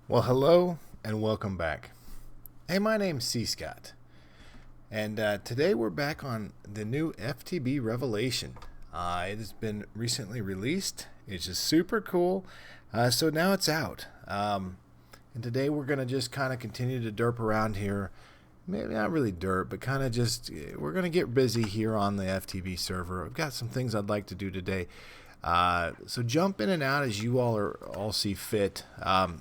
Well, hello and welcome back. Hey, my name's cScot, and today we're back on the new FTB Revelation. It has been recently released. It's just super cool. So now it's out. And today we're going to just kind of continue to derp around here. Maybe not really derp, but kind of just, we're going to get busy here on the FTB server. I've got some things I'd like to do today. So jump in and out as you all see fit,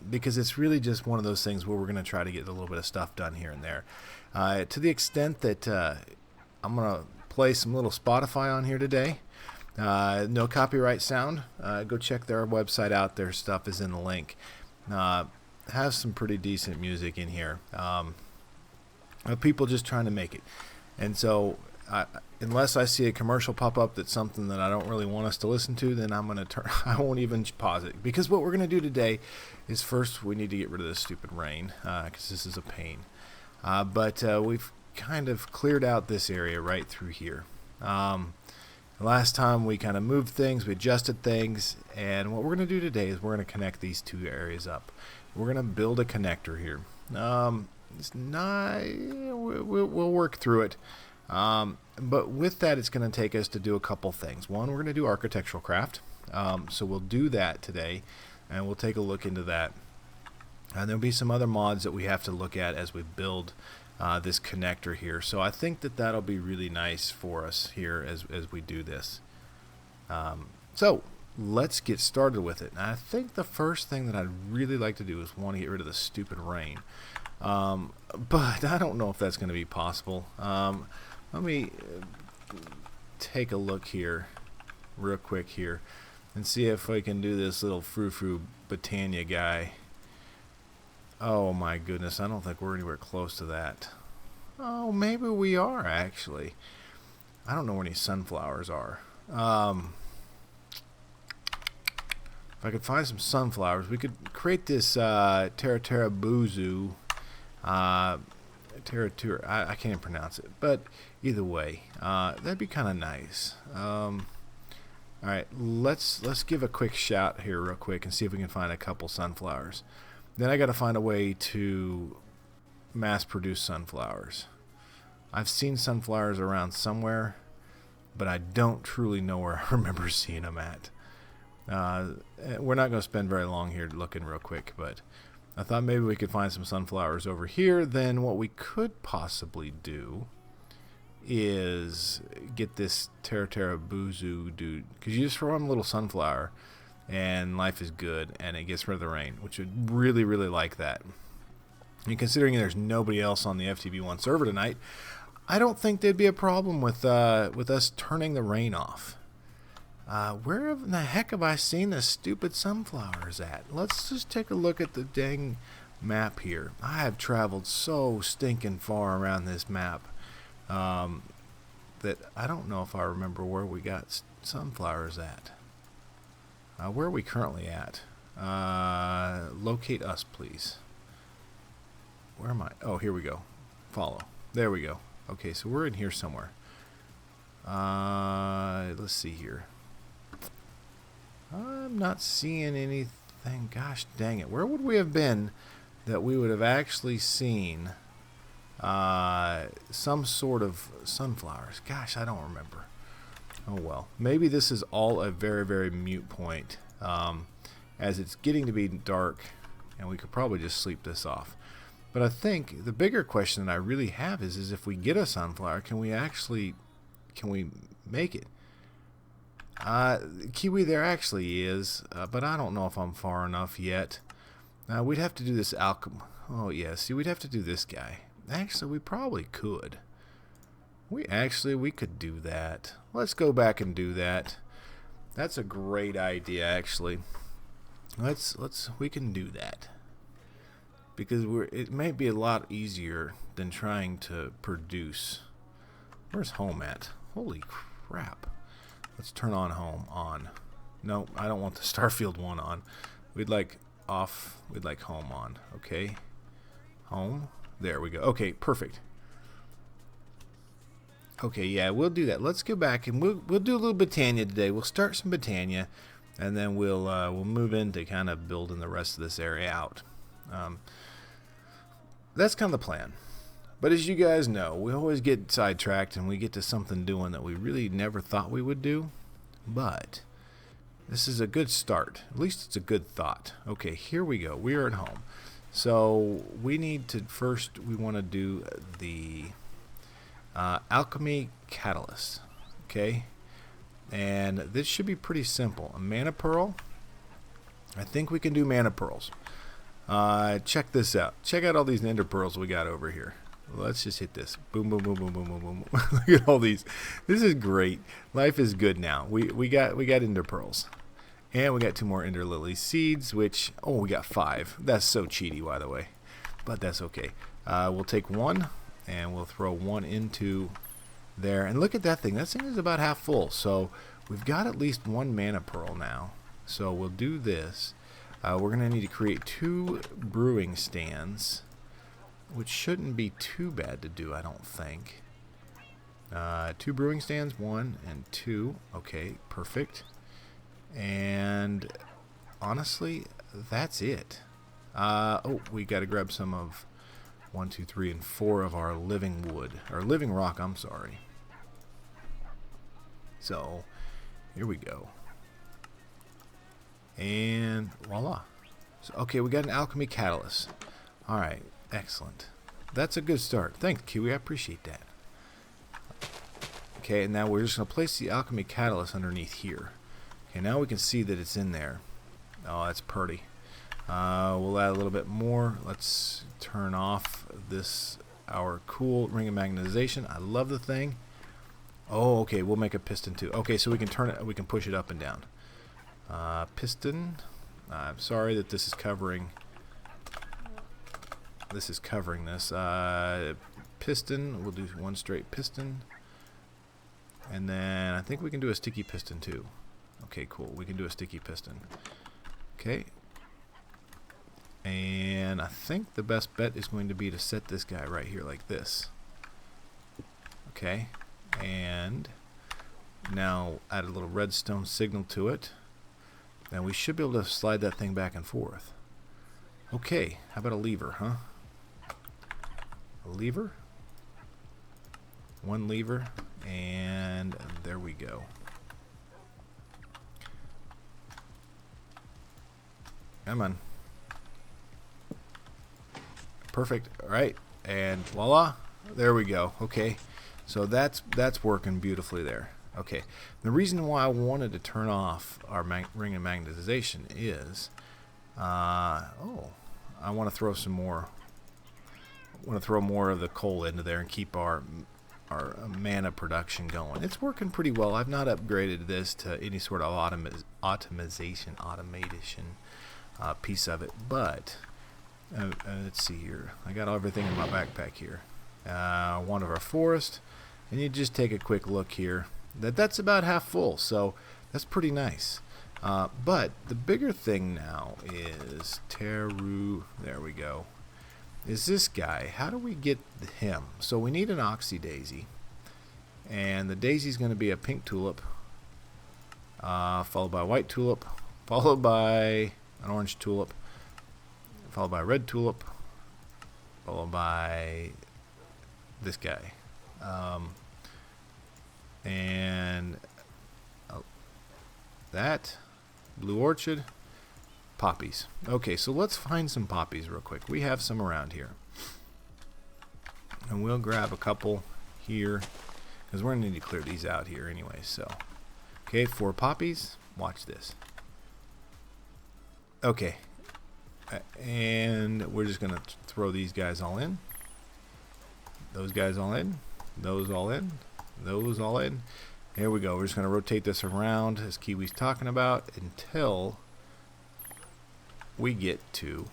because it's really just one of those things where we're going to try to get a little bit of stuff done here and there. To the extent that I'm going to play some little Spotify on here today. No copyright sound. Go check their website out. Their stuff is in the link. Has some pretty decent music in here. Of people just trying to make it. And so unless I see a commercial pop up that's something that I don't really want us to listen to, then I'm going to turn. I won't even pause it, because what we're going to do today is first we need to get rid of this stupid rain, because this is a pain. But we've kind of cleared out this area right through here. Last time we kind of moved things, we adjusted things, and what we're going to do today is we're going to connect these two areas up. We're going to build a connector here. It's not. We'll work through it. But with that, it's going to take us to do a couple things. One, we're going to do architectural craft. So we'll do that today, and we'll take a look into that. And there'll be some other mods that we have to look at as we build this connector here. So I think that that'll be really nice for us here as we do this. So let's get started with it. And I think the first thing that I'd really like to do is want to get rid of the stupid rain. But I don't know if that's going to be possible. Let me take a look here real quick here and see if I can do this little frou-frou Botania guy. Oh my goodness, I don't think we're anywhere close to that. Oh, maybe we are actually. I don't know where any sunflowers are. If I could find some sunflowers, we could create this Teru Teru Bozo. Teru Teru, I can't even pronounce it, but either way, that'd be kind of nice. Alright, let's give a quick shout here real quick and see if we can find a couple sunflowers. Then I gotta find a way to mass produce sunflowers. I've seen sunflowers around somewhere, but I don't truly know where I remember seeing them at. We're not going to spend very long here looking real quick, but I thought maybe we could find some sunflowers over here. Then what we could possibly do is get this Teru Teru Bozo dude, because you just throw him a little sunflower and life is good, and it gets rid of the rain, which would really, really like that. And considering there's nobody else on the FTB One server tonight, I don't think there'd be a problem with us turning the rain off. Where in the heck have I seen the stupid sunflowers at? Let's just take a look at the dang map here. I have traveled so stinking far around this map that I don't know if I remember where we got sunflowers at. Where are we currently at? Locate us, please. Where am I? Oh, here we go. Follow. There we go. Okay, so we're in here somewhere. Let's see here. I'm not seeing anything. Gosh dang it. Where would we have been that we would have actually seen some sort of sunflowers? Gosh, I don't remember. Oh well. Maybe this is all a very, very mute point, as it's getting to be dark, and we could probably just sleep this off. But I think the bigger question that I really have is if we get a sunflower, can we make it? Kiwi there actually is, but I don't know if I'm far enough yet. We'd have to do this alchem. Oh yeah, see, we'd have to do this guy. Actually, we probably could. We could do that. Let's go back and do that. That's a great idea, actually. We can do that. Because it may be a lot easier than trying to produce. Where's home at? Holy crap. Let's turn on home on. No, I don't want the Starfield one on. We'd like home on. Okay. Home. There we go. Okay, perfect. Okay, yeah, we'll do that. Let's go back and we'll do a little Botania today. We'll start some Botania, and then we'll move into kind of building the rest of this area out. That's kind of the plan. But as you guys know, we always get sidetracked and we get to something doing that we really never thought we would do. But this is a good start. At least it's a good thought. Okay, here we go. We are at home. So we need to first, we want to do the alchemy catalyst. Okay, and this should be pretty simple. A mana pearl. I think we can do mana pearls. Check this out. Check out all these ender pearls we got over here. Let's just hit this. Boom, boom, boom, boom, boom, boom, boom. Look at all these. This is great. Life is good now. We got ender pearls. And we got 2 more ender lily seeds, which, oh, we got 5. That's so cheaty, by the way. But that's okay. We'll take 1, and we'll throw 1 into there. And look at that thing. That thing is about half full. So we've got at least 1 mana pearl now. So we'll do this. We're going to need to create 2 brewing stands, which shouldn't be too bad to do, I don't think. 2 brewing stands, 1 and 2. Okay, perfect. And honestly, that's it. Oh, we got to grab some of 1, 2, 3, and 4 of our living wood, or living rock, I'm sorry. So, here we go. And voila. So, okay, we got an alchemy catalyst. Alright, excellent. That's a good start. Thanks, Kiwi, I appreciate that. Okay, and now we're just going to place the alchemy catalyst underneath here. Okay, now we can see that it's in there. Oh, that's pretty. We'll add a little bit more. Let's turn off this, our cool ring of magnetization. I love the thing. Oh, okay, we'll make a piston too. Okay, so we can turn it, we can push it up and down. Piston. I'm sorry that this is covering. This is covering this. Piston. We'll do 1 straight piston. And then I think we can do a sticky piston too. Okay, cool. We can do a sticky piston. Okay. And I think the best bet is going to be to set this guy right here like this. Okay. And now add a little redstone signal to it. And we should be able to slide that thing back and forth. Okay. How about a lever, huh? A lever. 1 lever. And there we go. Come on. Perfect. All right. And voila. There we go. Okay. So that's working beautifully there. Okay. The reason why I wanted to turn off our ring of magnetization is, I want to throw some more. I want to throw more of the coal into there and keep our mana production going. It's working pretty well. I've not upgraded this to any sort of automation piece of it, but let's see here. I got everything in my backpack here. One of our forest, and you just take a quick look here. That's about half full, so that's pretty nice. But the bigger thing now is Teru. There we go. Is this guy? How do we get him? So we need an oxy daisy, and the daisy's going to be a pink tulip, followed by a white tulip, followed by an orange tulip, followed by a red tulip, followed by this guy, and that blue orchid. Poppies. Okay, so let's find some poppies real quick. We have some around here. And we'll grab a couple here, because we're going to need to clear these out here anyway. So, okay, 4 poppies. Watch this. Okay. And we're just going to throw these guys all in. Those guys all in. Those all in. Those all in. Here we go. We're just going to rotate this around, as Kiwi's talking about, until we get to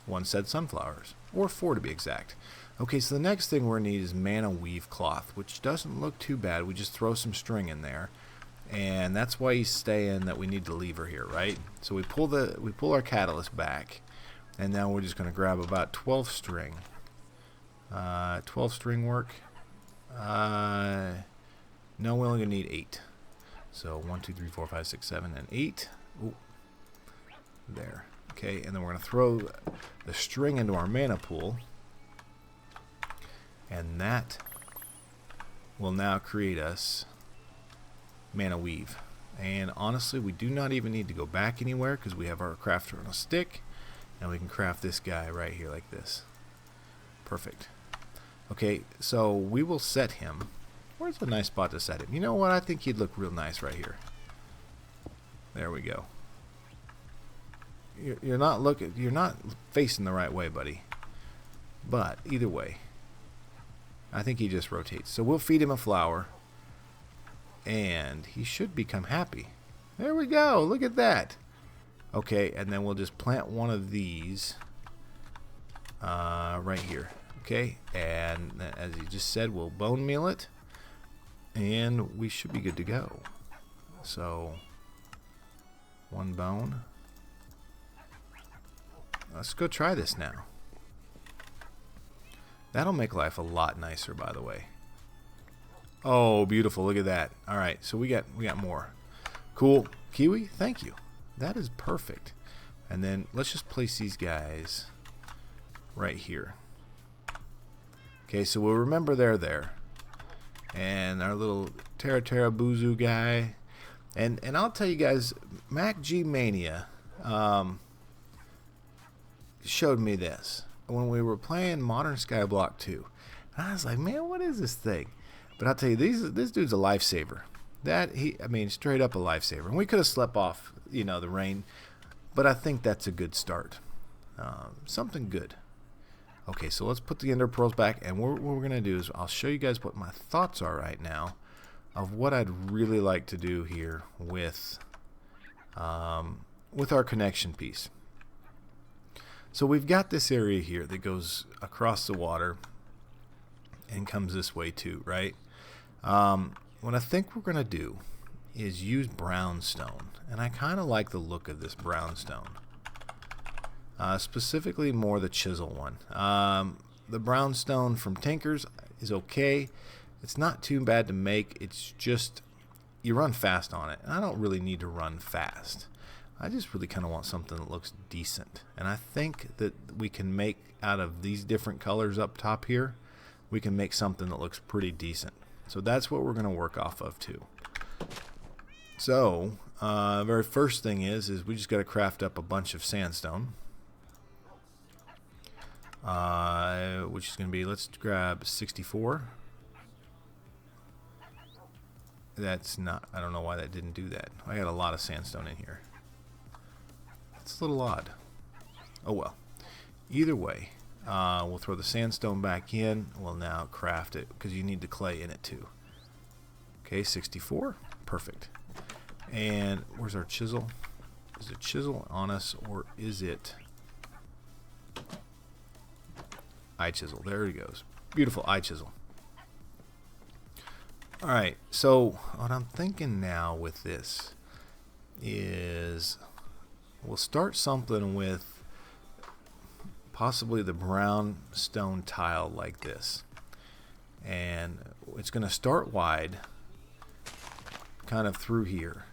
1 said sunflowers, or 4 to be exact. Okay, so the next thing we're going to need is mana weave cloth, which doesn't look too bad. We just throw some string in there, and that's why he's saying that we need the lever here, right? So we pull our catalyst back, and now we're just going to grab about 12 string. 12 string work. No, we're only going to need 8. So 1, 2, 3, 4, 5, 6, 7, and 8. Ooh, there. Okay, and then we're going to throw the string into our mana pool. And that will now create us mana weave. And honestly, we do not even need to go back anywhere because we have our crafter on a stick. And we can craft this guy right here like this. Perfect. Okay, so we will set him. Where's a nice spot to set him? You know what? I think he'd look real nice right here. There we go. You're not facing the right way, buddy. But either way, I think he just rotates. So we'll feed him a flower, and he should become happy. There we go. Look at that. Okay, and then we'll just plant one of these right here. Okay, and as he just said, we'll bone meal it, and we should be good to go. So, one bone. Let's go try this now. That'll make life a lot nicer, by the way. Oh, beautiful. Look at that. All right, so we got more. Cool. Kiwi, thank you. That is perfect. And then let's just place these guys right here. Okay, so we'll remember they're there. And our little Teru Teru Bozo guy. And I'll tell you guys, Mac G Mania showed me this when we were playing Modern Skyblock 2. And I was like, man, what is this thing? But I'll tell you, this dude's a lifesaver. I mean, straight up a lifesaver. And we could have slept off, the rain. But I think that's a good start. Something good. Okay, so let's put the ender pearls back. And what we're going to do is I'll show you guys what my thoughts are right now of what I'd really like to do here with our connection piece. So we've got this area here that goes across the water and comes this way too, right? What I think we're going to do is use brownstone. And I kind of like the look of this brownstone. Specifically more the chisel one. The brownstone from Tinker's is okay. It's not too bad to make. It's just you run fast on it. And I don't really need to run fast. I just really kind of want something that looks decent. And I think that we can make out of these different colors up top here, we can make something that looks pretty decent. So that's what we're going to work off of too. So, very first thing is we just got to craft up a bunch of sandstone. Which is going to be, let's grab 64. That's not, I don't know why that didn't do that. I got a lot of sandstone in here. It's a little odd. Oh well. Either way, we'll throw the sandstone back in. We'll now craft it because you need the clay in it too. Okay, 64. Perfect. And where's our chisel? Is the chisel on us or is it eye chisel? There he goes. Beautiful eye chisel. Alright, so what I'm thinking now with this is we'll start something with possibly the brown stone tile like this. And it's going to start wide, kind of through here.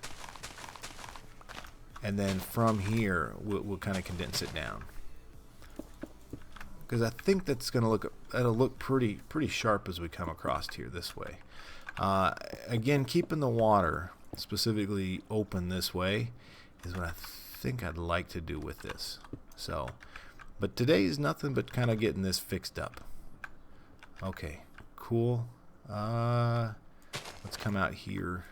And then from here, we'll kind of condense it down. Because I think that's going to look pretty sharp as we come across here this way. Again, keeping the water specifically open this way is what I think I'd like to do with this. So, but today's nothing but kind of getting this fixed up. Okay, cool. Let's come out here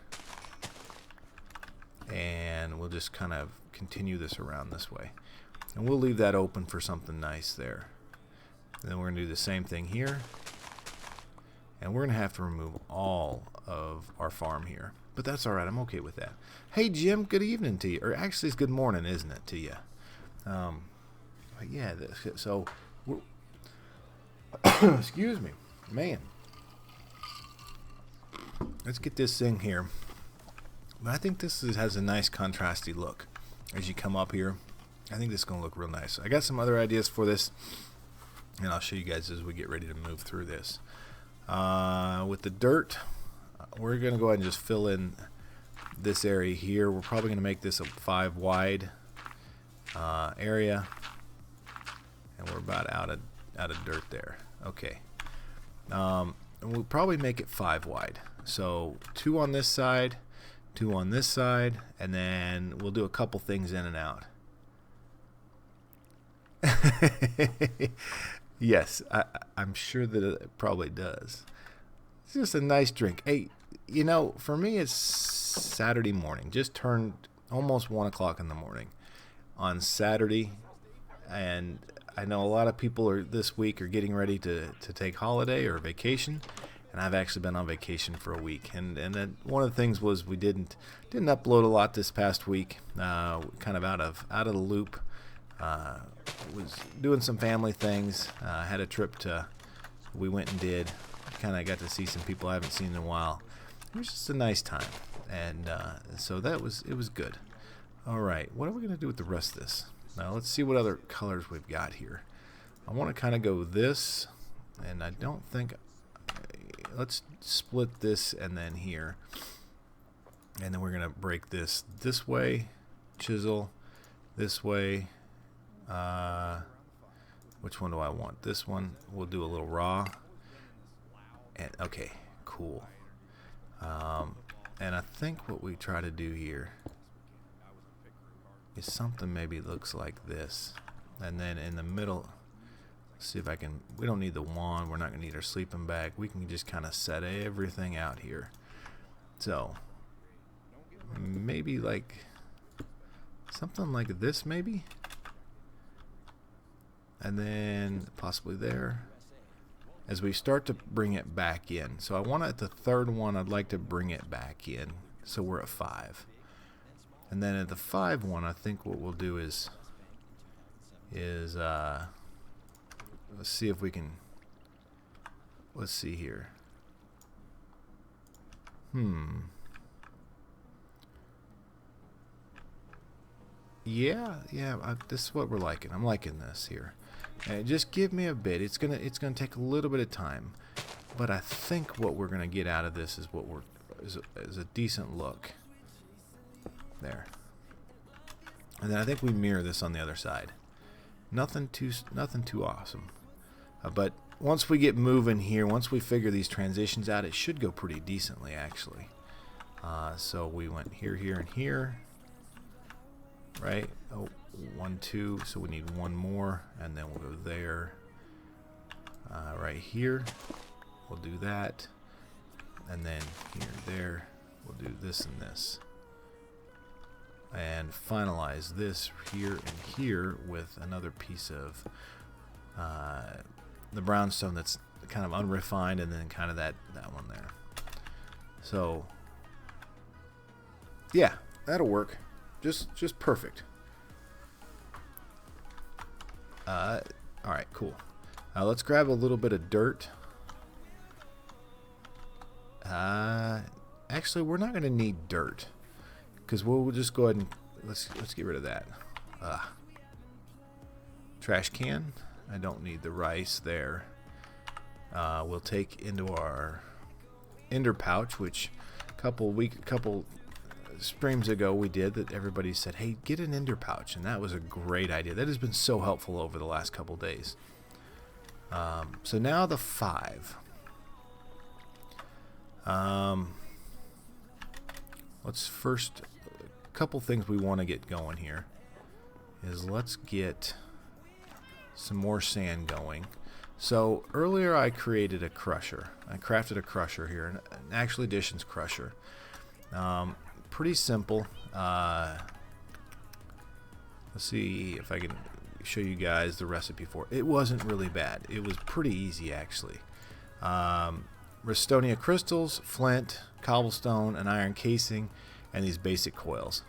and we'll just kind of continue this around this way. And we'll leave that open for something nice there. And then we're going to do the same thing here. And we're going to have to remove all of our farm here. But that's alright, I'm okay with that. Hey Jim, good evening to you. Or actually it's good morning, isn't it, to you? But yeah, so we're excuse me. Man. Let's get this thing here. But I think this has a nice contrasty look as you come up here. I think this is going to look real nice. I got some other ideas for this, and I'll show you guys as we get ready to move through this. With the dirt, we're going to go ahead and just fill in this area here. We're probably going to make this a 5 wide. area, and we're about out of dirt there. Okay. And we'll probably make it 5 wide. So 2 on this side, 2 on this side, and then we'll do a couple things in and out. Yes, I'm sure that it probably does. It's just a nice drink. Hey, you know, for me it's Saturday morning. Just turned almost 1 o'clock in the morning on Saturday, and I know a lot of people this week are getting ready to take holiday or vacation, and I've actually been on vacation for a week. And then one of the things was we didn't upload a lot this past week. Kind of out of the loop. Was doing some family things. Had a trip we went and did. Kind of got to see some people I haven't seen in a while. It was just a nice time, and so it was good. All right, what are we going to do with the rest of this? Now let's see what other colors we've got here. I want to kind of go this, and I don't think. Let's split this and then here, and then we're going to break this way, chisel this way. Which one do I want? This one. We'll do a little raw. And okay, cool. And I think what we try to do here is something maybe looks like this, and then in the middle, see if I can. We don't need the wand. We're not going to need our sleeping bag. We can just kind of set everything out here. So maybe like something like this, maybe. And then possibly there, as we start to bring it back in. So I want at the third one, I'd like to bring it back in, so we're at 5. And then at the 5 one, I think what we'll do is let's see if we can. Let's see here. Yeah. This is what we're liking. I'm liking this here. And just give me a bit. It's gonna take a little bit of time, but I think what we're gonna get out of this is is a decent look. There. And then I think we mirror this on the other side. Nothing too awesome. But once we get moving here, once we figure these transitions out, it should go pretty decently actually. So we went here, and here. Right? Oh, 1, 2. So we need one more, and then we'll go there. Right here, we'll do that, and then here, there, we'll do this and this, and finalize this here and here with another piece of the brownstone that's kind of unrefined, and then kind of that one there. So yeah, that'll work. Just perfect. Alright, cool. Let's grab a little bit of dirt. Actually, we're not going to need dirt, because we'll just go ahead and let's get rid of that. Trash can. I don't need the rice there. We'll take into our ender pouch, which a couple streams ago we did, that everybody said, hey, get an ender pouch, and that was a great idea. That has been so helpful over the last couple days. So now the 5. Let's first, a couple things we want to get going here is let's get some more sand going. So earlier I created a crusher. I crafted a crusher here, an actual additions crusher. Pretty simple. Let's see if I can show you guys the recipe for it. It wasn't really bad. It was pretty easy actually. Restonia crystals, flint, cobblestone, an iron casing, and these basic coils.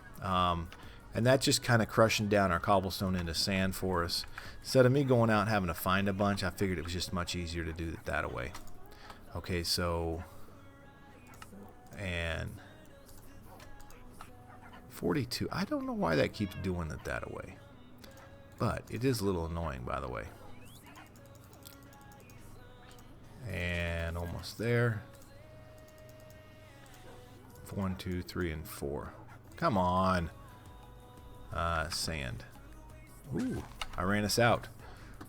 And that just kind of crushing down our cobblestone into sand for us. Instead of me going out and having to find a bunch, I figured it was just much easier to do it that way. Okay, so, and 42. I don't know why that keeps doing it that way, but it is a little annoying, by the way. And almost there. 1, 2, 3, and 4. Come on. Sand. Ooh, I ran us out.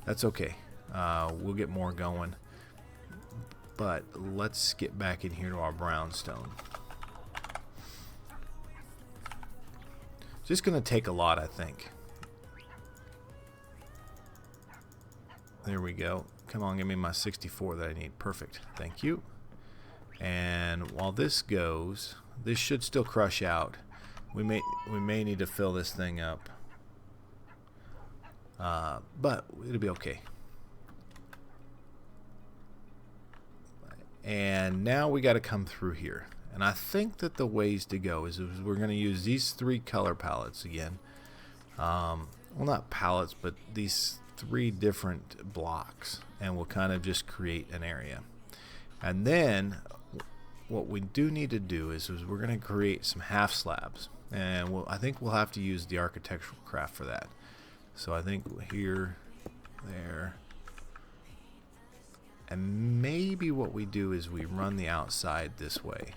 That's okay. We'll get more going. But let's get back in here to our brownstone. Just going to take a lot, I think. There we go. Come on, give me my 64 that I need. Perfect. Thank you. And while this goes, this should still crush out. We may need to fill this thing up. But it'll be okay. And now we got to come through here. And I think that the ways to go is we're going to use these 3 color palettes again. Well, not palettes, but these 3 different blocks. And we'll kind of just create an area. And then what we do need to do is we're going to create some half slabs. And I think we'll have to use the architectural craft for that. So I think here, there. And maybe what we do is we run the outside this way.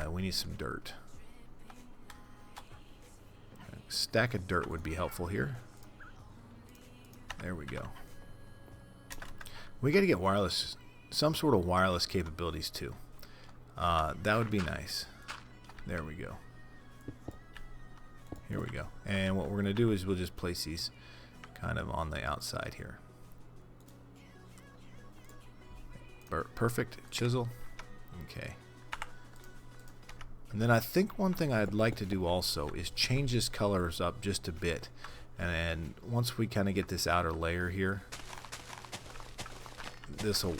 We need some dirt. A stack of dirt would be helpful here. There we go. We got to get wireless, some sort of wireless capabilities too. That would be nice. There we go. Here we go. And what we're going to do is we'll just place these kind of on the outside here. Perfect. Chisel. Okay. And then I think one thing I'd like to do also is change this colors up just a bit. And then once we kind of get this outer layer here, this'll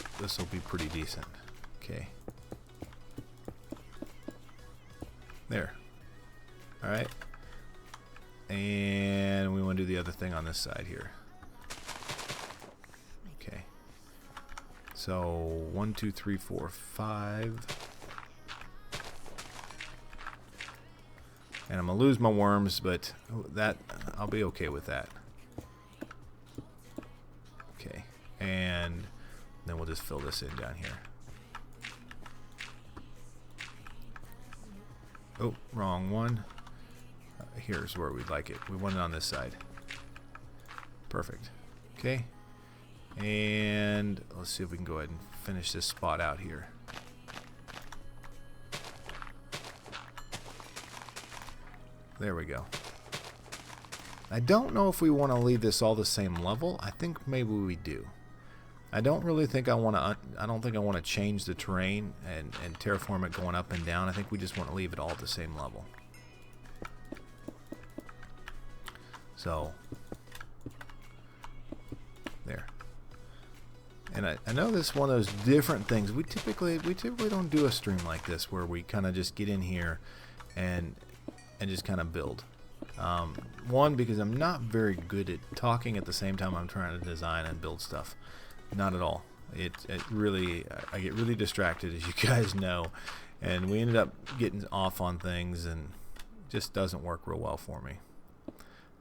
be pretty decent. Okay. There. All right. And we want to do the other thing on this side here. Okay. So 1, 2, 3, 4, 5. And I'm gonna lose my worms, but that I'll be okay with that. Okay. And then we'll just fill this in down here. Oh, wrong one. Here's where we'd like it. We want it on this side. Perfect. Okay. And let's see if we can go ahead and finish this spot out here. There we go. I don't know if we want to leave this all the same level. I think maybe we do. I don't really think I want to. I don't think I want to change the terrain and terraform it going up and down. I think we just want to leave it all at the same level. So there. And I know this is one of those different things. We typically don't do a stream like this where we kind of just get in here and just kind of build. One, because I'm not very good at talking at the same time I'm trying to design and build stuff. Not at all. It really, I get really distracted, as you guys know, and we ended up getting off on things, and it just doesn't work real well for me.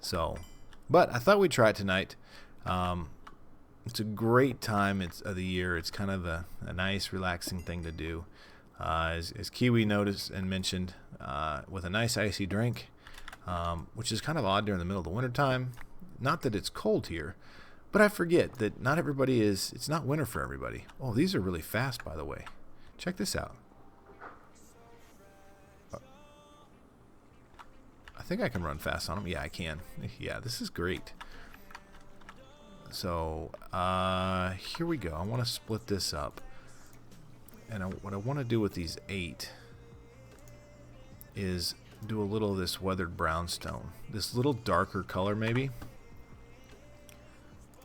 So, but I thought we'd try it tonight. It's a great time of the year. It's kind of a nice, relaxing thing to do. As Kiwi noticed and mentioned, with a nice icy drink, which is kind of odd during the middle of the winter time. Not that it's cold here, but I forget that not everybody is. It's not winter for everybody. Oh, these are really fast, by the way. Check this out. I think I can run fast on them. Yeah, I can. Yeah, this is great. So here we go. I want to split this up. And what I want to do with these 8 is do a little of this weathered brownstone. This little darker color maybe.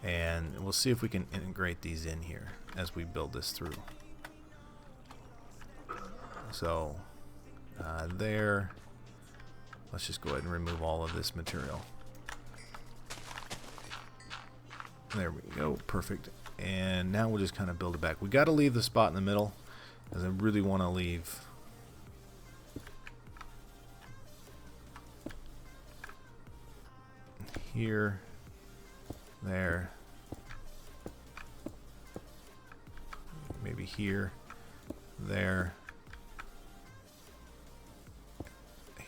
And we'll see if we can integrate these in here as we build this through. So there. Let's just go ahead and remove all of this material. There we go. Perfect. And now we'll just kind of build it back. We got to leave the spot in the middle, because I really want to leave here, there, maybe here, there,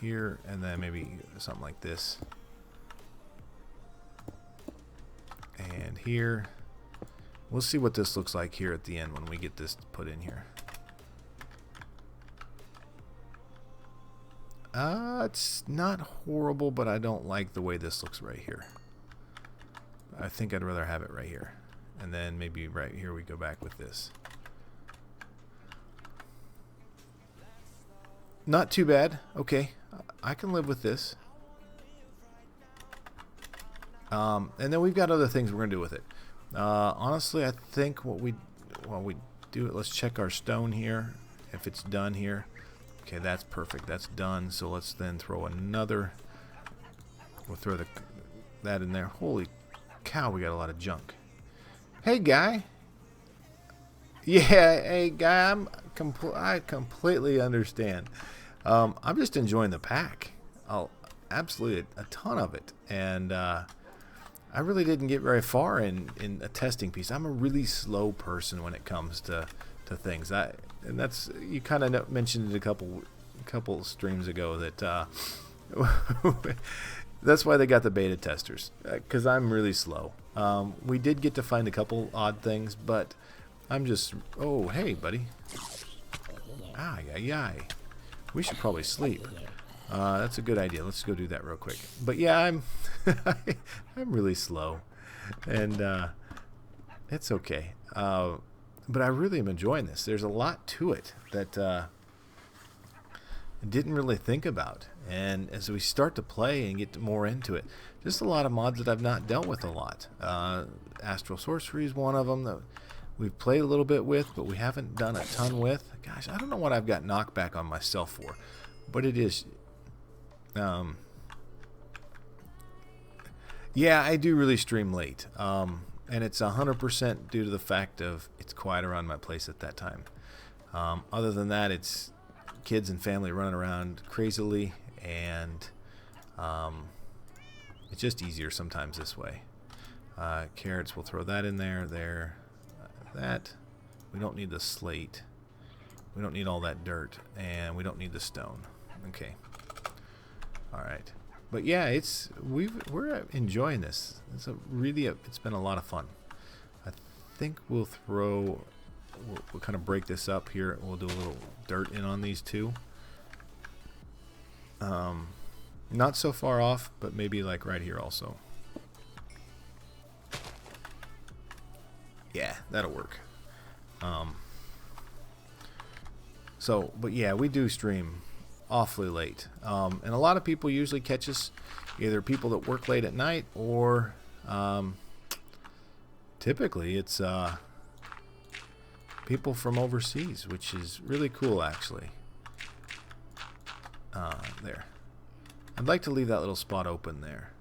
here, and then maybe something like this. And here, we'll see what this looks like here at the end when we get this put in here. It's not horrible, but I don't like the way this looks right here. I think I'd rather have it right here. And then maybe right here we go back with this. Not too bad. Okay, I can live with this. And then we've got other things we're going to do with it. Honestly, I think while we do it, let's check our stone here, if it's done here. Okay, that's perfect. That's done. So let's then throw another. We'll throw that in there. Holy cow, we got a lot of junk. Hey, guy. Yeah, hey, guy. I completely understand. I'm just enjoying the pack. Oh, absolutely a ton of it. And I really didn't get very far in a testing piece. I'm a really slow person when it comes to things. And that's, you kind of mentioned it a couple streams ago that that's why they got the beta testers, because I'm really slow. We did get to find a couple odd things, but I'm just, oh, hey, buddy. Ay. We should probably sleep. That's a good idea. Let's go do that real quick. But yeah, I'm really slow, and it's okay. But I really am enjoying this. There's a lot to it that I didn't really think about, and as we start to play and get more into it, just a lot of mods that I've not dealt with a lot. Astral Sorcery is one of them that we've played a little bit with, but we haven't done a ton with. Gosh, I don't know what I've got knockback on myself for, but it is. Yeah, I do really stream late, and it's 100% due to the fact of it's quiet around my place at that time. Other than that, it's kids and family running around crazily, and it's just easier sometimes this way. Carrots, we'll throw that in there. That we don't need the slate. We don't need all that dirt, and we don't need the stone. Okay. All right. But yeah, we're enjoying this. It's it's been a lot of fun. I think we'll kind of break this up here. We'll do a little dirt in on these two. Not so far off, but maybe like right here also. Yeah, that'll work. But yeah, we do stream awfully late, and a lot of people usually catch us, either people that work late at night, or typically it's people from overseas, which is really cool actually. There, I'd like to leave that little spot open there.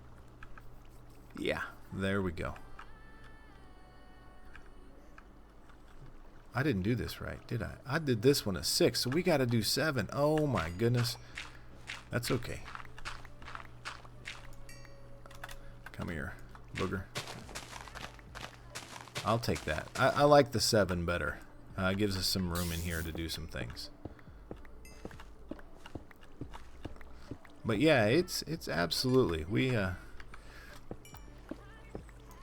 Yeah, there we go. I didn't do this right, did I? I did this one a 6, so we got to do 7. Oh my goodness. That's okay. Come here, booger. I'll take that. I like the 7 better. It gives us some room in here to do some things. But yeah, it's absolutely.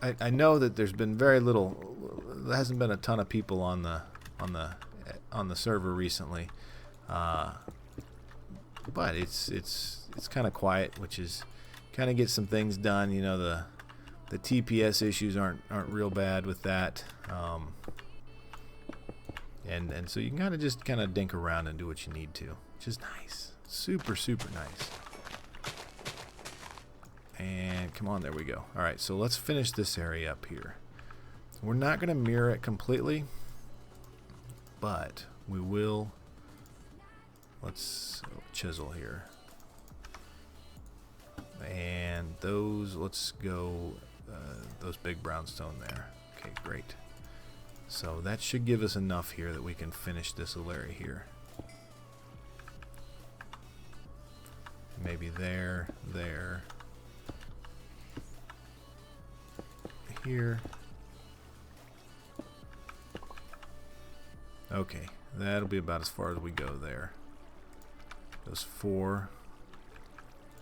I know that there's been very little. There hasn't been a ton of people on the server recently, but it's kind of quiet, which is kind of get some things done. You know, the TPS issues aren't real bad with that, and so you can kind of dink around and do what you need to, which is nice, super nice. And come on, there we go. All right, so let's finish this area up here. We're not going to mirror it completely, but we will. Let's chisel here. And those, let's go, those big brownstone there. Okay, great. So that should give us enough here that we can finish this little area here. Maybe there. Here. Okay, that'll be about as far as we go there. Those 4.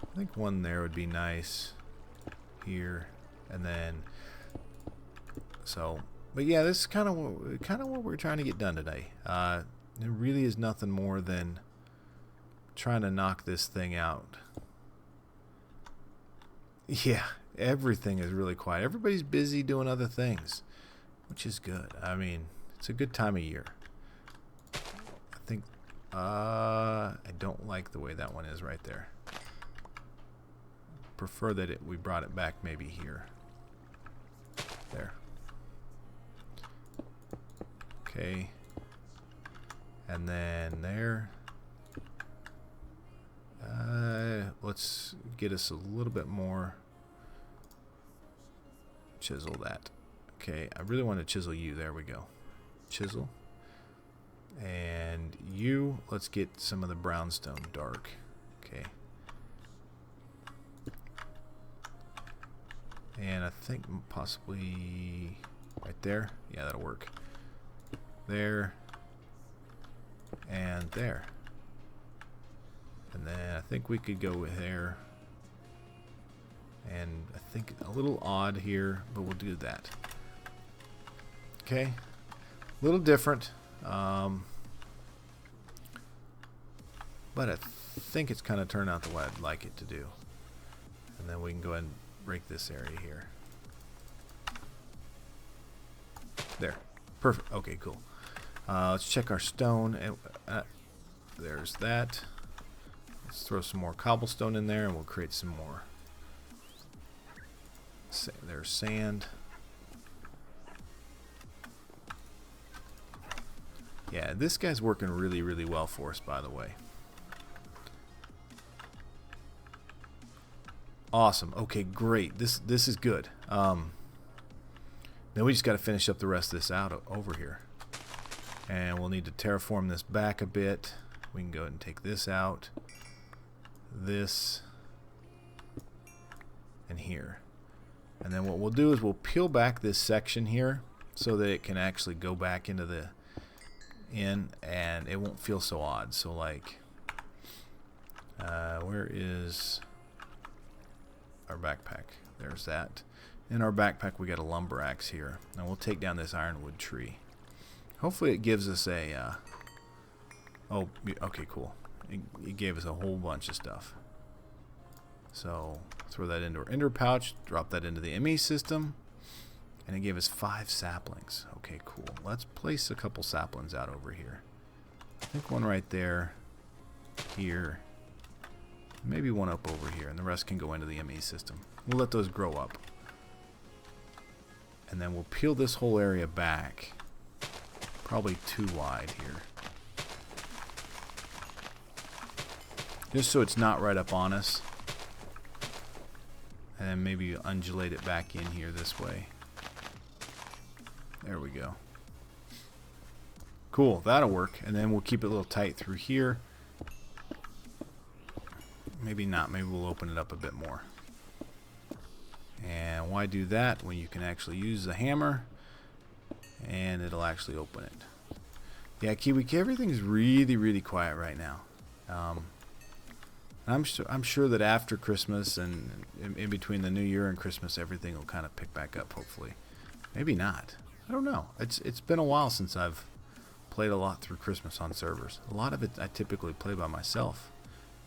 I think one there would be nice. Here, and then So, but yeah, this is kind of what we're trying to get done today. It really is nothing more than trying to knock this thing out. Yeah, everything is really quiet. Everybody's busy doing other things, which is good. I mean, it's a good time of year. I think I don't like the way that one is right there. Prefer that we brought it back maybe here. There. Okay. And then there. Let's get us a little bit more. Chisel that. Okay, I really want to chisel you. There we go. Chisel. And you, let's get some of the brownstone dark. Okay. And I think possibly right there. Yeah, that'll work. There. And there. And then I think we could go with there. And I think a little odd here, but we'll do that. Okay. A little different. But I think it's kind of turned out the way I'd like it to do. And then we can go ahead and break this area here. There. Perfect. Okay, cool. Let's check our stone. There's that. Let's throw some more cobblestone in there and we'll create some more. There's sand. Yeah, this guy's working really, really well for us, by the way. Awesome. Okay, great. This is good. Then we just got to finish up the rest of this out over here. And we'll need to terraform this back a bit. We can go ahead and take this out. This. And here. And then what we'll do is we'll peel back this section here so that it can actually go back into the and it won't feel so odd. So like where is our backpack? There's that. In our backpack we got a lumber axe here. And we'll take down this ironwood tree. Hopefully it gives us a oh, okay, cool. It gave us a whole bunch of stuff. So throw that into our ender pouch, drop that into the ME system, and it gave us 5 saplings. Okay, cool. Let's place a couple saplings out over here. I think one right there, here, maybe one up over here, and the rest can go into the ME system. We'll let those grow up. And then we'll peel this whole area back, probably too wide here. Just so it's not right up on us. And then maybe undulate it back in here this way. There we go. Cool, that'll work. And then we'll keep it a little tight through here. Maybe not, maybe we'll open it up a bit more. And why do that when you can actually use the hammer and it'll actually open it. Yeah, Kiwi, everything's really, really quiet right now. I'm sure that after Christmas and in between the New Year and Christmas, everything will kind of pick back up, hopefully. Maybe not. I don't know. It's been a while since I've played a lot through Christmas on servers. A lot of it I typically play by myself.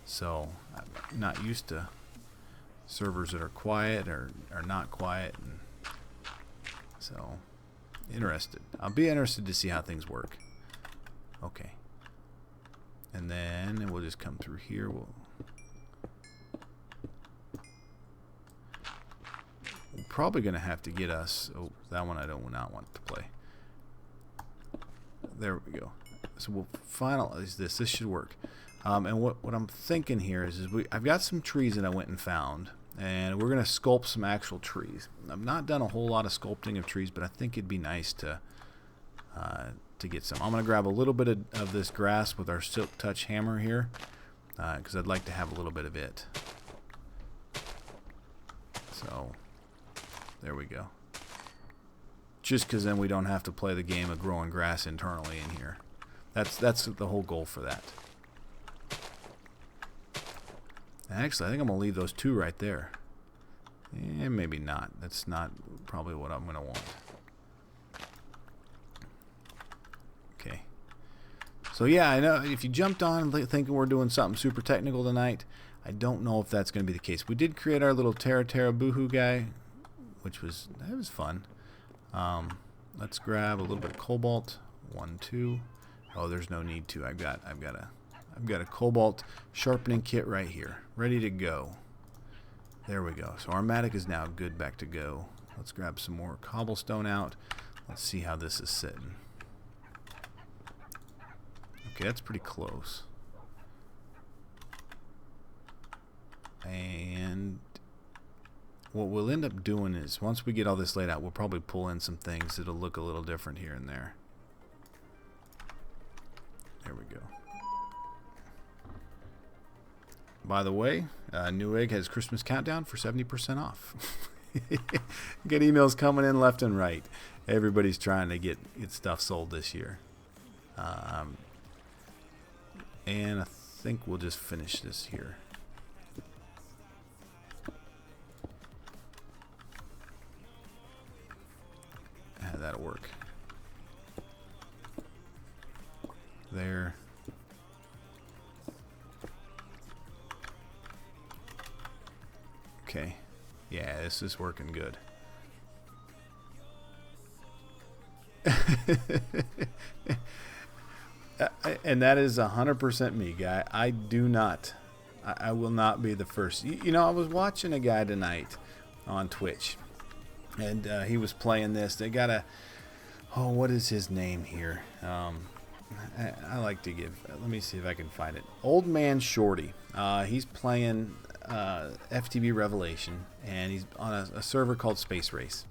So I'm not used to servers that are quiet or are not quiet. And so, interested. I'll be interested to see how things work. Okay. And then we'll just come through here. We're probably going to have to get us... Oh, that one I do not want to play. There we go. So we'll finalize this. This should work. And what I'm thinking here is I've got some trees that I went and found. And we're going to sculpt some actual trees. I've not done a whole lot of sculpting of trees, but I think it'd be nice to get some. I'm going to grab a little bit of this grass with our Silk Touch hammer here. Because I'd like to have a little bit of it. So... there we go. Just because then we don't have to play the game of growing grass internally in here. That's the whole goal for that. And actually, I think I'm going to leave those 2 right there. Maybe not. That's not probably what I'm going to want. Okay. So yeah, I know if you jumped on thinking we're doing something super technical tonight, I don't know if that's going to be the case. We did create our little Teru Teru Bozo guy, which was fun. Let's grab a little bit of cobalt. 1, 2. Oh, there's no need to. I've got a cobalt sharpening kit right here, ready to go. There we go. So our Matic is now good, back to go. Let's grab some more cobblestone out. Let's see how this is sitting. Okay, that's pretty close. And what we'll end up doing is, once we get all this laid out, we'll probably pull in some things that'll look a little different here and there. There we go. By the way, Newegg has Christmas countdown for 70% off. Get emails coming in left and right. Everybody's trying to get stuff sold this year. And I think we'll just finish this here. That'll work. There. Okay. Yeah, this is working good. And that is 100% me, guy. I do not. I will not be the first. You know, I was watching a guy tonight on Twitch, and he was playing this. They got a... Oh, what is his name here? I like to give... Let me see if I can find it. Old Man Shorty. He's playing FTB Revelation, and he's on a server called Space Race.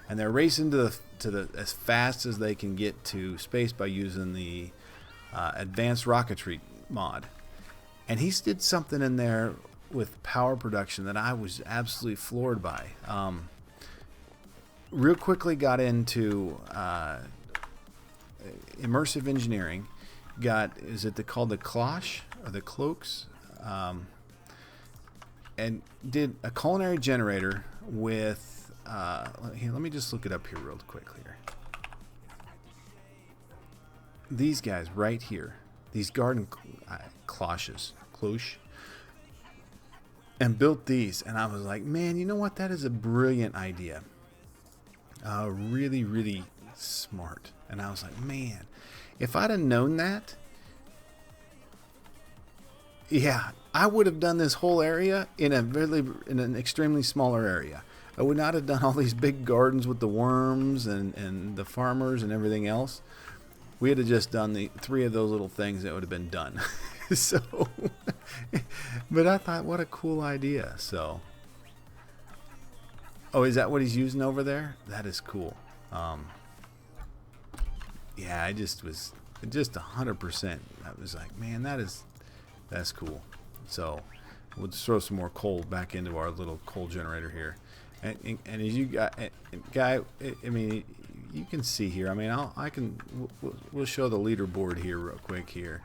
And they're racing to the as fast as they can get to space by using the advanced rocketry mod. And he did something in there with power production that I was absolutely floored by. Real quickly got into immersive engineering. Is it called the cloche or the cloaks? And did a culinary generator with here, let me just look it up here real quick here. These guys right here, these garden cloches, and built these, and I was like, man, you know what? That is a brilliant idea. Really, really smart. And I was like, man, if I'd have known that, yeah, I would have done this whole area in an extremely smaller area. I would not have done all these big gardens with the worms and the farmers and everything else. We had just done the 3 of those little things that would have been done. So, but I thought, what a cool idea. So, oh, is that what he's using over there? That is cool. Yeah, I just was 100%. I was like, man, that's cool. So, we'll just throw some more coal back into our little coal generator here. And as you got, guy, I mean, you can see here. I mean, we'll show the leaderboard here real quick here.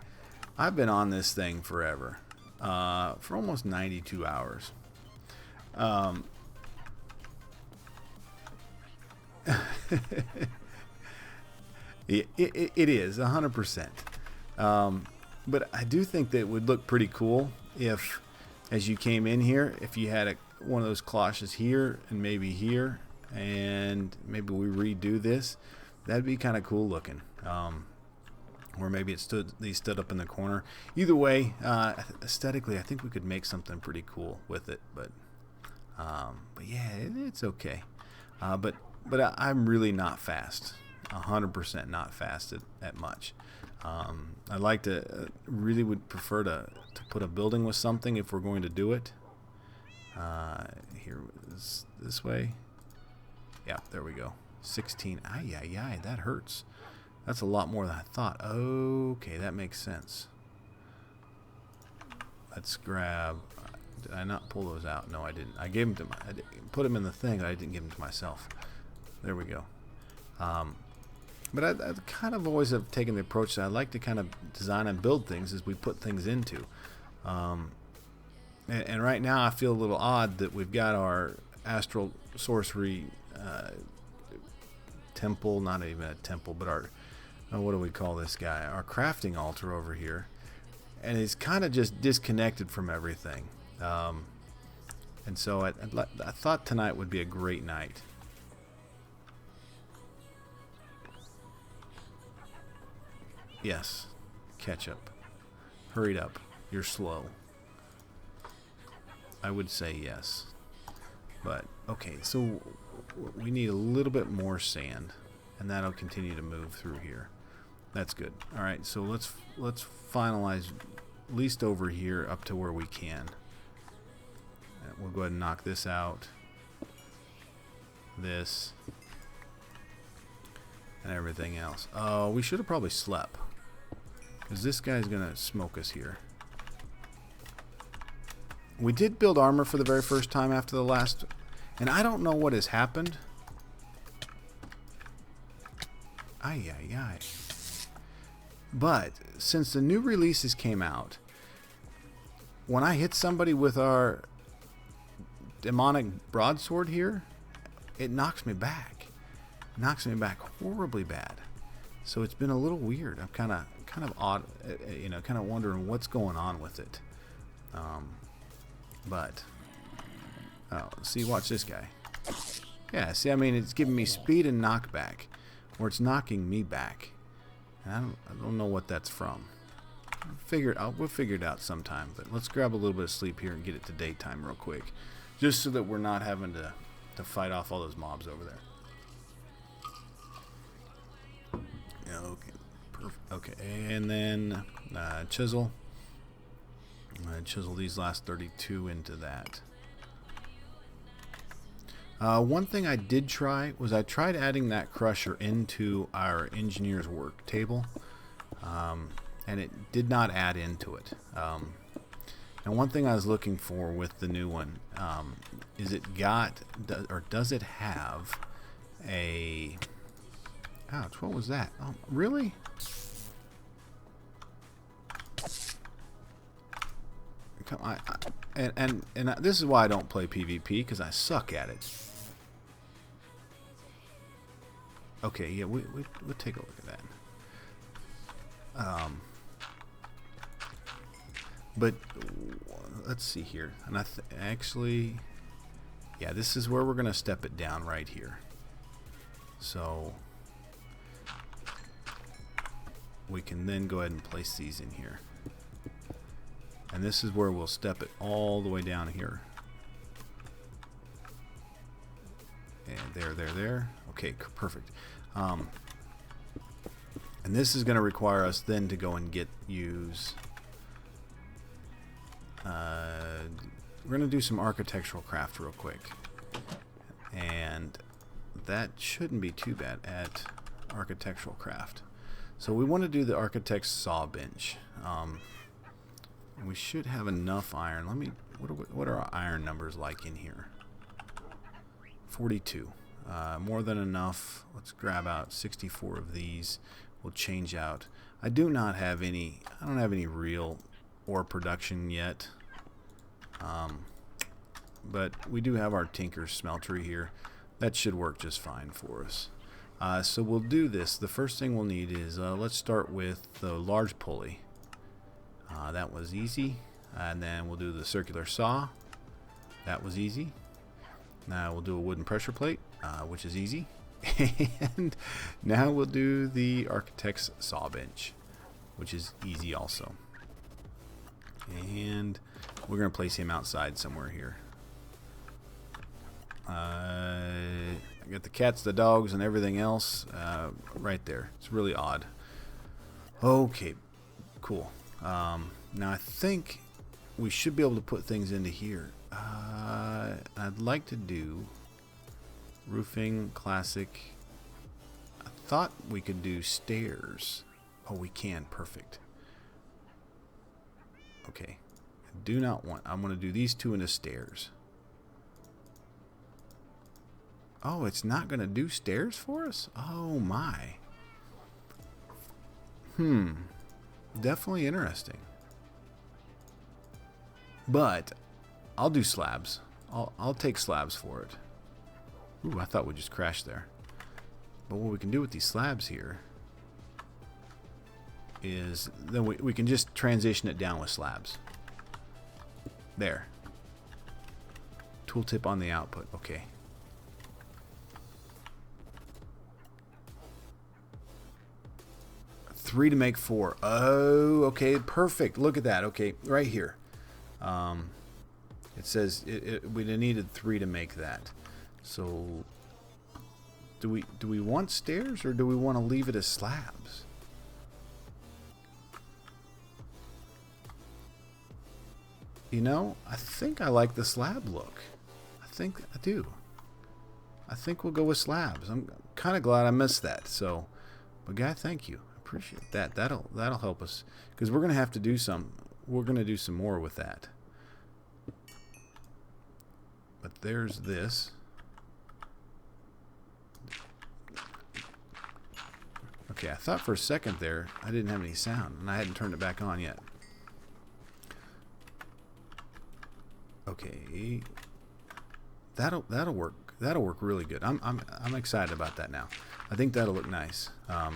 I've been on this thing forever, for almost 92 hours. It is 100%. But I do think that it would look pretty cool if, as you came in here, if you had one of those cloches here and maybe here, and maybe we redo this. That'd be kind of cool looking. Or maybe they stood up in the corner. Either way, aesthetically, I think we could make something pretty cool with it. But yeah, it's okay. But I'm really not fast. 100% not fast at much. I like to really would prefer to put a building with something if we're going to do it. Here, this way. Yeah, there we go. 16. Ay, that hurts. That's a lot more than I thought. Okay, that makes sense. Let's grab... Did I not pull those out? No, I didn't. I gave them to I put them in the thing, but I didn't give them to myself. There we go. But I kind of always have taken the approach that I like to kind of design and build things as we put things into. And right now I feel a little odd that we've got our astral sorcery temple, not even a temple, but what do we call this guy? Our crafting altar over here. And he's kind of just disconnected from everything. And so I thought tonight would be a great night. Yes. Ketchup. Hurried up. You're slow. I would say yes. But, okay, so we need a little bit more sand. And that'll continue to move through here. That's good. Alright, so let's finalize at least over here up to where we can. We'll go ahead and knock this out. This. And everything else. Oh, we should have probably slept. Because this guy's going to smoke us here. We did build armor for the very first time after the last... And I don't know what has happened. Ay, ay, ay. But, since the new releases came out, when I hit somebody with our demonic broadsword here, it knocks me back. It knocks me back horribly bad. So it's been a little weird. I'm kind of odd, you know, kind of wondering what's going on with it. But, oh, see, watch this guy. Yeah, see, I mean, it's giving me speed and knockback, or it's knocking me back. And I don't know what that's from. We'll figure it out sometime. But let's grab a little bit of sleep here and get it to daytime real quick, just so that we're not having to fight off all those mobs over there. Okay, perfect. Okay, and then chisel. Chisel these last 32 into that. One thing I did try was I tried adding that crusher into our engineer's work table, and it did not add into it. And one thing I was looking for with the new one is does it have a... Ouch, what was that? Oh, really? Come on, and this is why I don't play PvP, because I suck at it. Okay, yeah, we'll take a look at that. But let's see here, and actually, yeah, this is where we're gonna step it down right here. So we can then go ahead and place these in here. And this is where we'll step it all the way down here. And there. Okay, perfect. And this is going to require us then to go and use... we're going to do some architectural craft real quick. And that shouldn't be too bad at architectural craft. So we want to do the architect's saw bench. We should have enough iron. What are our iron numbers like in here? 42. More than enough. Let's grab out 64 of these. We'll change out. I don't have any real ore production yet. But we do have our Tinker's smeltery here. That should work just fine for us. So we'll do this. The first thing we'll need is, let's start with the large pulley. That was easy. And then we'll do the circular saw. That was easy. Now we'll do a wooden pressure plate, which is easy. And now we'll do the architect's saw bench, which is easy also. And we're going to place him outside somewhere here. I got the cats, the dogs, and everything else right there. It's really odd. Okay, cool. Now I think we should be able to put things into here. I'd like to do roofing, classic. I thought we could do stairs. Oh, we can. Perfect. Okay. I do not want... I'm going to do these two into stairs. Oh, it's not going to do stairs for us? Oh, my. Definitely interesting. But I'll do slabs. I'll take slabs for it. Ooh, I thought we just crashed there. But what we can do with these slabs here is then we can just transition it down with slabs. There. Tooltip on the output. Okay. Three to make 4. Oh, okay, perfect. Look at that. Okay, right here. It says we needed 3 to make that. So do we want stairs, or do we want to leave it as slabs? You know, I think I like the slab look. I think I do. I think we'll go with slabs. I'm kind of glad I missed that. So, but guy, thank you. I appreciate that. That'll help us, because we're gonna have to do some. We're gonna do some more with that. But there's this. Okay, I thought for a second there I didn't have any sound, and I hadn't turned it back on yet. Okay, that'll work. That'll work really good. I'm excited about that now. I think that'll look nice. A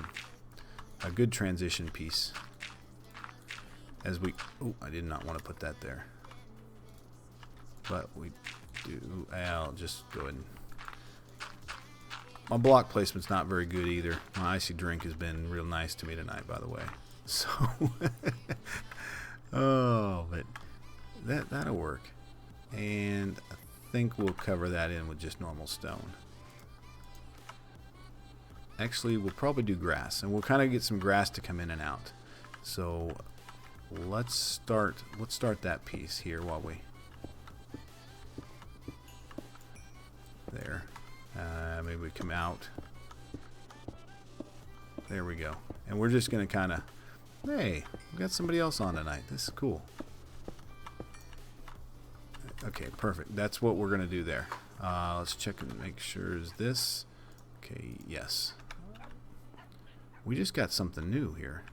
good transition piece. As we, oh, I did not want to put that there, but we do. I'll just go ahead and. My block placement's not very good either. My icy drink has been real nice to me tonight, by the way. So, oh, but that'll work. And I think we'll cover that in with just normal stone. Actually, we'll probably do grass, and we'll kind of get some grass to come in and out. So let's start that piece here while we there. Maybe we come out. There we go. And we're just going to kind of, hey, we've got somebody else on tonight. This is cool. Okay, perfect. That's what we're going to do there. Let's check and make sure. Is this? Okay, yes. We just got something new here.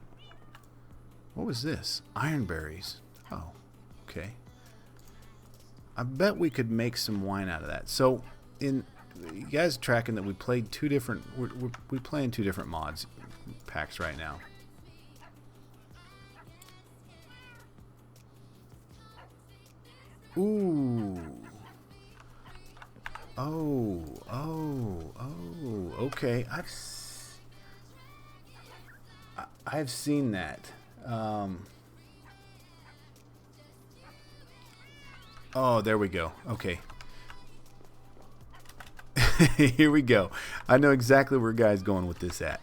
What was this? Ironberries. Oh, okay. I bet we could make some wine out of that. So, you guys are tracking that we played two different. We're playing two different mods packs right now. Ooh. Oh. Okay. I've seen that. Oh, there we go. Okay. Here we go. I know exactly where Guy's going with this at.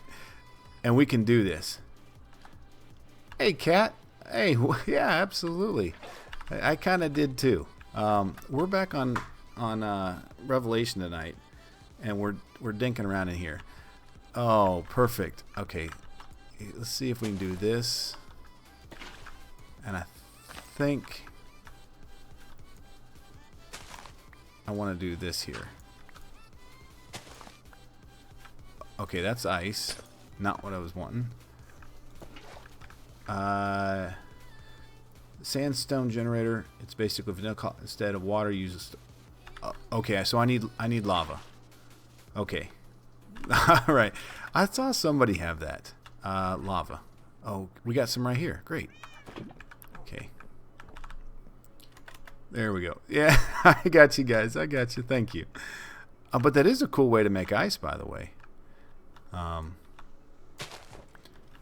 And we can do this. Hey, Cat. Hey, yeah, absolutely. I kind of did too. We're back on Revelation tonight, and we're dinking around in here. Oh, perfect. Okay, let's see if we can do this. And I think I want to do this here. Okay, that's ice. Not what I was wanting. Sandstone generator. It's basically vanilla instead of water uses. Okay, so I need lava. Okay. All right. I saw somebody have that. Lava. Oh, we got some right here. Great. Okay. There we go. Yeah, I got you guys. I got you. Thank you. But that is a cool way to make ice, by the way.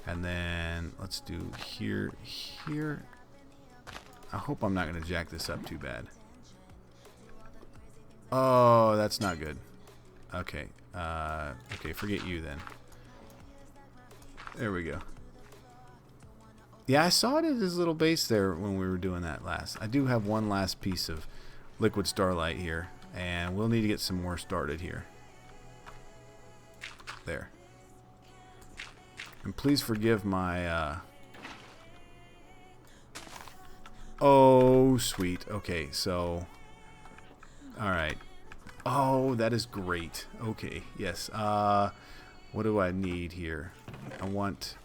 And then let's do here. I hope I'm not going to jack this up too bad. Oh, that's not good. Okay. Okay, forget you then. There we go. Yeah, I saw it at his little base there when we were doing that last. I do have one last piece of liquid starlight here, and we'll need to get some more started here. There. And please forgive my oh, sweet. Okay, so alright. Oh, that is great. Okay, yes. What do I need here? I want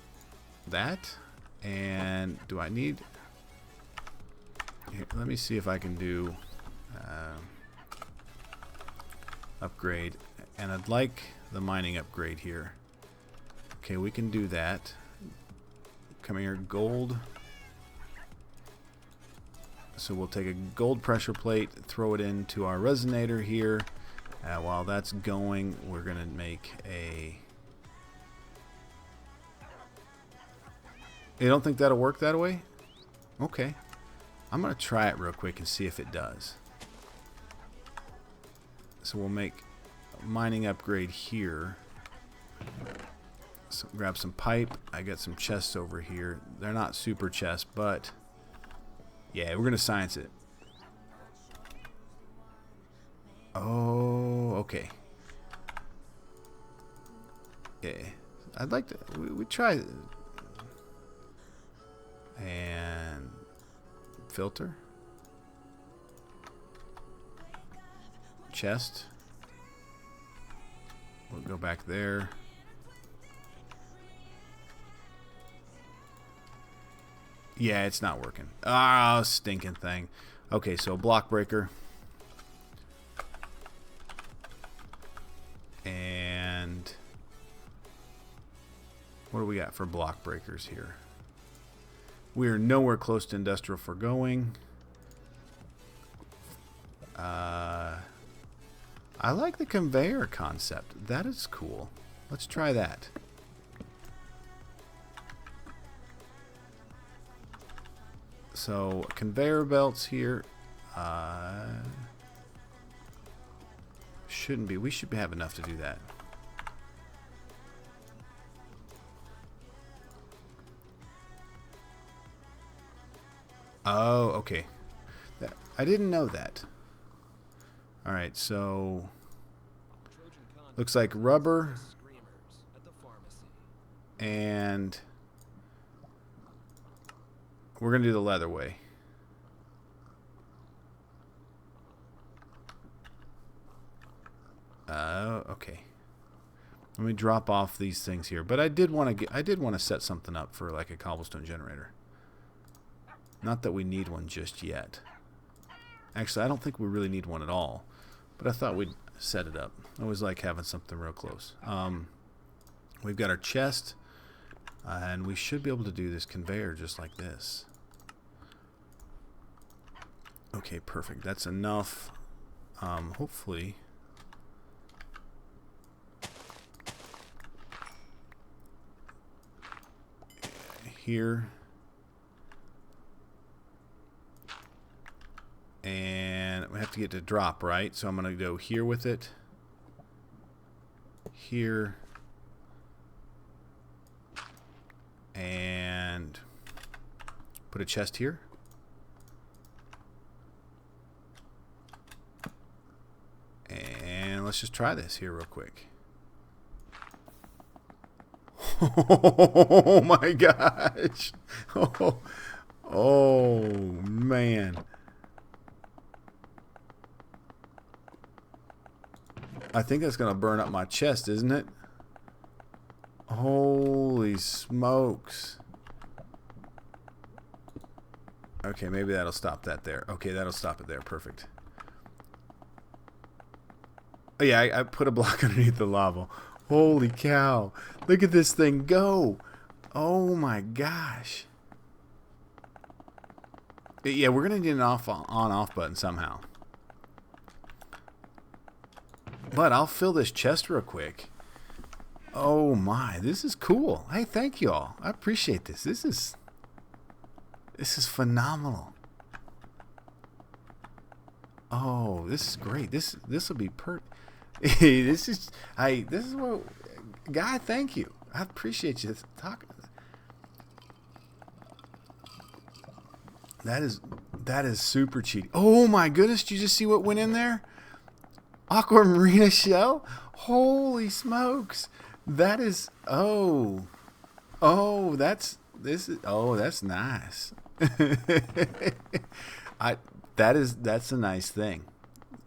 that. And do I need... Here, let me see if I can do upgrade. And I'd like the mining upgrade here. Okay, we can do that. come here, gold. So we'll take a gold pressure plate, throw it into our resonator here. While that's going, we're going to make a... You don't think that'll work that way? Okay. I'm going to try it real quick and see if it does. So we'll make a mining upgrade here. So grab some pipe. I got some chests over here. They're not super chests, but yeah, we're going to science it. Oh, okay. Yeah, I'd like to. We try. And filter. Chest. We'll go back there. Yeah, it's not working. Ah, stinking thing. Okay, so block breaker. And what do we got for block breakers here? We are nowhere close to industrial foregoing. I like the conveyor concept. That is cool. Let's try that. So conveyor belts here. Shouldn't be. We should have enough to do that. Oh, okay. I didn't know that. Alright, so looks like rubber and we're going to do the leather way. Okay. Let me drop off these things here, but I did want to set something up for like a cobblestone generator. Not that we need one just yet. Actually, I don't think we really need one at all. But I thought we'd set it up. I always like having something real close. We've got our chest. And we should be able to do this conveyor just like this. Okay, perfect. That's enough. Hopefully... Here... And we have to get to drop, right? So I'm going to go here with it. Here. And put a chest here. And let's just try this here real quick. Oh my gosh. Oh man. I think that's going to burn up my chest, isn't it? Holy smokes. Okay, maybe that'll stop that there. Okay, that'll stop it there. Perfect. Oh, yeah, I put a block underneath the lava. Holy cow. Look at this thing go. Oh, my gosh. Yeah, we're going to need an on-off button somehow. But I'll fill this chest real quick. Oh my, this is cool. Hey, thank you all. I appreciate this. This is phenomenal. Oh, this is great. This will be this is what guy, thank you. I appreciate you talking. That is super cheaty. Oh my goodness, did you just see what went in there? Aquamarina shell? Holy smokes. That is that's nice. That's a nice thing.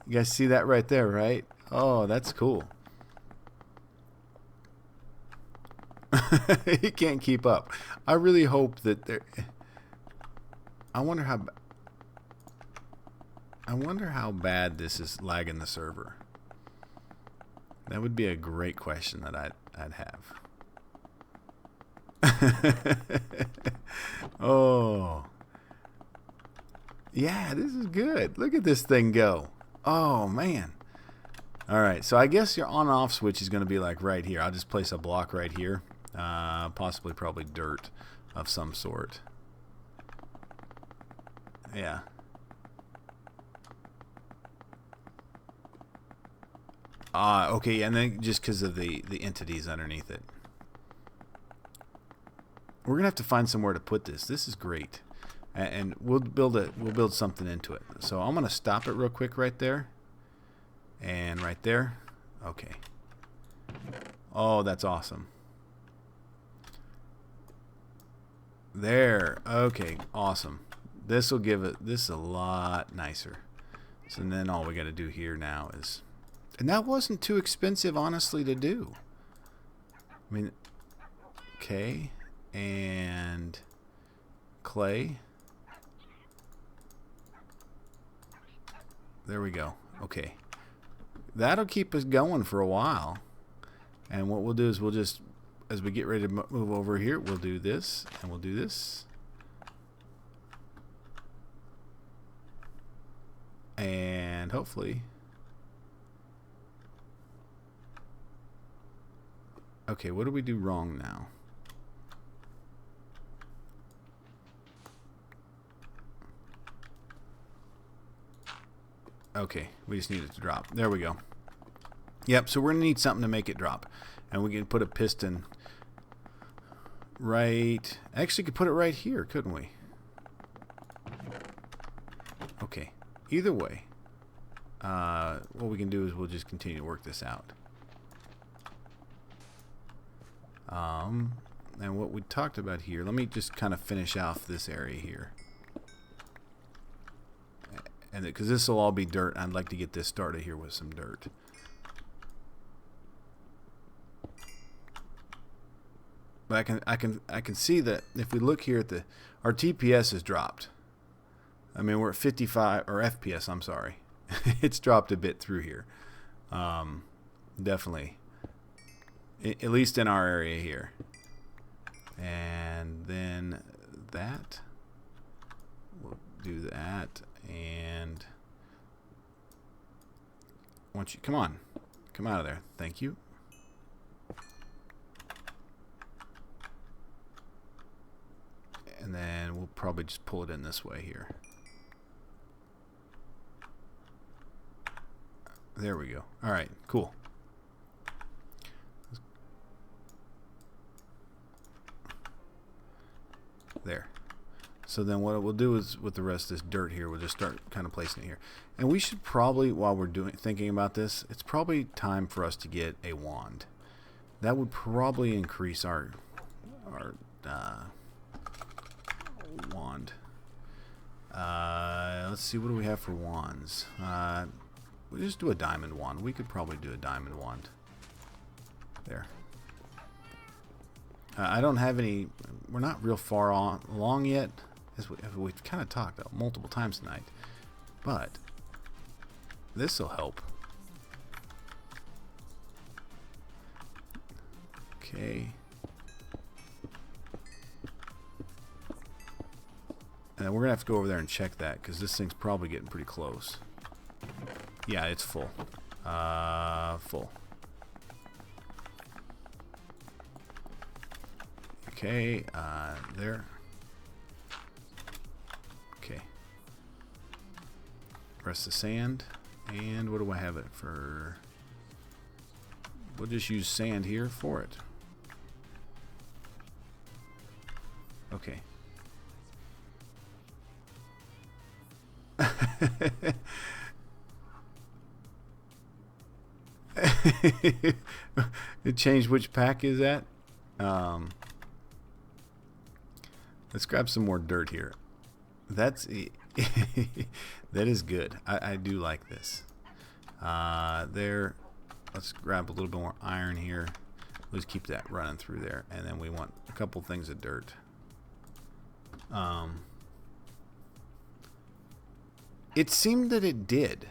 You guys see that right there, right? Oh, that's cool. He can't keep up. I really hope that I wonder how bad this is lagging the server. That would be a great question that I'd have. Oh. Yeah, this is good. Look at this thing go. Oh, man. All right, so I guess your on and off switch is going to be like right here. I'll just place a block right here. Possibly probably dirt of some sort. Yeah. Okay, and then just because of the entities underneath it. We're gonna have to find somewhere to put this. This is great, and we'll build something into it. So I'm gonna stop it real quick right there, and right there. Okay. Oh, that's awesome. There. Okay, awesome. This will give it this a lot nicer. So then all we got to do here now is, and that wasn't too expensive, honestly, to do. I mean, okay. And clay. There we go. Okay. That'll keep us going for a while. And what we'll do is we'll just, as we get ready to move over here, we'll do this and we'll do this. And hopefully. Okay, what do we do wrong now? Okay, we just need it to drop. There we go. Yep, so we're going to need something to make it drop. And we can put a piston right... Actually, could put it right here, couldn't we? Okay, either way. What we can do is we'll just continue to work this out. And what we talked about here, let me just kind of finish off this area here. And because this will all be dirt, I'd like to get this started here with some dirt. But I can see that if we look here at our TPS has dropped. I mean, we're at 55 or FPS. I'm sorry, it's dropped a bit through here. Definitely, at least in our area here. And then that we'll do that. And once you come out of there. Thank you. And then we'll probably just pull it in this way here. There we go. All right, cool. There. So then what we'll do is with the rest of this dirt here, we'll just start kind of placing it here. And we should probably, while we're thinking about this, it's probably time for us to get a wand. That would probably increase our wand. Let's see, what do we have for wands? We'll just do a diamond wand. We could probably do a diamond wand. There. I don't have any. We're not real far along yet, as we've kind of talked about multiple times tonight. But this will help. Okay. And then we're gonna have to go over there and check that because this thing's probably getting pretty close. Yeah, it's full. Full. Okay, there. Okay. Rest of sand. And what do I have it for? We'll just use sand here for it. Okay. It changed which pack is that? Let's grab some more dirt here. That is good. I do like this. There. Let's grab a little bit more iron here. Let's keep that running through there, and then we want a couple things of dirt. It seemed that it did,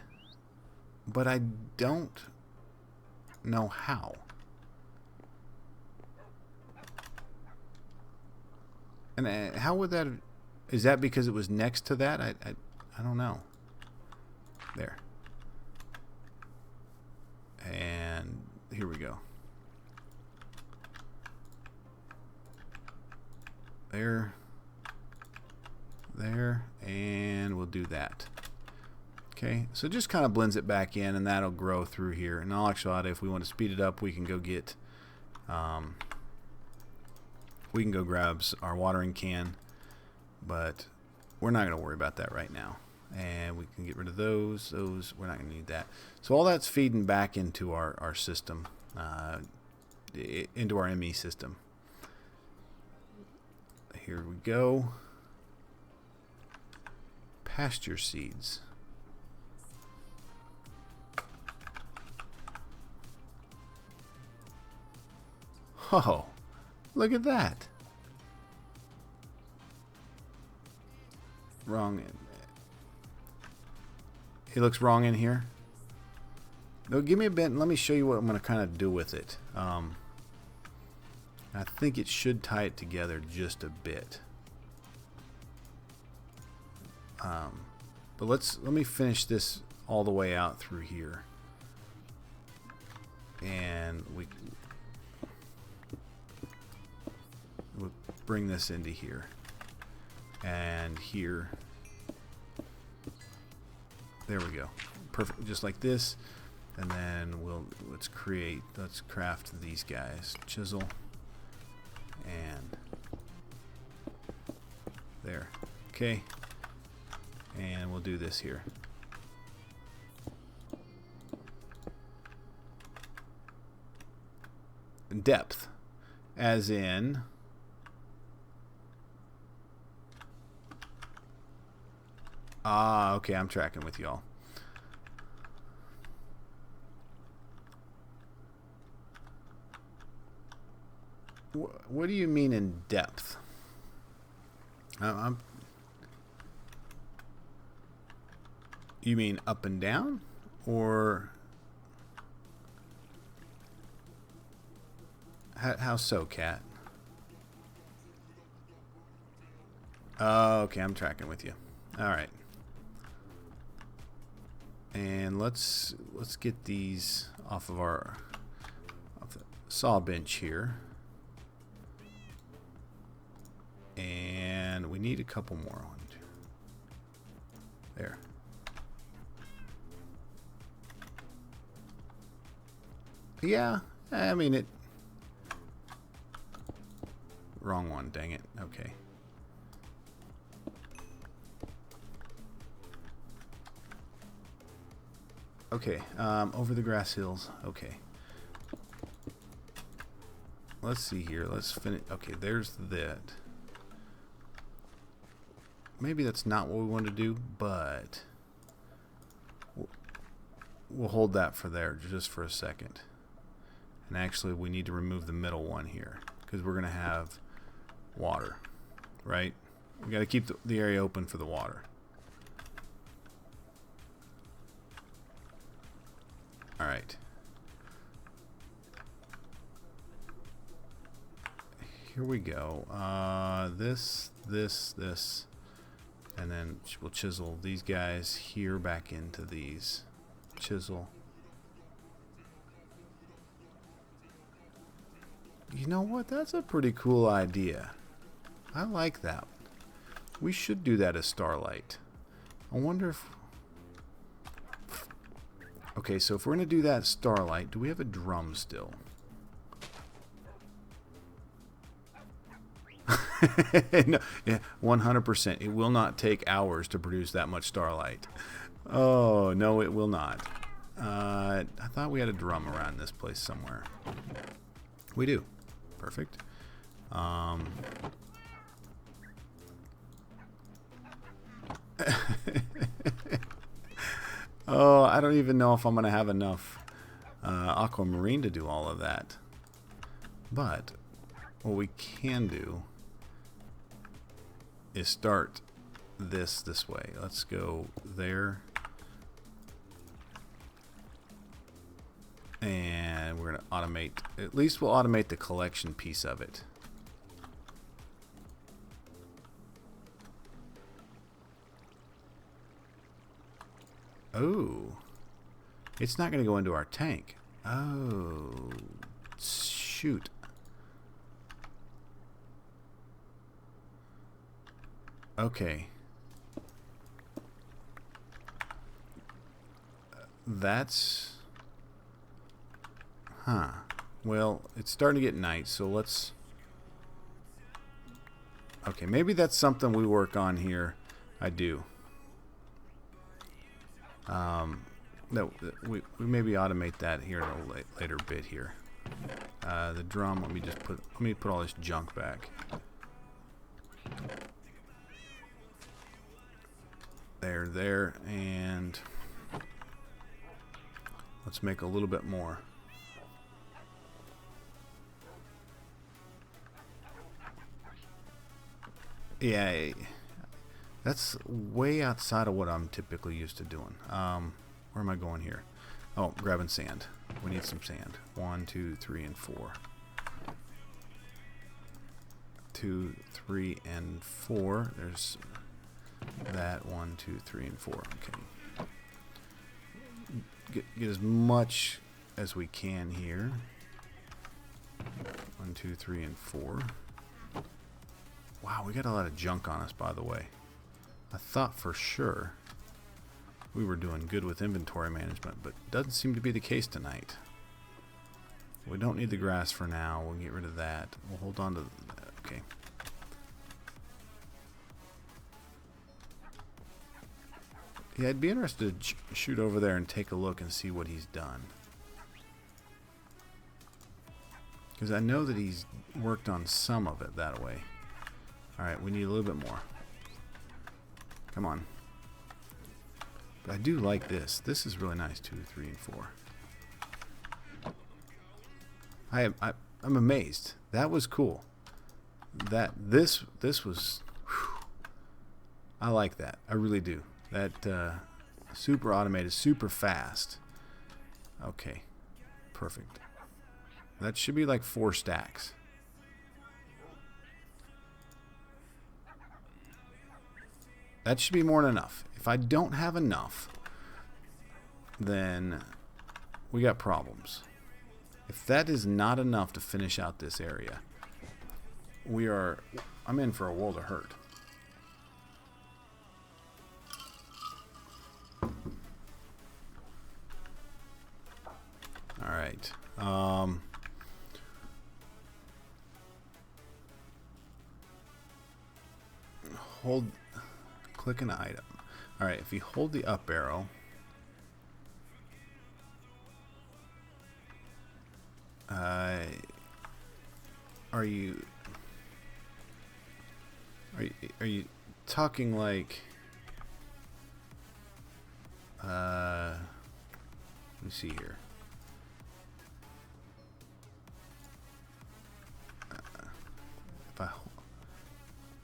but I don't know how. And how would that... Is that because it was next to that? I don't know. There. And here we go. There. There. And we'll do that. Okay, so it just kind of blends it back in, and that'll grow through here. And in all actuality, if we want to speed it up, we can go get... we can go grab our watering can, but we're not going to worry about that right now. And we can get rid of those. We're not going to need that. So all that's feeding back into our system, into our ME system. Here we go. Pasture seeds. Oh, look at that. Wrong. It looks wrong in here. No, give me a bit. Let me show you what I'm going to kind of do with it. I think it should tie it together just a bit. But let me finish this all the way out through here, and we'll bring this into here and here. There we go. Perfect, just like this. And then let's craft these guys. Chisel. And there. Okay. And we'll do this here. Depth. As in... okay, I'm tracking with y'all. What do you mean in depth? You mean up and down? Or... How so, Cat? Okay, I'm tracking with you. Alright. And let's get these off of the saw bench here. And we need a couple more. There. Yeah, I mean it. Wrong one, dang it. Okay. Okay, over the grass hills. Okay. Let's see here. Let's finish. Okay, there's that. Maybe that's not what we want to do, but we'll hold that for there just for a second. And actually, we need to remove the middle one here because we're going to have water, right? We got to keep the area open for the water. All right. Here we go. This, and then we'll chisel these guys here back into these. Chisel. You know what? That's a pretty cool idea. I like that. We should do that as Starlight. I wonder if... Okay, so if we're going to do that Starlight, do we have a drum still? No, yeah, 100%. It will not take hours to produce that much Starlight. Oh, no, it will not. I thought we had a drum around this place somewhere. We do. Perfect. Oh, I don't even know if I'm going to have enough aquamarine to do all of that. But what we can do is start this way. Let's go there. And we're going to automate, at least we'll automate the collection piece of it. Oh. It's not going to go into our tank. Oh. Shoot. Okay. That's... Huh. Well, it's starting to get night, so let's... Okay, maybe that's something we work on here. I do. No, we maybe automate that here in a later bit here. The drum, let me put all this junk back. There, and let's make a little bit more. Yeah, that's way outside of what I'm typically used to doing. Where am I going here? Oh, grabbing sand. We need some sand. 1, 2, 3, and 4. 2, 3, and 4. There's that. 1, 2, 3, and 4. Okay. Get as much as we can here. 1, 2, 3, and 4. Wow, we got a lot of junk on us, by the way. I thought for sure we were doing good with inventory management, but doesn't seem to be the case tonight. We don't need the grass for now. We'll get rid of that. We'll hold on to that. Okay. Yeah, I'd be interested to shoot over there and take a look and see what he's done. Because I know that he's worked on some of it that way. Alright, we need a little bit more. Come on. But I do like this. This is really nice. 2, 3, and 4. I'm amazed. That was cool. This was... Whew, I like that. I really do. That super automated, super fast. Okay. Perfect. That should be like 4 stacks. That should be more than enough. If I don't have enough, then we got problems. If that is not enough to finish out this area, I'm in for a world of hurt. All right. Click an item. All right, if you hold the up arrow, are you talking like let me see here.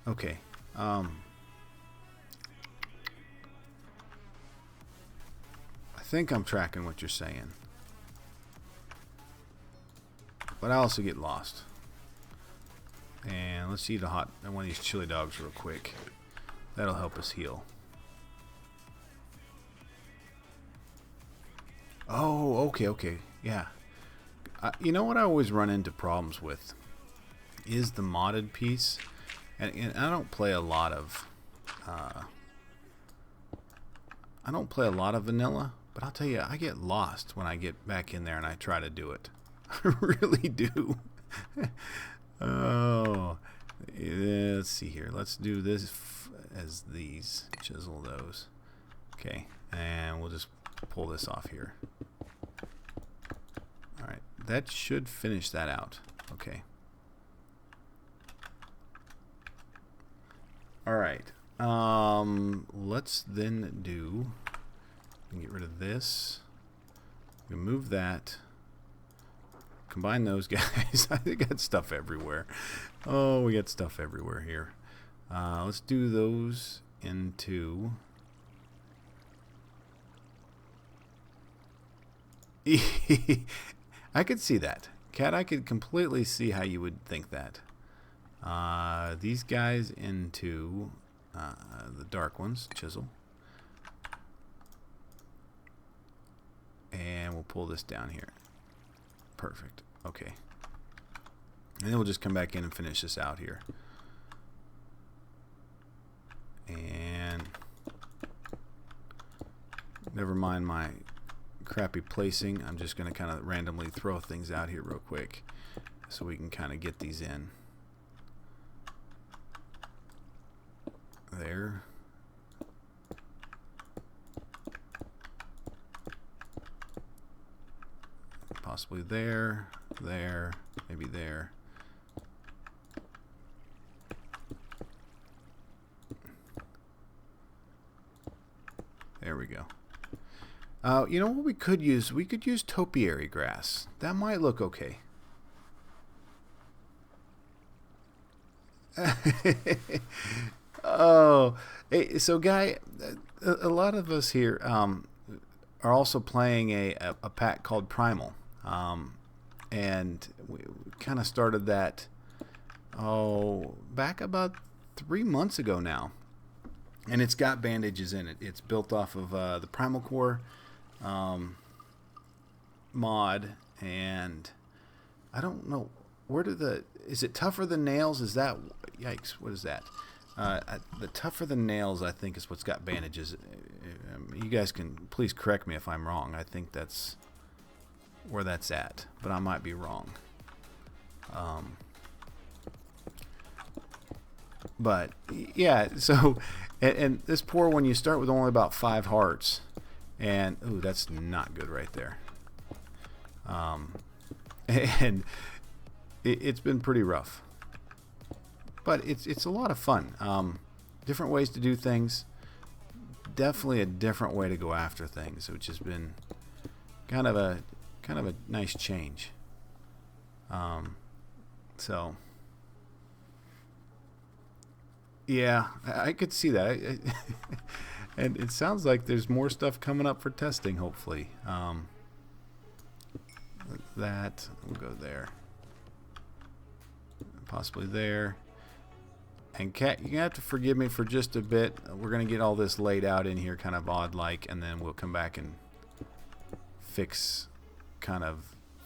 Okay. I think I'm tracking what you're saying. But I also get lost. And let's eat one of these chili dogs real quick. That'll help us heal. Oh, okay. Yeah. You know what I always run into problems with is the modded piece. And I don't play a lot of vanilla, but I'll tell you, I get lost when I get back in there and I try to do it. I really do. Oh, let's see here. Let's do this as these. Chisel those. Okay, and we'll just pull this off here. All right, that should finish that out. Okay. All right. Let's then get rid of this. We move that. Combine those guys. I got stuff everywhere. Oh, we got stuff everywhere here. Let's do those into... I could see that. Cat, I could completely see how you would think that. These guys into the dark ones. Chisel. pull this down here. Perfect. Okay. And then we'll just come back in and finish this out here. And never mind my crappy placing. I'm just going to kind of randomly throw things out here real quick so we can kind of get these in. There. Possibly there, there, maybe there. There we go. You know what we could use? We could use topiary grass. That might look okay. Oh, hey, so Guy, a lot of us here are also playing a pack called Primal. And we kind of started that, back about 3 months ago now. And it's got bandages in it. It's built off of the Primal Core mod. And I don't know, is it tougher than nails? Is that, yikes, what is that? The tougher than nails, I think, is what's got bandages. You guys can please correct me if I'm wrong. I think that's where that's at, but I might be wrong. But yeah, so and this poor one, you start with only about 5 hearts, and ooh, that's not good right there. And it's been pretty rough, but it's a lot of fun. Different ways to do things. Definitely a different way to go after things, which has been kind of a nice change. So yeah, I could see that. And it sounds like there's more stuff coming up for testing, hopefully. That we'll go there, possibly there. And Kat, you're gonna have to forgive me for just a bit. We're gonna get all this laid out in here kind of odd like, and then we'll come back and fix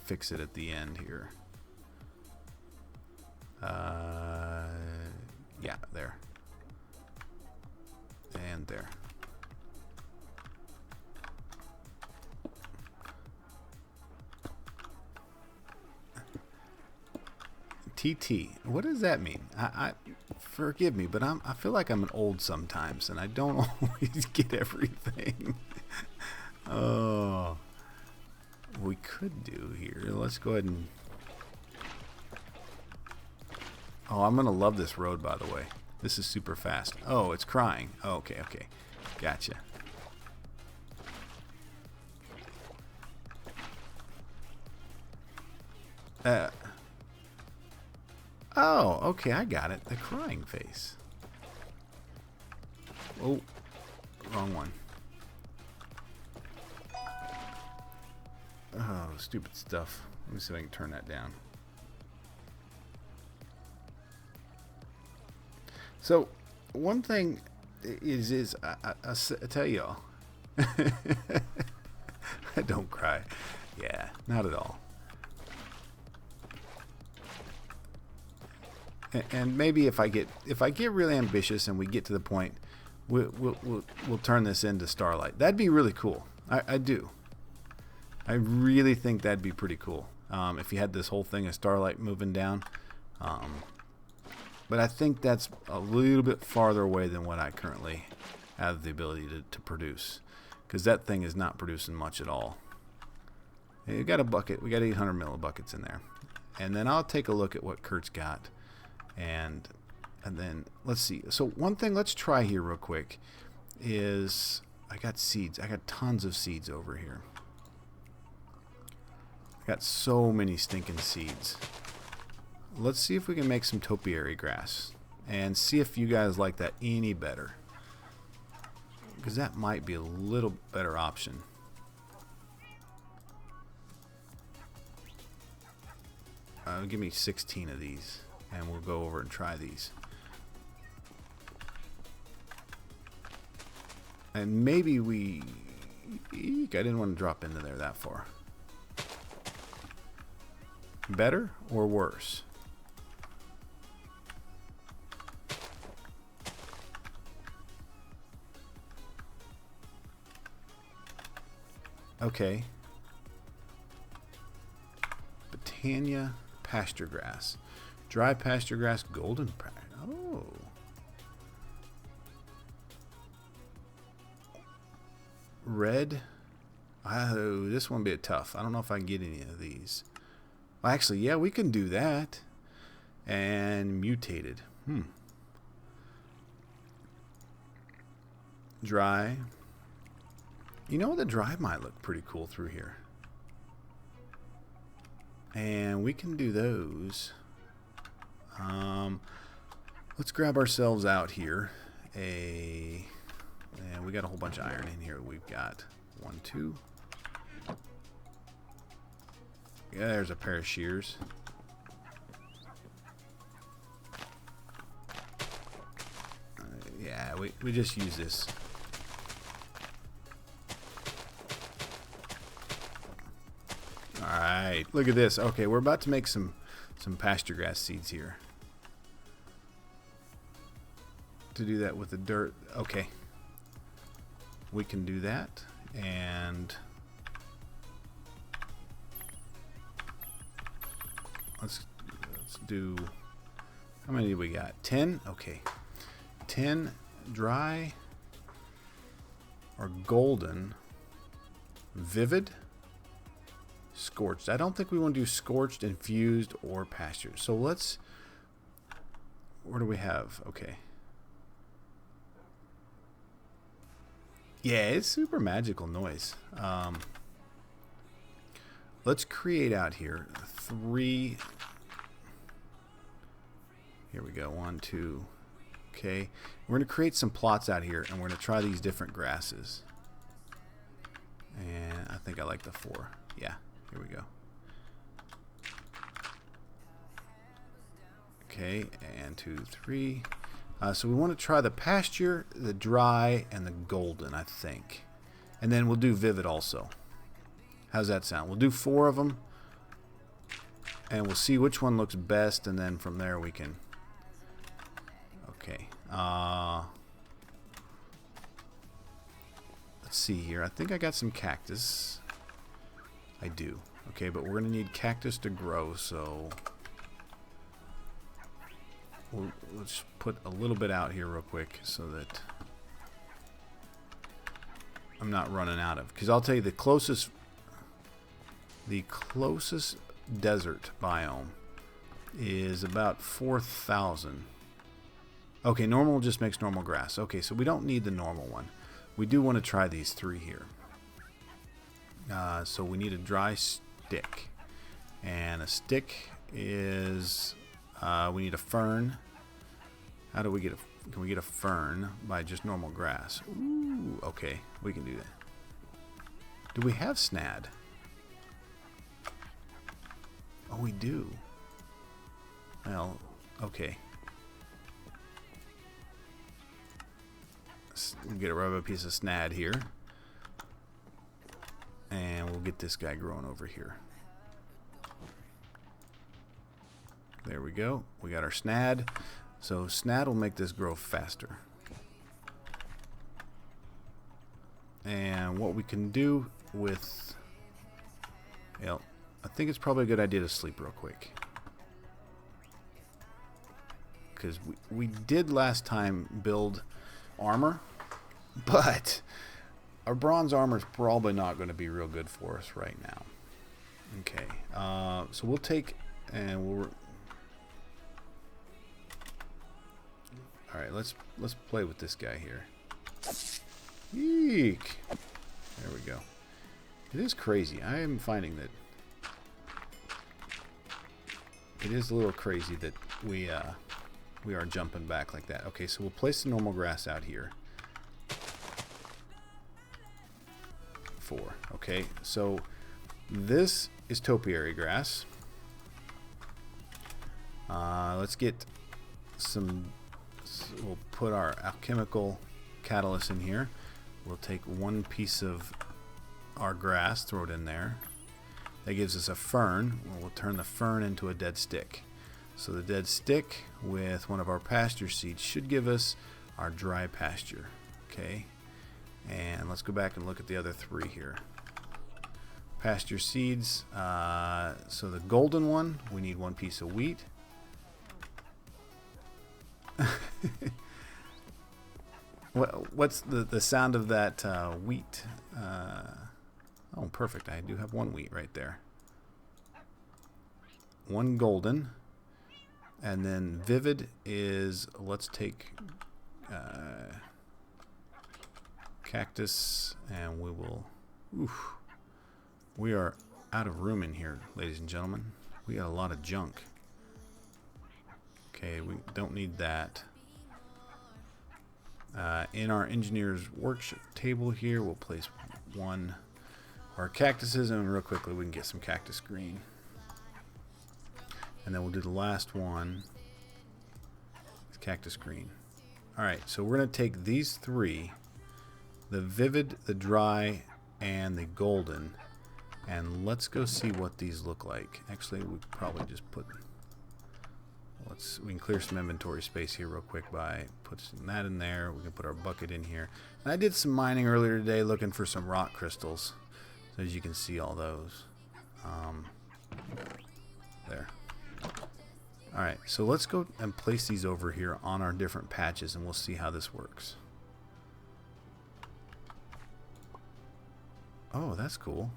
it at the end here. Yeah, there. And there. TT. What does that mean? I forgive me, but I feel like I'm an old sometimes, and I don't always get everything. Oh, we could do here. Let's go ahead and. Oh, I'm gonna love this road, by the way. This is super fast. Oh, it's crying. Oh, okay, gotcha. Oh, okay, I got it. The crying face. Oh, wrong one. Oh, stupid stuff. Let me see if I can turn that down. So, one thing is I tell y'all, don't cry. Yeah, not at all. And maybe if I get really ambitious and we get to the point, we'll turn this into Starlight. That'd be really cool. I do. I really think that'd be pretty cool. If you had this whole thing of Starlight moving down. But I think that's a little bit farther away than what I currently have the ability to produce, because that thing is not producing much at all. We got a bucket. We got 800 millibuckets in there, and then I'll take a look at what Kurt's got, and then let's see. So one thing, let's try here real quick, is I got seeds. I got tons of seeds over here. I got so many stinking seeds. Let's see if we can make some topiary grass and see if you guys like that any better, because that might be a little better option. Give me 16 of these and we'll go over and try these. And maybe I didn't want to drop into there that far. Better or worse? Okay. Botania pasture grass. Dry pasture grass, golden. Oh. Red. Oh, this one be tough. I don't know if I can get any of these. Well, actually, yeah, we can do that. And mutated. Dry. You know, the dry might look pretty cool through here. And we can do those. Let's grab ourselves out here and we got a whole bunch of iron in here. We've got 1, 2. Yeah, there's a pair of shears. Yeah, we just use this. Alright, look at this. Okay, we're about to make some pasture grass seeds here. To do that with the dirt. Okay. We can do that. And let's do, how many do we got? 10? Okay. 10 dry or golden, vivid, scorched. I don't think we want to do scorched, infused, or pastured. So let's, where do we have? Okay. Yeah, it's super magical noise. Let's create out here 3. Here we go. 1, 2. Okay. We're going to create some plots out here, and we're going to try these different grasses. And I think I like the 4. Yeah. Here we go. Okay, and 2, 3. So we want to try the pasture, the dry, and the golden, I think. And then we'll do vivid also. How's that sound? We'll do 4 of them. And we'll see which one looks best, and then from there we can... Okay. Let's see here. I think I got some cactus. I do. Okay, but we're going to need cactus to grow, so... let's put a little bit out here real quick so that I'm not running out of. Because I'll tell you, the closest desert biome is about 4,000. Okay, normal just makes normal grass. Okay, so we don't need the normal one. We do want to try these 3 here. So we need a dry stick. And a stick is... we need a fern. How do we get a... Can we get a fern by just normal grass? Ooh, okay. We can do that. Do we have snad? Oh, we do. Well, okay. We'll get a rubber piece of snad here. And we'll get this guy growing over here. There we go. We got our snad. So snad will make this grow faster. And what we can do with... Well, I think it's probably a good idea to sleep real quick. Because we did last time build armor. But our bronze armor is probably not going to be real good for us right now. Okay. So we'll take... And we'll... Alright, let's play with this guy here. Eek! There we go. It is crazy. I am finding that it is a little crazy that we are jumping back like that. Okay, so we'll place the normal grass out here. 4. Okay, so this is topiary grass. Let's get some... We'll put our alchemical catalyst in here. We'll take 1 piece of our grass, throw it in there. That gives us a fern. We'll turn the fern into a dead stick. So the dead stick with one of our pasture seeds should give us our dry pasture. Okay, and let's go back and look at the other three here. Pasture seeds. So the golden one, we need 1 piece of wheat. What's the sound of that wheat? Oh, perfect. I do have 1 wheat right there. 1 golden. And then vivid is, let's take cactus, and we will... Oof. We are out of room in here, ladies and gentlemen. We got a lot of junk. Okay, we don't need that. In our engineer's workshop table here, we'll place 1 of our cactuses, and real quickly we can get some cactus green. And then we'll do the last one. It's cactus green. Alright, so we're going to take these 3, the vivid, the dry, and the golden, and let's go see what these look like. Actually, we probably just put... we can clear some inventory space here real quick by putting that in there. We can put our bucket in here. And I did some mining earlier today looking for some rock crystals. So as you can see all those. There. Alright, so let's go and place these over here on our different patches, and we'll see how this works. Oh, that's cool.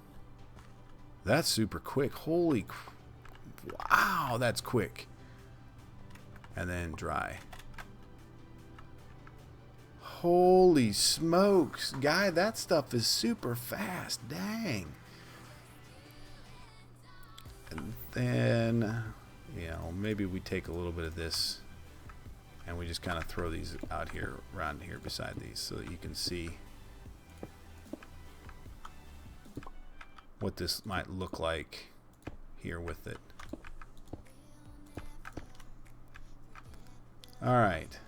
That's super quick. Holy... Wow, that's quick. And then dry. Holy smokes, guy, that stuff is super fast. Dang. And then, you know, maybe we take a little bit of this and we just kind of throw these out here, around here beside these, so that you can see what this might look like here with it. All right.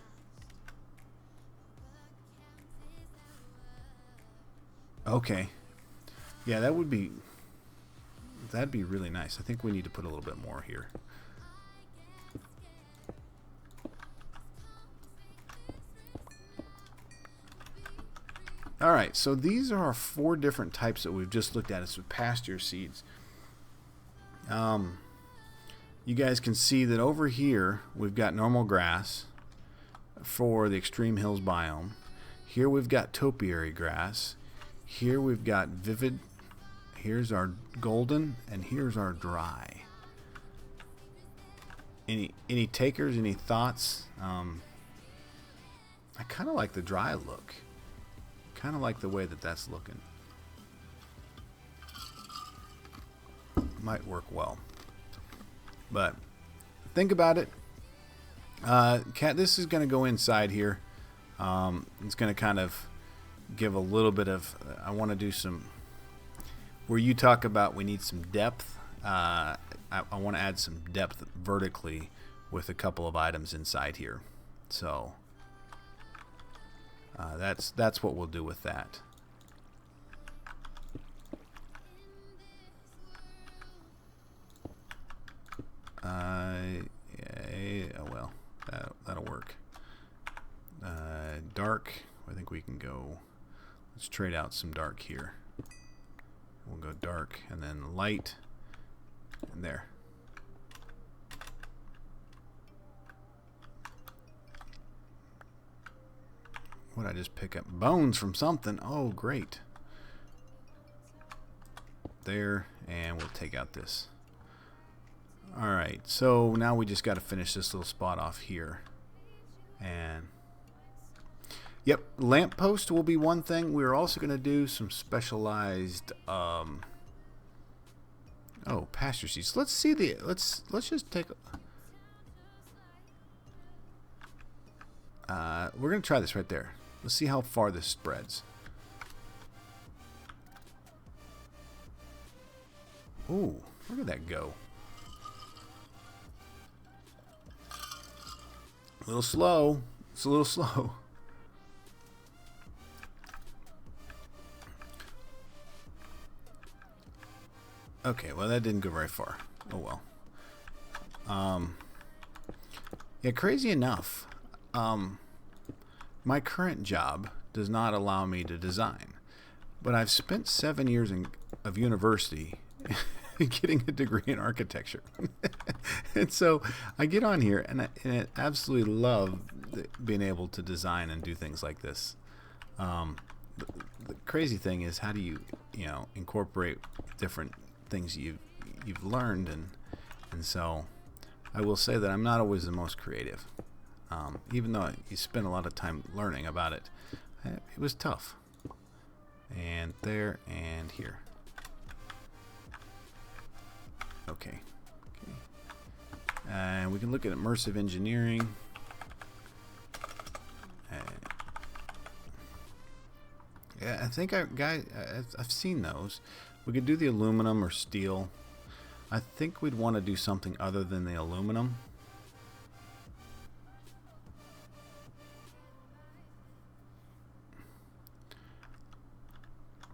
Okay. Yeah, that'd be really nice. I think we need to put a little bit more here. All right, so these are our 4 different types that we've just looked at as pasture seeds. You guys can see that over here we've got normal grass for the extreme hills biome. Here we've got topiary grass. Here we've got vivid. Here's our golden, and here's our dry. Any takers? Any thoughts? I kind of like the dry look. Kind of like the way that that's looking. Might work well. But think about it. This is going to go inside here. It's going to kind of give a little bit of... I want to do some... Where you talk about we need some depth, I want to add some depth vertically with a couple of items inside here. So that's what we'll do with that. Well, that'll work. Dark, I think we can go... Let's trade out some dark here. We'll go dark and then light, and there. What did I just pick up? Bones from something. Oh, great. There, and we'll take out this. Alright, so now we just got to finish this little spot off here. And yep, lamppost will be one thing. We're also going to do some specialized pasture seeds. Let's see the let's just take we're going to try this right there. Let's see how far this spreads. Ooh, look at that go. A little slow. It's a little slow. Okay, well, that didn't go very far. Oh, well. Yeah, crazy enough, my current job does not allow me to design. But I've spent 7 years of university getting a degree in architecture. And so I get on here, and I absolutely love being able to design and do things like this. The crazy thing is, how do you incorporate different things you've learned, and so I will say that I'm not always the most creative, even though you spend a lot of time learning about it. It was tough. And there and here. Okay. And we can look at immersive engineering. Yeah, I think I've seen those. We could do the aluminum or steel. I think we'd want to do something other than the aluminum.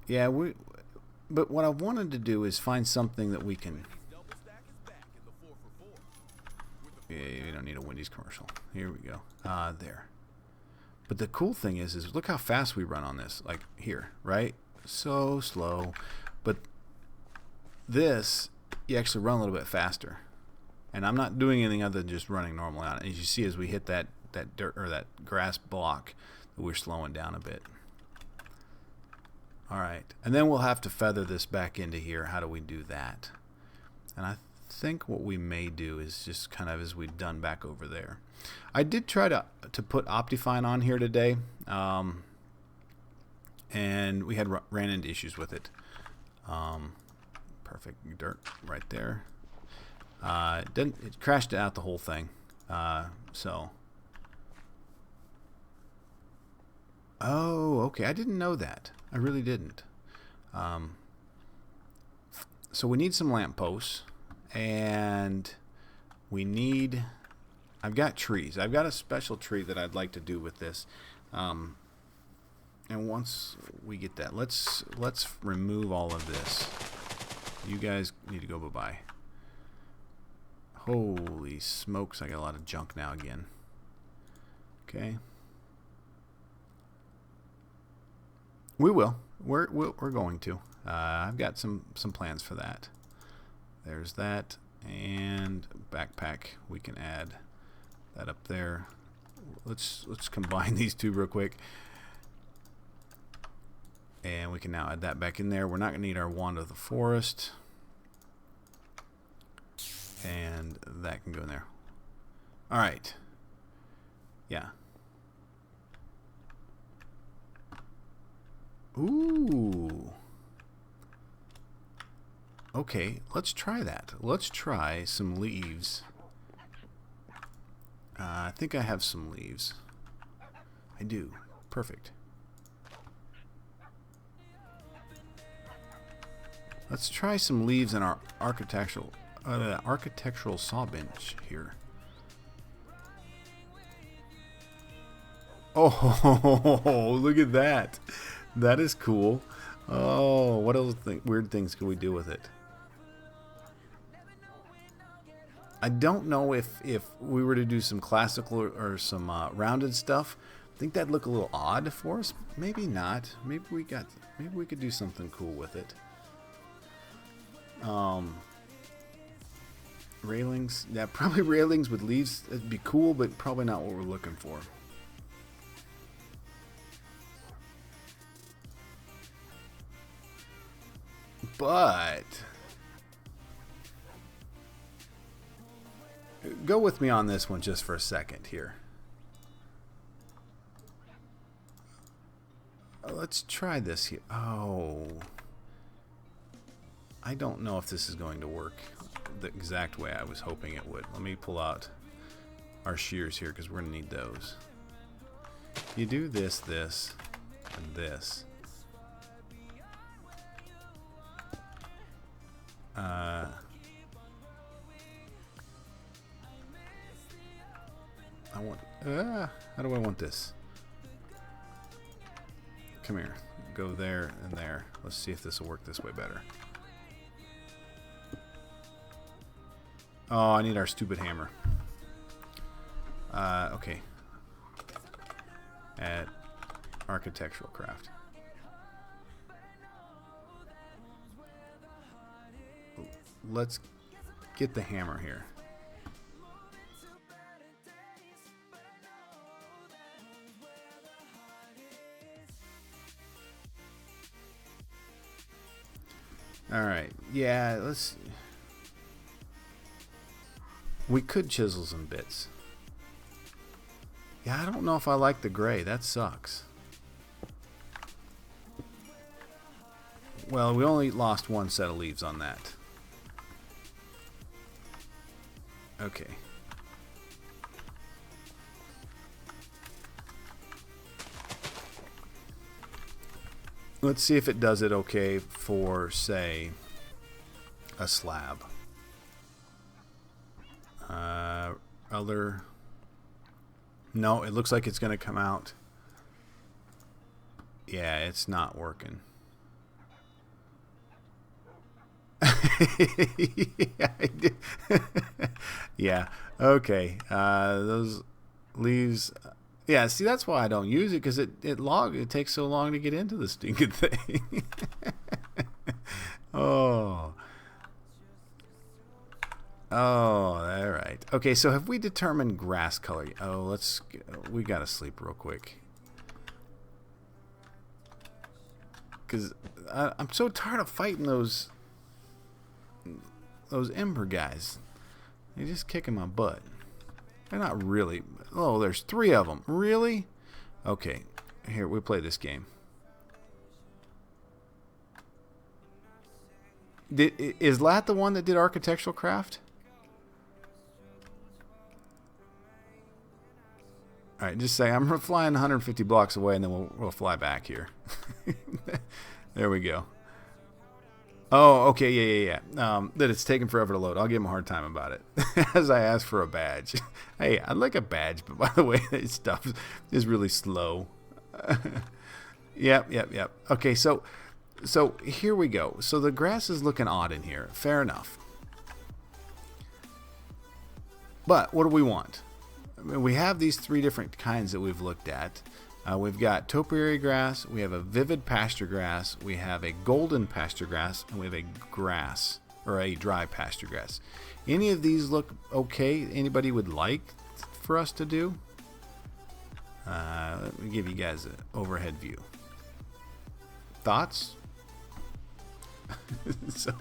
Yeah, but what I wanted to do is find something that we can. Yeah, you don't need a Wendy's commercial. Here we go. There. But the cool thing is look how fast we run on this. Like here, right? So slow. But this, you actually run a little bit faster. And I'm not doing anything other than just running normally on it. As you see, as we hit that dirt or that grass block, we're slowing down a bit. All right, and then we'll have to feather this back into here. How do we do that? And I think what we may do is just kind of as we've done back over there. I did try to put Optifine on here today, and we had ran into issues with it. Perfect dirt right there. It crashed out the whole thing. So. Oh, okay. I didn't know that. I really didn't. So we need some lampposts, and we need. I've got trees. I've got a special tree that I'd like to do with this. And once we get that, let's remove all of this. You guys need to go bye-bye. Holy smokes! I got a lot of junk now again. Okay. We will. We're going to. I've got some plans for that. There's that, and backpack. We can add that up there. Let's combine these two real quick, and we can now add that back in there. We're not going to need our wand of the forest, and that can go in there. All right. Yeah. Ooh. Okay, let's try that. Let's try some leaves. I think I have some leaves. I do. Perfect. Let's try some leaves in our architectural saw bench here. Oh, look at that. That is cool. Oh, what else weird things can we do with it? I don't know if we were to do some classical or some rounded stuff. I think that'd look a little odd for us. Maybe not. Maybe we could do something cool with it. Railings. Yeah, probably railings with leaves. It'd be cool, but probably not what we're looking for. But go with me on this one just for a second here. Let's try this here. Oh, I don't know if this is going to work the exact way I was hoping it would. Let me pull out our shears here because we're going to need those. You do this, this, and this. I want. How do I want this? Come here. Go there and there. Let's see if this will work this way better. Oh, I need our stupid hammer. Okay. At architectural craft. Let's get the hammer here. All right. Yeah, let's... We could chisel some bits. Yeah, I don't know if I like the gray. That sucks. Well, we only lost one set of leaves on that. Okay. Let's see if it does it okay for, say, a slab. Other... No, it looks like it's going to come out. Yeah, it's not working. Yeah, I did. Yeah, okay. Those leaves... Yeah, see, that's why I don't use it, because it takes so long to get into the stinking thing. Oh. Oh, all right. Okay, so have we determined grass color? Oh, we gotta sleep real quick. Because I'm so tired of fighting those ember guys. They're just kicking my butt. They're not really. Oh, there's 3 of them. Really? Okay. Here, we play this game. Is Lat the one that did architectural craft? All right, just say I'm flying 150 blocks away, and then we'll fly back here. There we go. Oh, okay, yeah. That it's taking forever to load. I'll give him a hard time about it. As I ask for a badge. Hey, I'd like a badge, but by the way, that stuff is really slow. Yep. Okay, so here we go. So the grass is looking odd in here. Fair enough. But what do we want? I mean, we have these 3 different kinds that we've looked at. We've got topiary grass, we have a vivid pasture grass, we have a golden pasture grass, and we have a grass, or a dry pasture grass. Any of these look okay? Anybody would like for us to do? Let me give you guys an overhead view. Thoughts? So...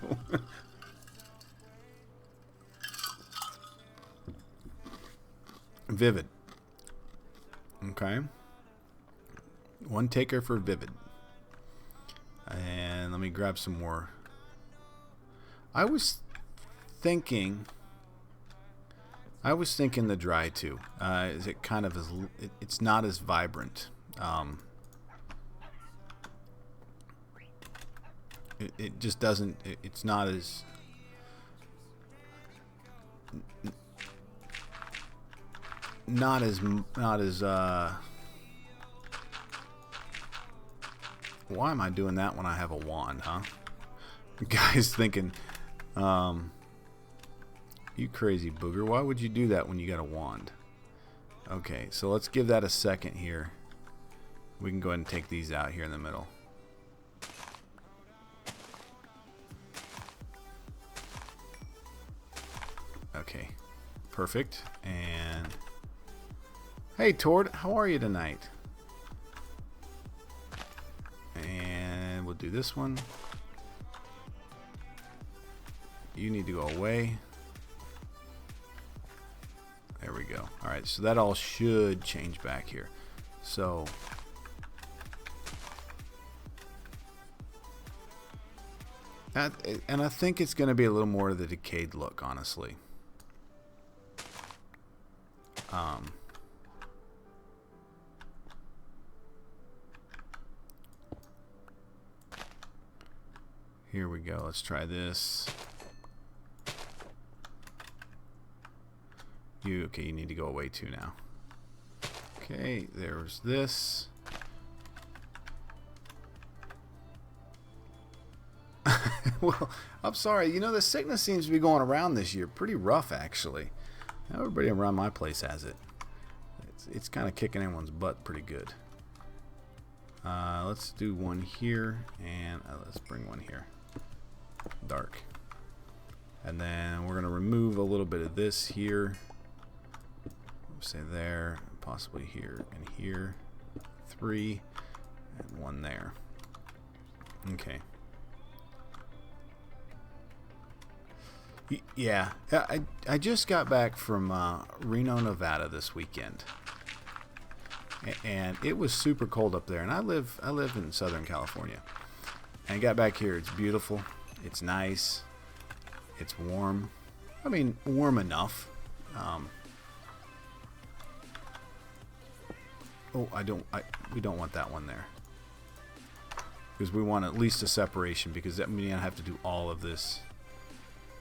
Vivid. Okay. 1 taker for Vivid. And let me grab some more. I was thinking the dry too. Is it kind of it's not as vibrant. It just doesn't. It's not as. Not as why am I doing that when I have a wand, huh? The guy's thinking, you crazy booger, why would you do that when you got a wand? Okay, so let's give that a second here. We can go ahead and take these out here in the middle. Okay, perfect. And hey, Tord, how are you tonight? And we'll do this one. You need to go away. There we go. All right, so that all should change back here. So and I think it's going to be a little more of the decayed look, honestly. Here we go. Let's try this. Okay, you need to go away too now. Okay, there's this. Well, I'm sorry. You know, the sickness seems to be going around this year. Pretty rough, actually. Everybody around my place has it. It's kind of kicking everyone's butt pretty good. Let's do one here, and let's bring one here. Dark. And then we're going to remove a little bit of this here. Say there, possibly here and here. 3, and 1 there. Okay. Yeah, I just got back from Reno, Nevada this weekend, and it was super cold up there. And I live in Southern California, and I got back here. It's beautiful. It's nice. It's warm. I mean, warm enough. Oh, we don't want that one there, because we want at least a separation, because that means I have to do all of this.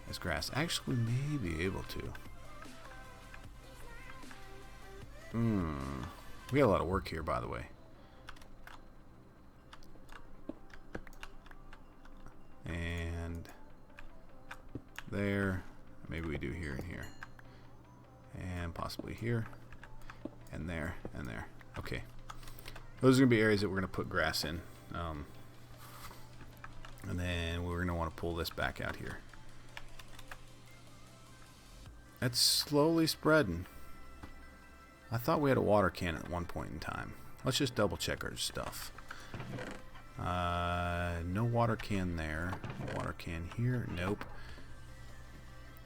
This grass. Actually, we may be able to. We got a lot of work here, by the way. And there. Maybe we do here and here. And possibly here. And there. And there. Okay. Those are going to be areas that we're going to put grass in. And then we're going to want to pull this back out here. It's slowly spreading. I thought we had a water can at one point in time. Let's just double check our stuff. No water can there. Water can here. Nope.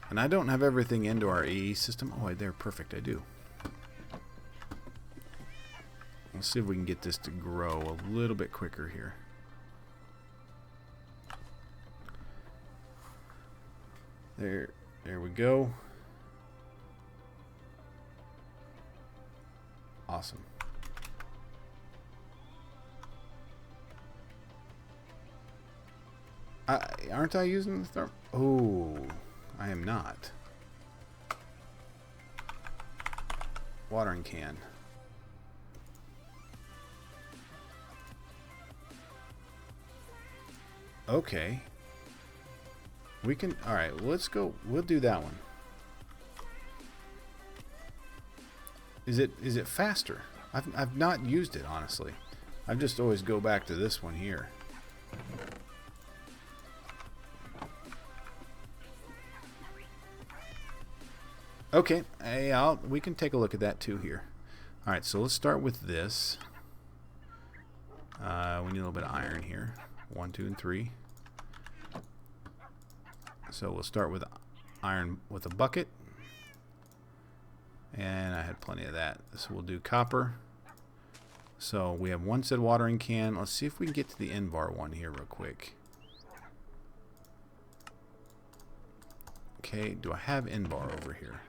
And I don't have everything into our AE system. Oh, they're perfect. I do. Let's see if we can get this to grow a little bit quicker here. There we go. Awesome. Aren't I using the therm? Oh, I am not. Watering can. Okay. We can. All right. Let's go. We'll do that one. Is it faster? I've not used it, honestly. I just always go back to this one here. Okay, we can take a look at that too here. All right, so let's start with this. We need a little bit of iron here. 1, 2, and 3. So we'll start with iron with a bucket. And I had plenty of that. So we'll do copper. So we have one said watering can. Let's see if we can get to the N-bar one here real quick. Okay, do I have N-bar over here?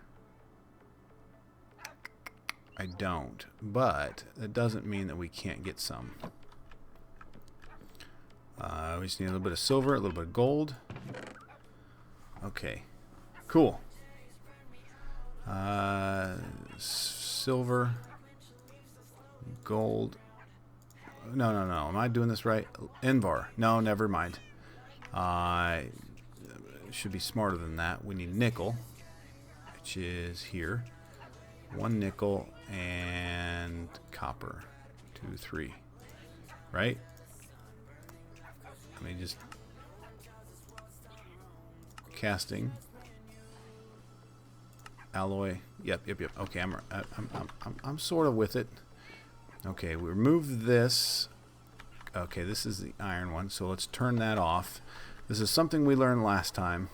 I don't, but that doesn't mean that we can't get some. We just need a little bit of silver, a little bit of gold. Okay, cool. Silver, gold. No. Am I doing this right? N-bar. No, never mind. Should be smarter than that. We need nickel, which is here. 1 nickel and copper. 2, 3. Right? Let me just casting. Alloy. Yep. Okay, I'm sort of with it. Okay, we remove this. Okay, this is the iron one, so let's turn that off. This is something we learned last time.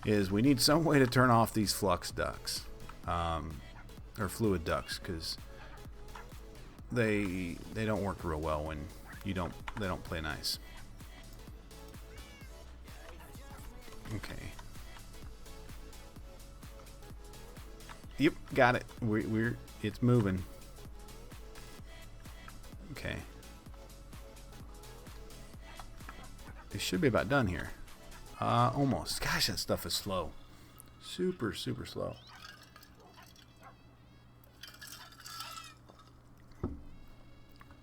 Is we need some way to turn off these flux ducts, or fluid ducts, because they don't work real well when they don't play nice. Okay. Yep, got it. It's moving. Okay. It should be about done here. Almost. Gosh, that stuff is slow. Super slow.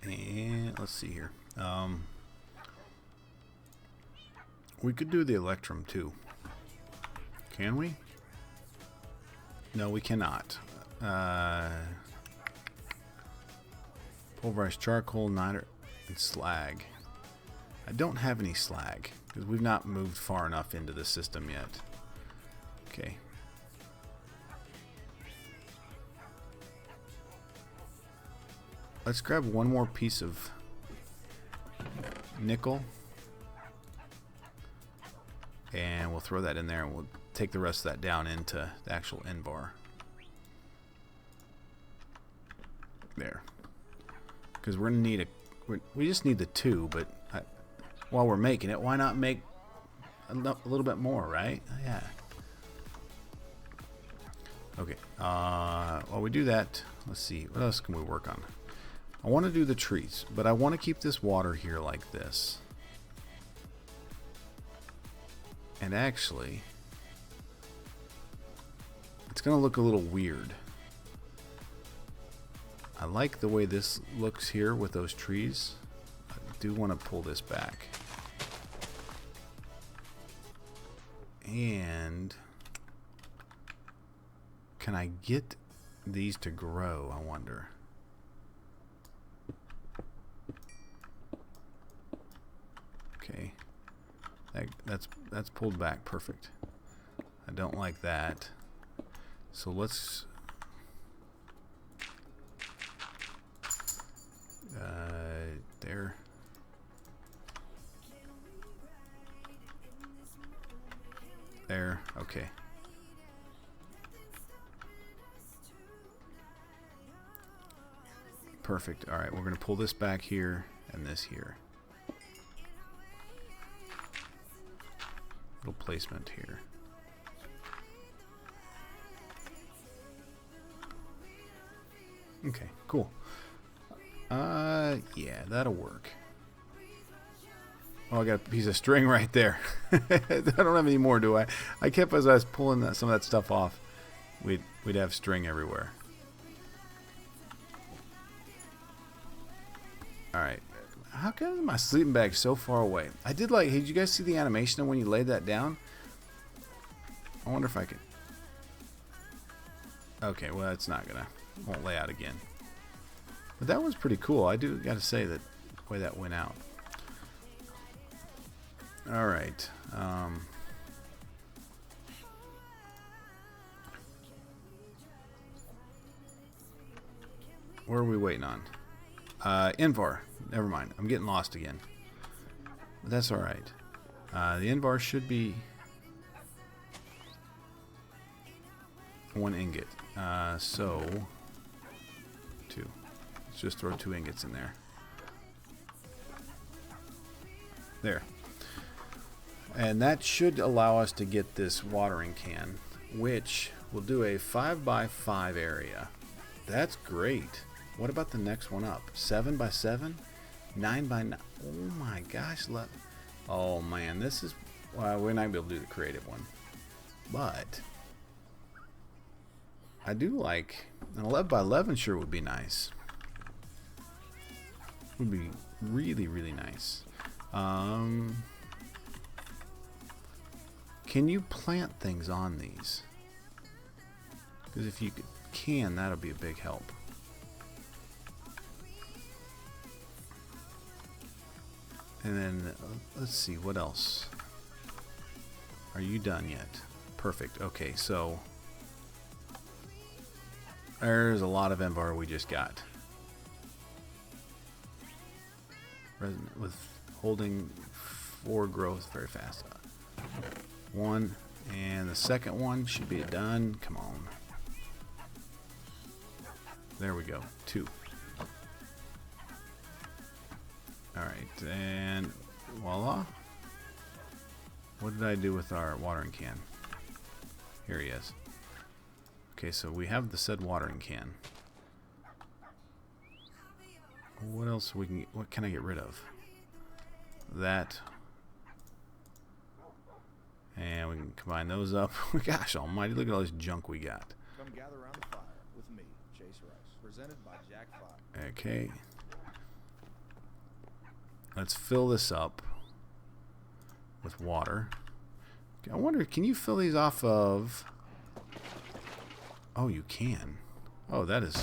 And let's see here. We could do the Electrum too. Can we? No, we cannot. Pulverized charcoal, niter, and slag. I don't have any slag because we've not moved far enough into the system yet. Okay. Let's grab one more piece of nickel. And we'll throw that in there and we'll take the rest of that down into the actual end bar. There. Because we're going to need we just need the 2, but while we're making it, why not make a little bit more, right? Yeah. Okay. While we do that, let's see. What else can we work on? I want to do the trees, but I want to keep this water here like this. And actually, it's going to look a little weird. I like the way this looks here with those trees. I do want to pull this back. And can I get these to grow, I wonder? Okay. That's pulled back perfect. I don't like that. So let's there. There. Okay. Perfect. All right, we're going to pull this back here and this here. Little placement here. Okay, cool. Yeah, that'll work. Oh, I got a piece of string right there. I don't have any more, do I? I kept, as I was pulling some of that stuff off, we'd have string everywhere. All right. How come my sleeping bag so far away? I did like. Hey, did you guys see the animation of when you laid that down? I wonder if I could. Okay, well, it's not gonna. Won't lay out again. But that was pretty cool. I do got to say that the way that went out. All right. Where are we waiting on? Invar. Never mind. I'm getting lost again. But that's all right. The Invar should be 1 ingot. So 2. Let's just throw 2 ingots in there. There. And that should allow us to get this watering can, which will do a 5x5 area. That's great. What about the next one up? 7x7? 9x9? Oh my gosh. Oh man, this is... Well, we're not going to be able to do the creative one. But I do like... An 11x11 sure would be nice. Would be really, really nice. Can you plant things on these? Because if you can, that'll be a big help. And then, let's see, what else? Are you done yet? Perfect. Okay, so there's a lot of Embar we just got. With holding 4 growth very fast. 1, and the second one should be done. Come on. There we go. 2. Alright, and voila. What did I do with our watering can? Here he is. Okay, so we have the said watering can. What else what can I get rid of? That. And we can combine those up. Gosh almighty, look at all this junk we got. Come gather around the fire with me, Chase Rice, presented by Jack Fire. Okay. Let's fill this up. with water. I wonder, can you fill these off of... Oh, you can. Oh, that is...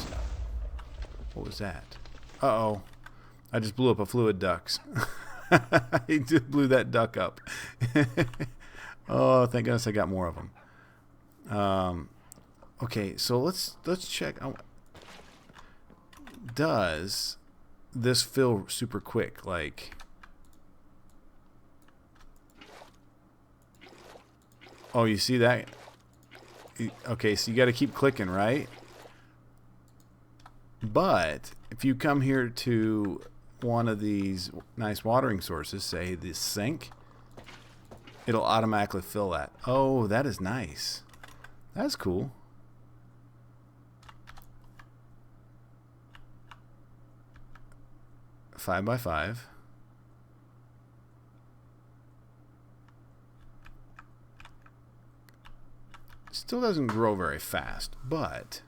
What was that? Uh-oh. I just blew up a fluid ducks. He just blew that duck up. Oh, thank goodness I got more of them. Okay, so let's check. Does this fill super quick? Like, oh, you see that? Okay, so you got to keep clicking, right? But if you come here to one of these nice watering sources, say this sink, it'll automatically fill that. Oh, that is nice. That's cool. Five by 5. Still doesn't grow very fast, but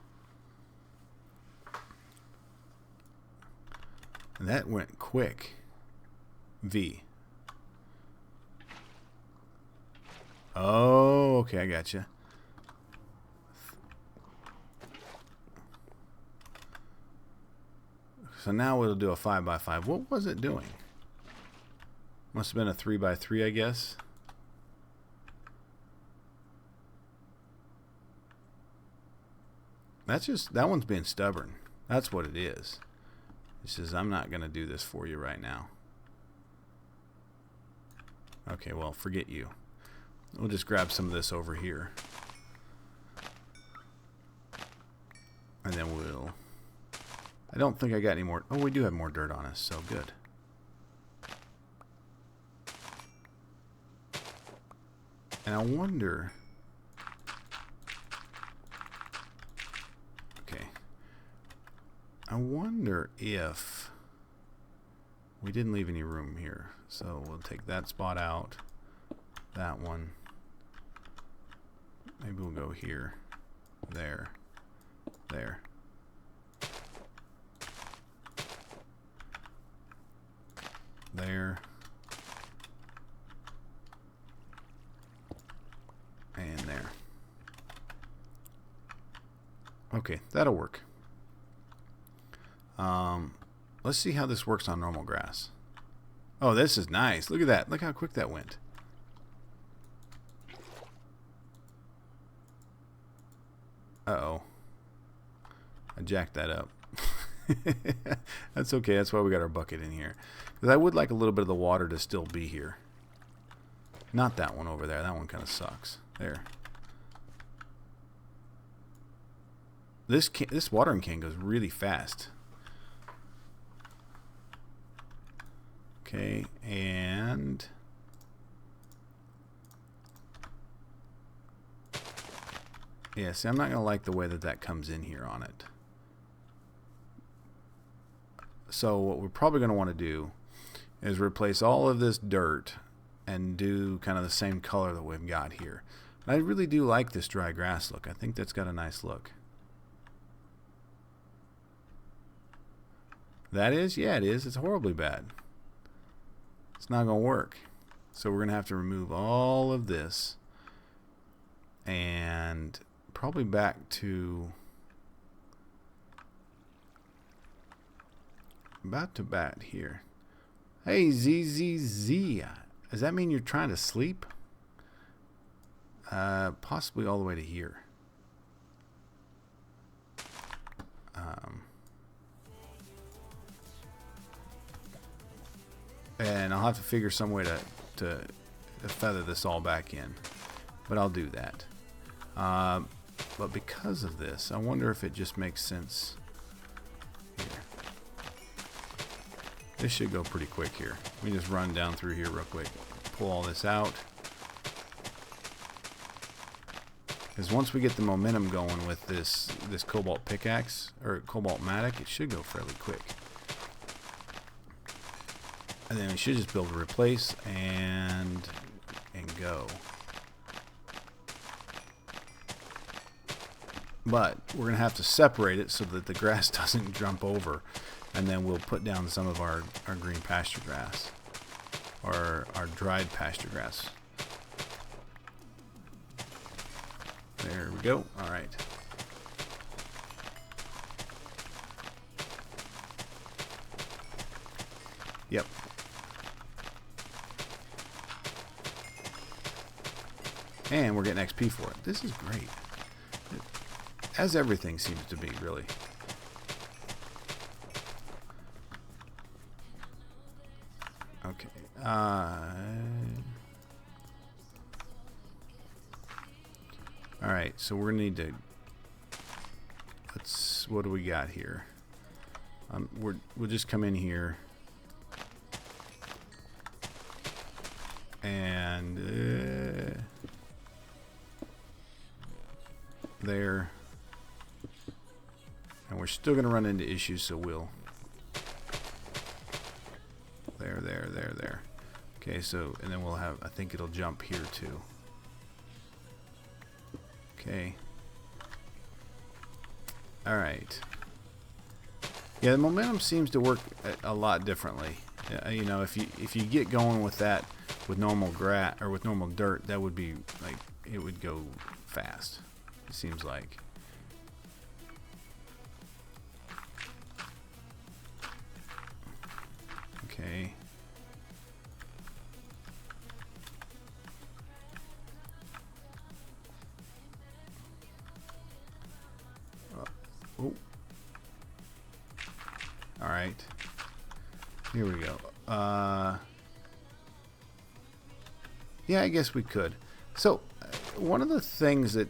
that went quick. V. Oh, okay, I got you. So now it'll do a 5 by 5. What was it doing? Must have been a 3 by 3, I guess. That's just, that one's being stubborn. That's what it is. It says, I'm not going to do this for you right now. Okay, well, forget you. We'll just grab some of this over here. And then we'll... I don't think I got any more... Oh, we do have more dirt on us, so good. And I wonder... Okay. I wonder if... We didn't leave any room here. So we'll take that spot out. That one. Maybe we'll go here. There. There. There. And there. Okay, that'll work. Let's see how this works on normal grass. Oh, this is nice. Look at that. Look how quick that went. Uh-oh. I jacked that up. That's okay. That's why we got our bucket in here. Because I would like a little bit of the water to still be here. Not that one over there. That one kind of sucks. There. This watering can goes really fast. Okay, and... Yeah, see, I'm not going to like the way that that comes in here on it. So what we're probably going to want to do is replace all of this dirt and do kind of the same color that we've got here. I really do like this dry grass look. I think that's got a nice look. That is? Yeah, it is. It's horribly bad. It's not going to work. So we're going to have to remove all of this and probably back to about to bat here. Hey, ZZZ. Does that mean you're trying to sleep? Possibly all the way to here. And I'll have to figure some way to feather this all back in. But I'll do that. But because of this, I wonder if it just makes sense here. This should go pretty quick here. We just run down through here real quick. Pull all this out. Because once we get the momentum going with this cobalt pickaxe, or cobalt matic, it should go fairly quick. And then we should just be able to replace and go. But we're going to have to separate it so that the grass doesn't jump over. And then we'll put down some of our green pasture grass. our dried pasture grass. There we go. All right. Yep. And we're getting XP for it. This is great. As everything seems to be, really. Okay. Alright, so we're going to need to... What do we got here? We'll just come in here. And... there. And we're still going to run into issues, so we'll... There. Okay, so, and then we'll have, I think it'll jump here too. Okay. Alright. Yeah, the momentum seems to work a lot differently. You know, if you get going with that with normal grass or with normal dirt, that would be like, it would go fast. It seems like. Okay. Oh. All right. Here we go. Yeah, I guess we could. So, one of the things that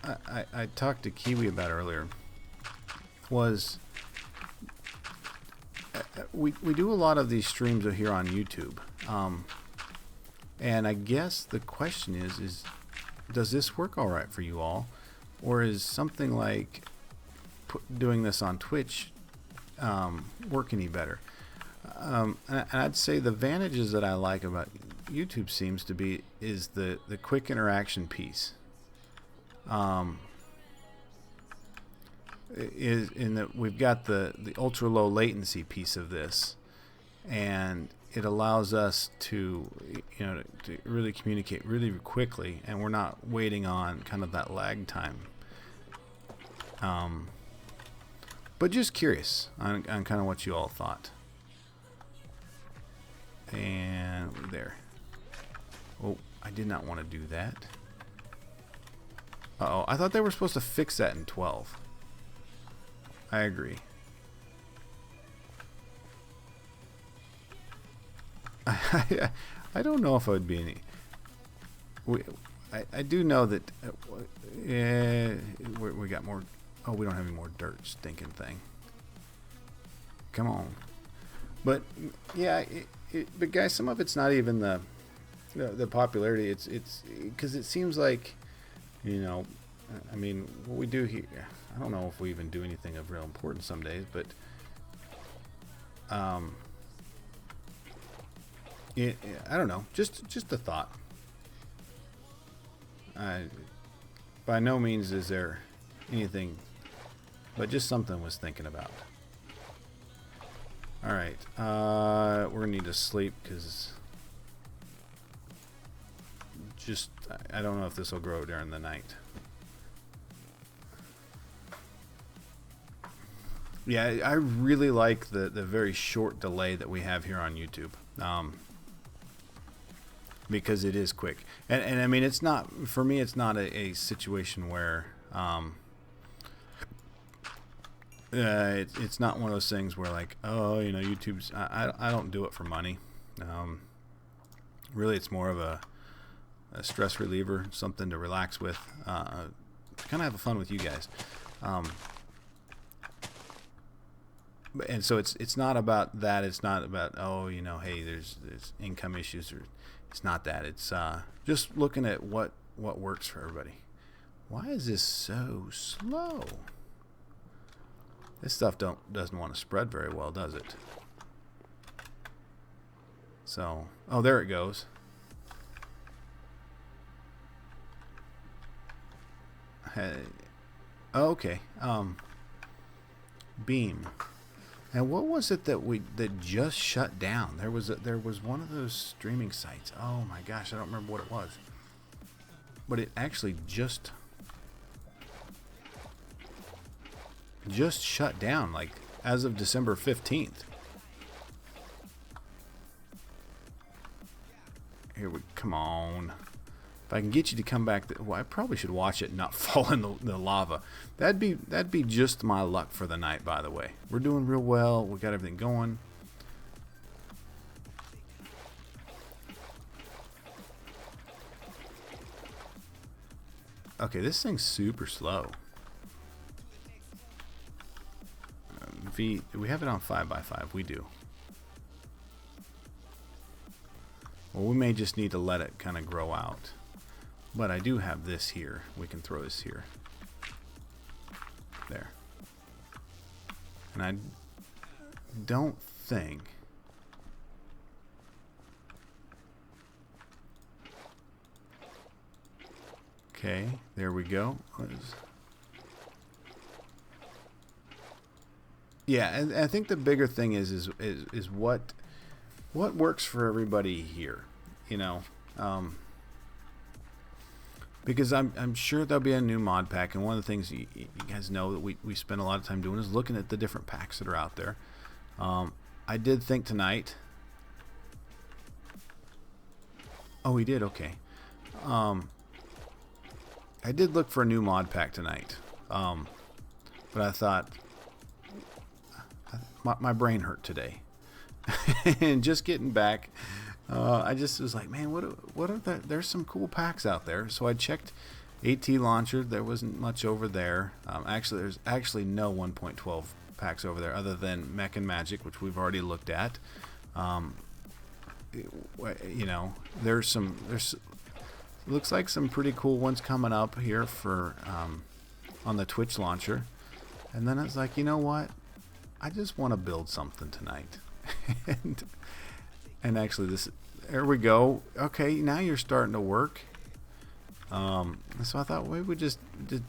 I talked to Kiwi about earlier was we do a lot of these streams here on YouTube, and I guess the question is does this work all right for you all, or is something like doing this on Twitch work any better? And I'd say the advantages that I like about YouTube seems to be is the quick interaction piece. Is in that we've got the ultra low latency piece of this, and it allows us to to really communicate really quickly, and we're not waiting on kind of that lag time. But just curious on kind of what you all thought. And there. Oh, I did not want to do that. Uh-oh, I thought they were supposed to fix that in 12. I agree. I don't know if it would be any... I do know that... we got more... Oh, we don't have any more dirt, stinking thing. Come on. But, yeah... but guys, some of it's not even the popularity. It's because it seems like, I mean, what we do here, I don't know if we even do anything of real importance some days, but I don't know, just a thought. By no means is there anything, but just something I was thinking about. Alright, we're going to need to sleep because I don't know if this will grow during the night. Yeah, I really like the very short delay that we have here on YouTube. Because it is quick. And I mean, it's not, for me, it's not a situation where... it's not one of those things where like, oh, YouTube's... I don't do it for money. Really, it's more of a stress reliever, something to relax with, to kind of have fun with you guys. And so it's not about that. It's not about, oh, hey, there's income issues, or it's not that. It's just looking at what works for everybody. Why is this so slow? This stuff doesn't want to spread very well, does it? So, oh, there it goes. Hey, oh, okay. Beam. And what was it that just shut down? There was one of those streaming sites. Oh my gosh, I don't remember what it was. But it actually just shut down, like as of December 15th. Come on. If I can get you to come back, well, I probably should watch it and not fall in the lava. That'd be just my luck for the night, by the way. We're doing real well. We got everything going. Okay, this thing's super slow. Do we have it on 5x5? We do. Well, we may just need to let it kind of grow out. But I do have this here. We can throw this here. There. And I don't think... Okay, there we go. Yeah, and I think the bigger thing is what works for everybody here, you know, because I'm sure there'll be a new mod pack, and one of the things you guys know that we spend a lot of time doing is looking at the different packs that are out there. I did think tonight. Oh, we did. Okay. I did look for a new mod pack tonight, but I thought my brain hurt today, and just getting back, I just was like, man, what are there's some cool packs out there. So I checked AT Launcher. There wasn't much over there. Actually, there's actually no 1.12 packs over there other than Mech and Magic, which we've already looked at. You know, there's looks like some pretty cool ones coming up here for on the Twitch launcher. And then it's like, you know what? I just want to build something tonight. and actually there we go. Okay, now you're starting to work. So I thought we would just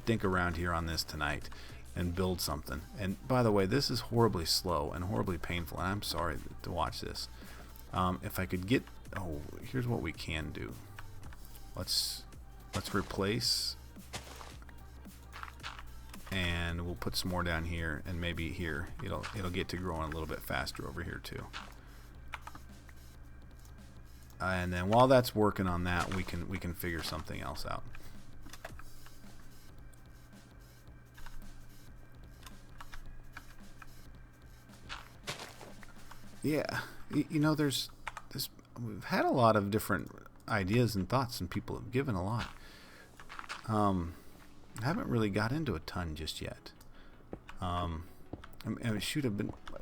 dink around here on this tonight and build something. And by the way, this is horribly slow and horribly painful, and I'm sorry to watch this. If I could get, here's what we can do. Let's replace, and we'll put some more down here, and maybe here it'll get to growing a little bit faster over here too. And then while that's working on that, we can figure something else out. Yeah, you know, we've had a lot of different ideas and thoughts, and people have given a lot. I haven't really got into a ton just yet.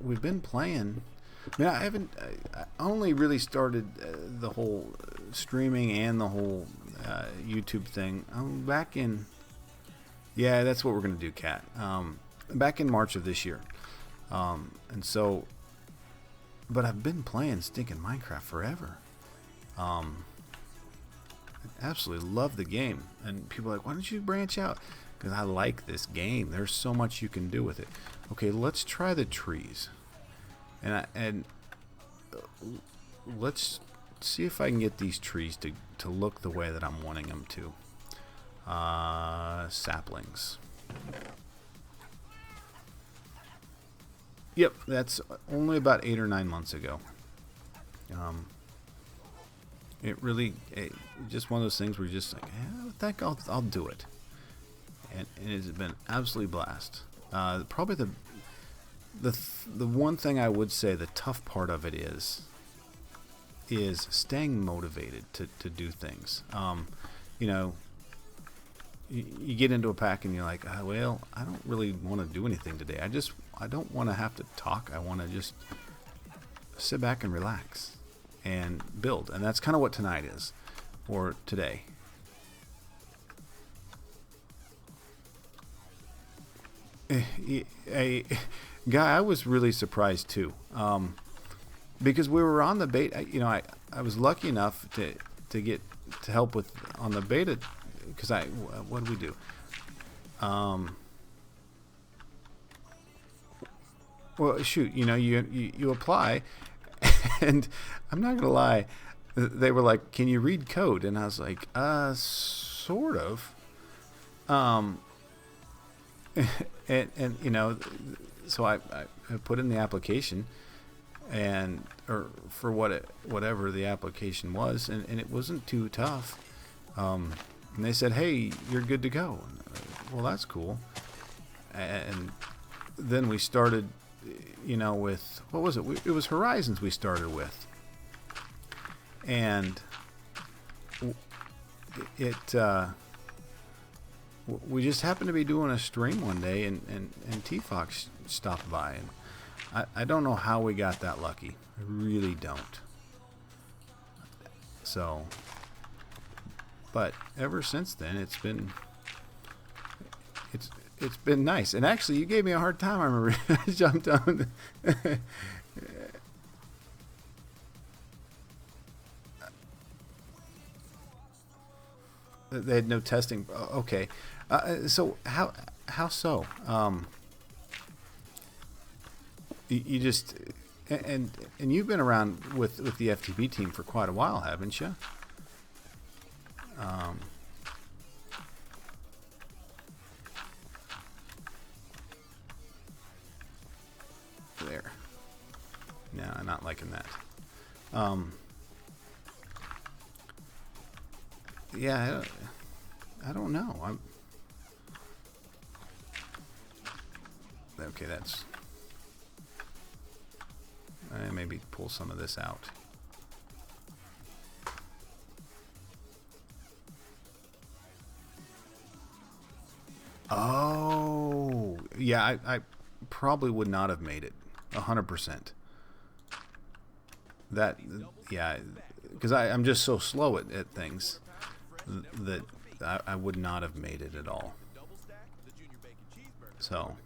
We've been playing. I mean, I only really started the whole streaming and the whole YouTube thing. Back in, yeah, that's what we're gonna do, Kat. Back in March of this year, and so, but I've been playing stinking Minecraft forever. I absolutely love the game, and people are like, why don't you branch out? Because I like this game. There's so much you can do with it. Okay, let's try the trees, and let's see if I can get these trees to look the way that I'm wanting them to. Saplings. Yep, that's only about 8 or 9 months ago. It just one of those things where you're just like, I think I'll do it, and it's been absolutely blast. Probably the one thing I would say the tough part of it is staying motivated to do things. You know, you get into a pack and you're like, well, I don't really want to do anything today. I don't want to have to talk. I want to just sit back and relax and build. And that's kind of what tonight is, or today. A guy, I was really surprised too, because we were on the beta. You know, I was lucky enough to get to help with on the beta, because what did we do? Well, shoot, you apply, and I'm not gonna lie, they were like, "Can you read code?" And I was like, sort of." And so I put in the application, or for whatever the application was, and it wasn't too tough. And they said, "Hey, you're good to go." Well, that's cool. And then we started, with, what was it? It was Horizons we started with, and we just happened to be doing a stream one day, and T-Fox stopped by, and I don't know how we got that lucky. I really don't. So, but ever since then, it's been nice. And actually, you gave me a hard time. I remember I jumped on. They had no testing. Okay. So how so? You just and you've been around with the FTB team for quite a while, haven't you? There. No, I'm not liking that. Yeah, I don't know. Okay, that's... maybe pull some of this out. Oh, yeah, I probably would not have made it 100%. That, yeah, because I'm just so slow at things that I would not have made it at all. So,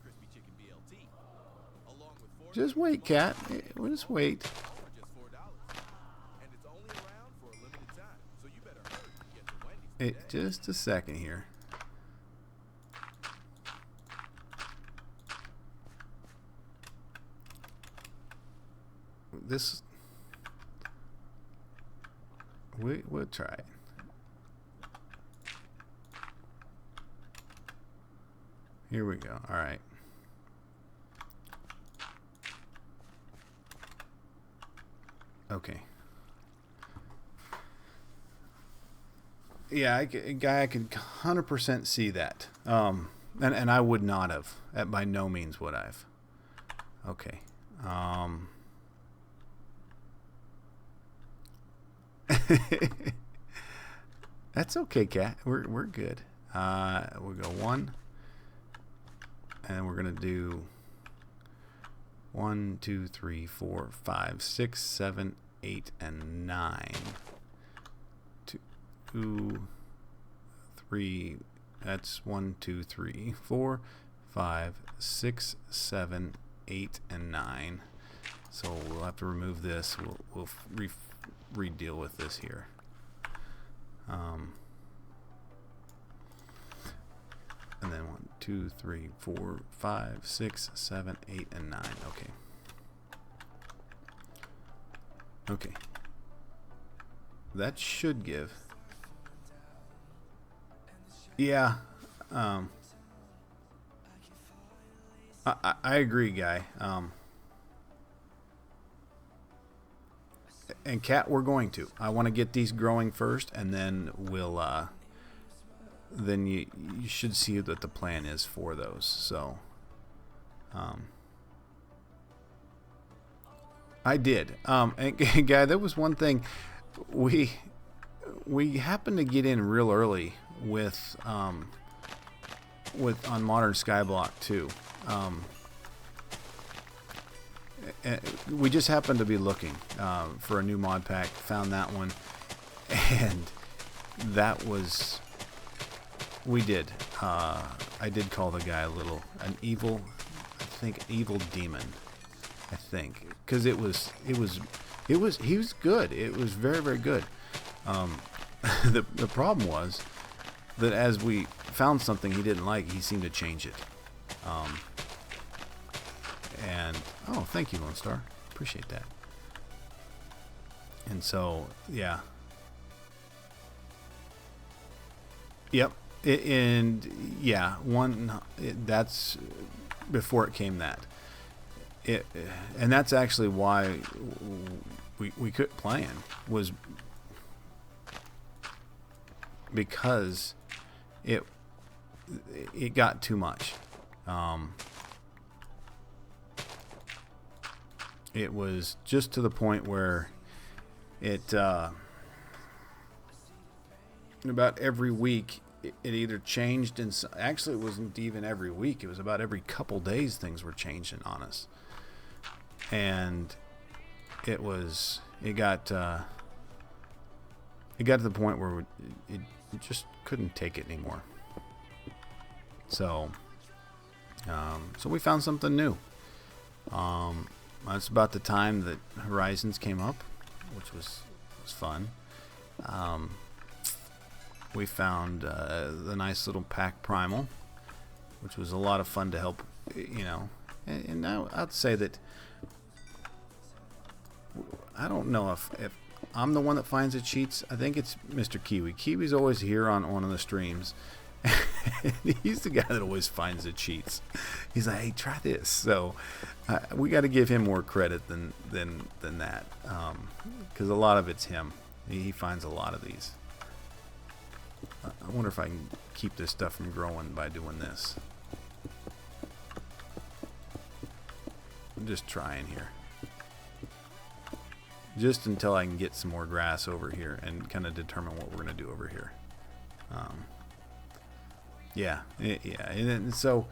just wait, Cat. We'll just wait. Just a second here. We'll try it. Here we go. All right. Okay. Yeah, I could 100% see that. And I would not have. By no means would I've. Okay. That's okay, Cat. We're good. We'll go 1. And we're gonna do 1, 2, 3, 4, 5, 6, 7, 8, and 9. 2, 3. That's 1, 2, 3, 4, 5, 6, 7, 8, and 9. So we'll have to remove this. We'll re-deal with this here. And then 1, 2, 3, 4, 5, 6, 7, 8, and 9. Okay. Okay. That should give. Yeah. I agree, Guy. And Cat, we're going to. I want to get these growing first, and then we'll then you should see that the plan is for those. So I did. And Guy, there was one thing we happened to get in real early with on Modern Skyblock 2. We just happened to be looking for a new mod pack, found that one, and that was, we did. I did call the guy an evil demon, I think, because he was good. It was very, very good. The problem was that as we found something he didn't like, he seemed to change it. And oh, thank you, Lone Star. Appreciate that. And so, yeah. Yep. That's before it came that. And that's actually why we quit playing, was because it got too much. It was just to the point where it about every week it either changed, and actually it wasn't even every week, it was about every couple days things were changing on us. And it got to the point where it just couldn't take it anymore. So we found something new. It's about the time that Horizons came up, which was fun. We found the nice little pack Primal, which was a lot of fun to help, and I'd say that I don't know if I'm the one that finds the cheats. I think it's Mr. Kiwi. Kiwi's always here on one of the streams. He's the guy that always finds the cheats. He's like, hey, try this. So we got to give him more credit than that, because a lot of it's him. He finds a lot of these. I wonder if I can keep this stuff from growing by doing this. I'm just trying here. Just until I can get some more grass over here and kind of determine what we're going to do over here. And so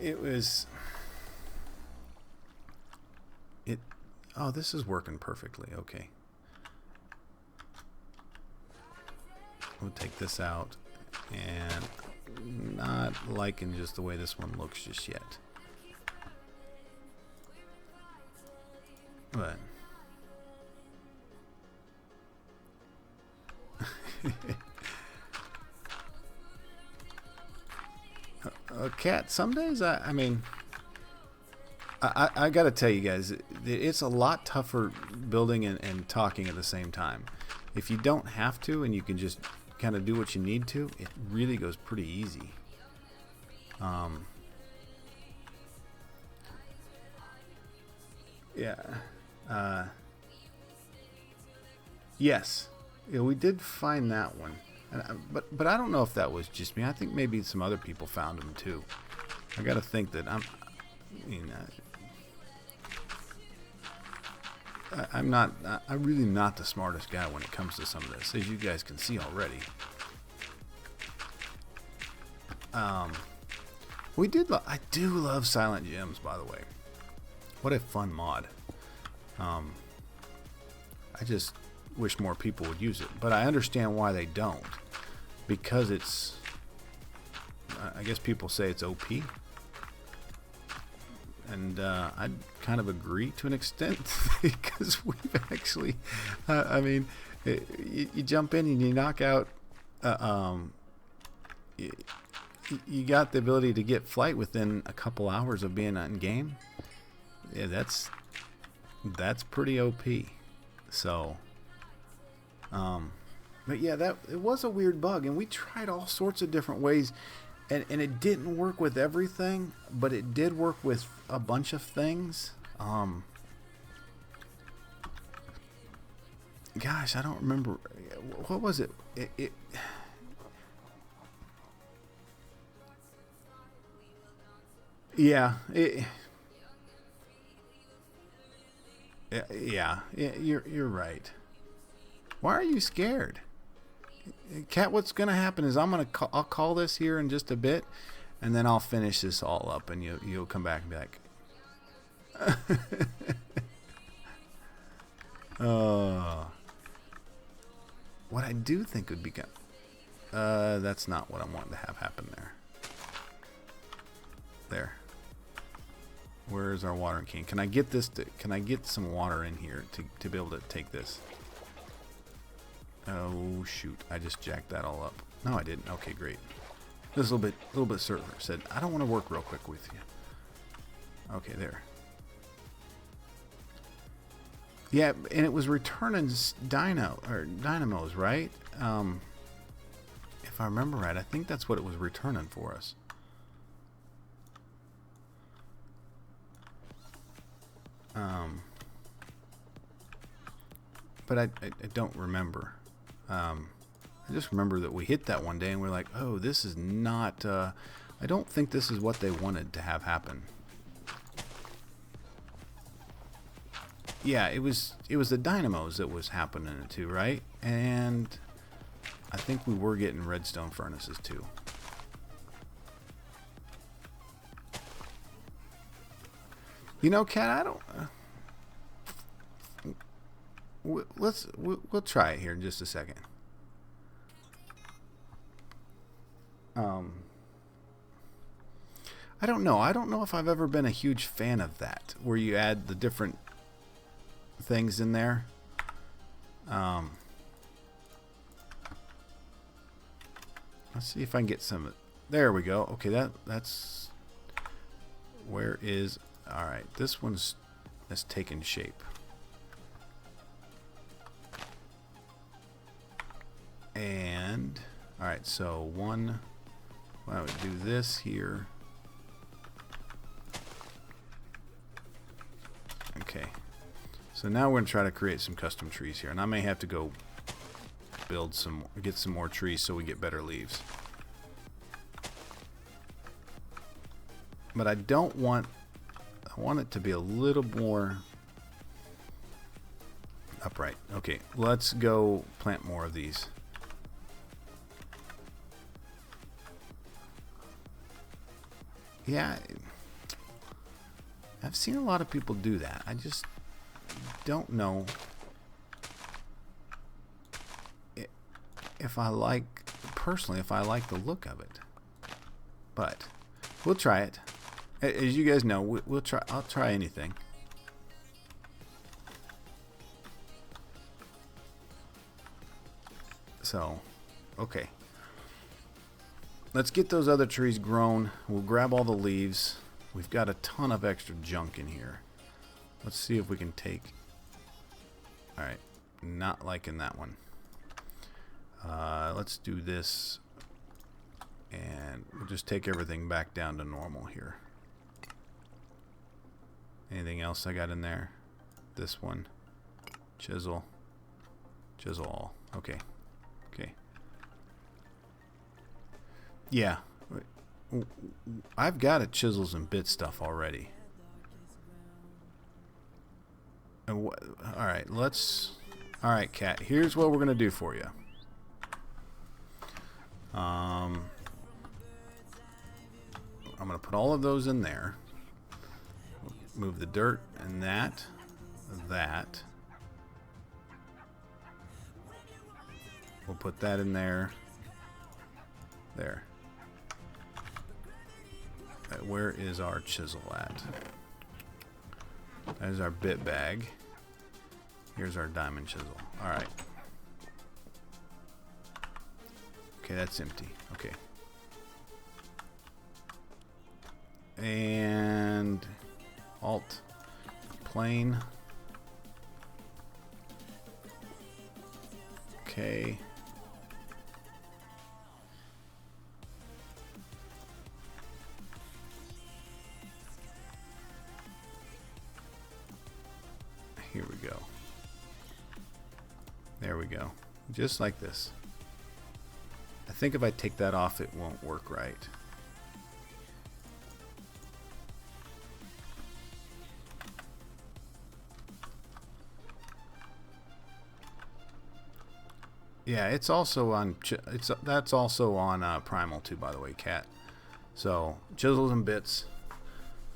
it was. Oh, this is working perfectly. Okay. We'll take this out, and not liking just the way this one looks just yet. But Cat, some days I mean I gotta tell you guys, it's a lot tougher building and talking at the same time. If you don't have to and you can just kind of do what you need to, it really goes pretty easy. Yes, we did find that one, but I don't know if that was just me. I think maybe some other people found them too. I got to think that I'm really not the smartest guy when it comes to some of this, as you guys can see already. I do love Silent Gems, by the way. What a fun mod. I just wish more people would use it, but I understand why they don't, because it's, I guess people say it's OP, and I'd kind of agree to an extent, because we've actually, you jump in and you knock out, you got the ability to get flight within a couple hours of being in game. Yeah, that's pretty OP. So, but yeah, it was a weird bug, and we tried all sorts of different ways, and it didn't work with everything, but it did work with a bunch of things. Gosh, I don't remember. What was it? Yeah, you're right. Why are you scared? Cat, what's going to happen is I'll call this here in just a bit, and then I'll finish this all up, and you'll come back and be like, what I do think would be good. That's not what I want to have happen there. There. Where's our watering can? Can I get this? Can I get some water in here to be able to take this? Oh shoot! I just jacked that all up. No, I didn't. Okay, great. This little bit server said, I don't want to work real quick with you. Okay, there. Yeah, and it was returning dynamos, right? If I remember right, I think that's what it was returning for us. But I don't remember. I just remember that we hit that one day and we're like, oh, this is not, I don't think this is what they wanted to have happen. Yeah, it was the dynamos that was happening too, right? And I think we were getting redstone furnaces too. You know, Cat, I don't... we'll try it here in just a second. I don't know. I don't know if I've ever been a huge fan of that, where you add the different things in there. Let's see if I can get some. There we go. Okay, that's. Where is? All right, this one's has taken shape. And all right, so one. Why don't we do this here? Okay. So now we're going to try to create some custom trees here. And I may have to go get some more trees so we get better leaves. But I want it to be a little more upright. Okay, let's go plant more of these. Yeah, I've seen a lot of people do that. I just don't know if I like, personally, if I like the look of it. But we'll try it. As you guys know, we'll try. I'll try anything. So, okay. Let's get those other trees grown. We'll grab all the leaves. We've got a ton of extra junk in here. Let's see if we can take... Alright, not liking that one. Let's do this. And we'll just take everything back down to normal here. Anything else I got in there? This one. Chisel. Chisel all. Okay. Okay. Yeah. I've got a chisels and bit stuff already. And alright, let's... Alright, Cat. Here's what we're going to do for you. I'm going to put all of those in there. Move the dirt and that. We'll put that in there. There. Where is our chisel at? That is our bit bag. Here's our diamond chisel. Alright. Okay, that's empty. Okay. And Alt plane. Okay. Here we go. There we go. Just like this. I think if I take that off, it won't work right. Yeah, it's also on. That's also on Primal too, by the way, Cat. So chisels and bits.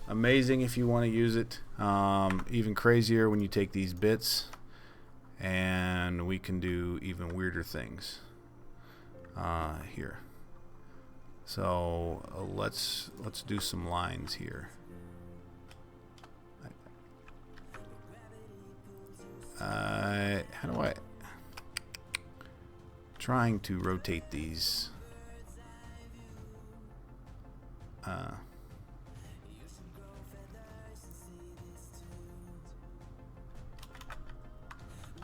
Amazing if you want to use it. Even crazier when you take these bits, and we can do even weirder things. Here. So let's do some lines here. How do I? Trying to rotate these.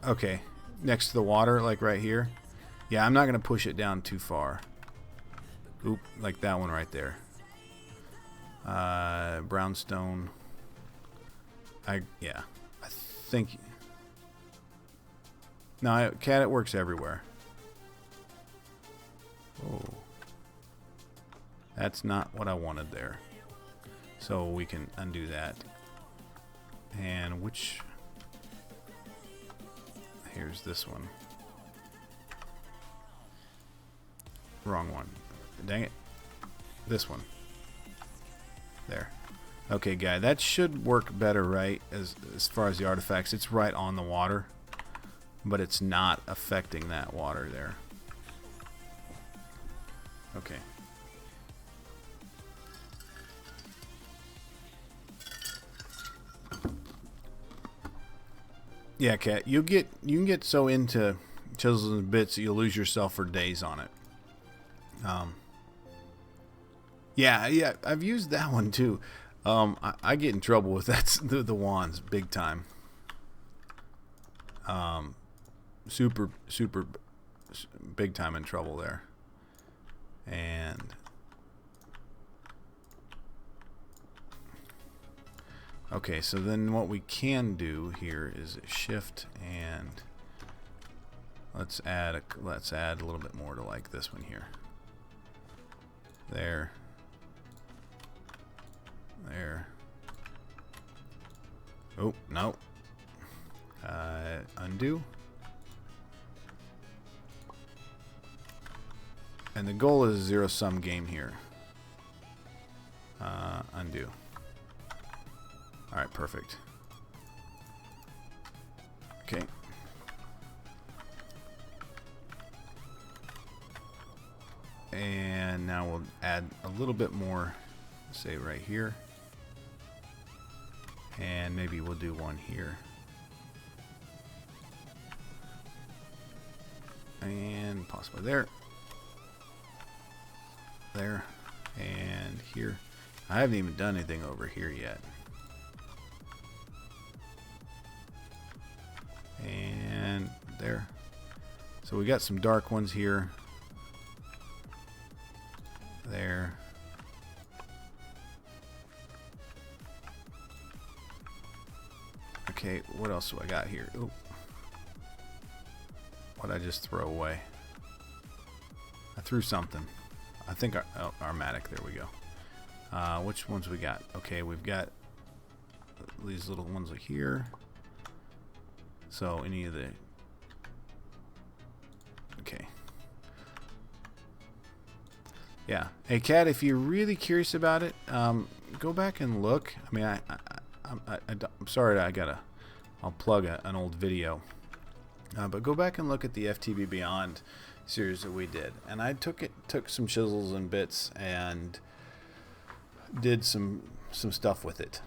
Okay, next to the water, like right here. Yeah, I'm not gonna push it down too far. Oop, like that one right there. Brownstone. Yeah, I think. No, cat, it works everywhere. Oh, that's not what I wanted there. So we can undo that. And which? Here's this one. Wrong one. Dang it. This one. There. Okay, guy, that should work better, right? As far as the artifacts, it's right on the water, but it's not affecting that water there. Okay. Yeah, Kat, you can get so into chisels and bits that you'll lose yourself for days on it. Yeah, I've used that one too. I get in trouble with that, the wands big time. Super big time in trouble there. And okay, so then what we can do here is shift and let's add a little bit more to like this one here. There. Oh, no. Undo. And the goal is a zero-sum game here. Undo. Alright, perfect. Okay. And now we'll add a little bit more, say right here. And maybe we'll do one here. And possibly there. There. And here. I haven't even done anything over here yet. And there. So we got some dark ones here. There. Okay, what else do I got here? Oop. What'd I just throw away? I threw something. I think our Matic. There we go. Which ones we got? Okay, we've got these little ones like here. So any of the... Okay. Yeah. Hey, Kat, if you're really curious about it, go back and look. I mean, I'm sorry, I'll plug an old video. But go back and look at the FTB Beyond series that we did. And I took some chisels and bits and did some stuff with it.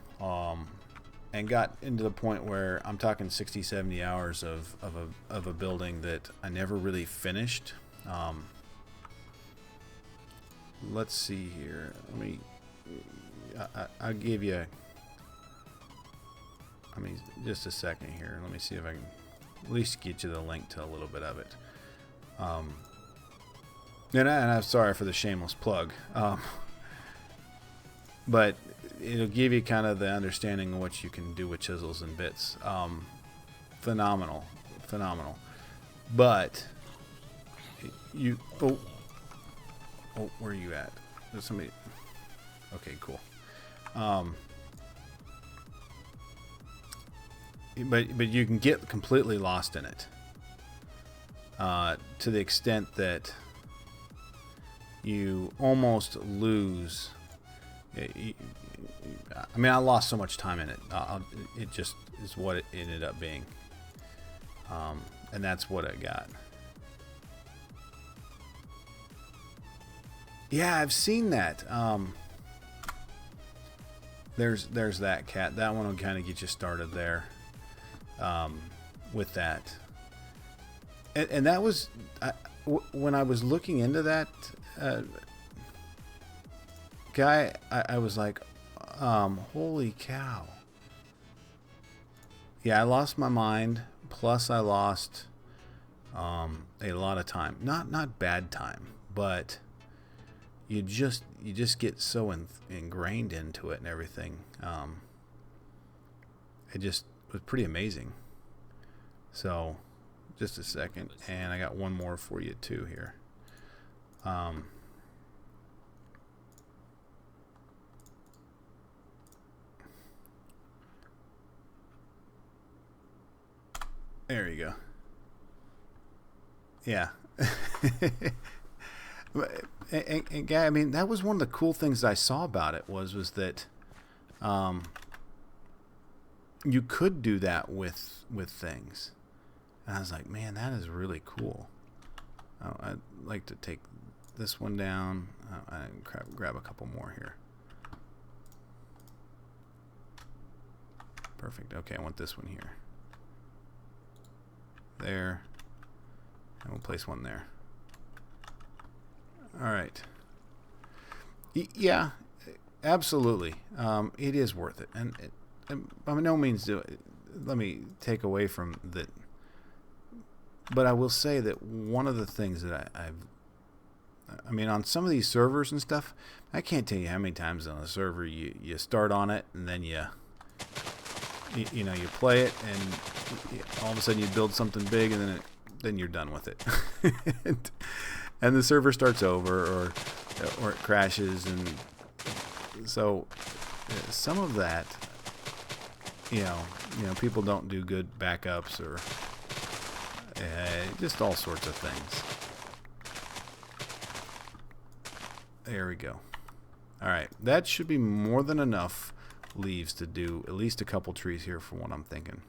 And got into the point where I'm talking 60, 70 hours of a building that I never really finished. Let's see here. I'll give you... just a second here. Let me see if I can at least get you the link to a little bit of it. And I'm sorry for the shameless plug. But it'll give you kind of the understanding of what you can do with chisels and bits. Phenomenal. But you... Oh, where are you at? There's somebody... Okay, cool. But you can get completely lost in it, to the extent that you almost lose. I lost so much time in it. It just is what it ended up being, and that's what I got. Yeah, I've seen that. There's that cat. That one will kind of get you started there. With that, and that was when I was looking into that, guy, I was like, holy cow. Yeah, I lost my mind. Plus, I lost a lot of time. Not bad time, but you just get so ingrained into it and everything. It just was pretty amazing. So, just a second, and I got one more for you too here. There you go. Yeah. and guy, I mean, that was one of the cool things I saw about it was that you could do that with things. And I was like, man, that is really cool. I'd like to take this one down and grab a couple more here. Perfect. Okay, I want this one here. There. And we'll place one there. All right. Yeah, absolutely. It is worth it. And by no means let me take away from that. But I will say that one of the things that I mean, on some of these servers and stuff, I can't tell you how many times on a server you start on it and then you play it and all of a sudden you build something big and then you're done with it. and the server starts over or it crashes, and so some of that, you know, people don't do good backups or just all sorts of things. There we go. All right, that should be more than enough leaves to do at least a couple trees here for what I'm thinking.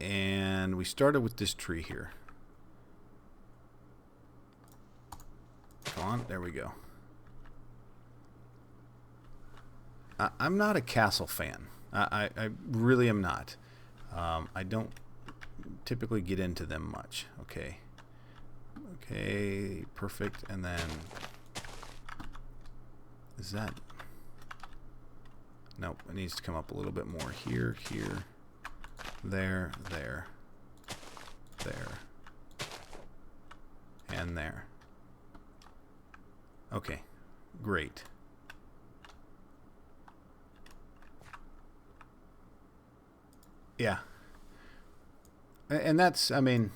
And we started with this tree here. Come on, there we go. I'm not a castle fan. I really am not. I don't typically get into them much. Okay. Okay, perfect. And then is that? Nope, it needs to come up a little bit more here, there, and there. Okay, great. Yeah. And that's, I mean,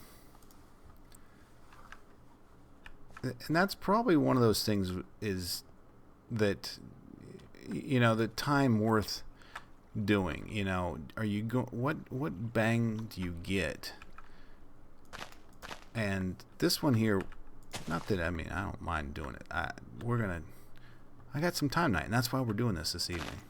and that's probably one of those things is that, the time worth doing. Are you what bang do you get? And this one here, not that, I mean, I don't mind doing it. I got some time tonight, and that's why we're doing this evening.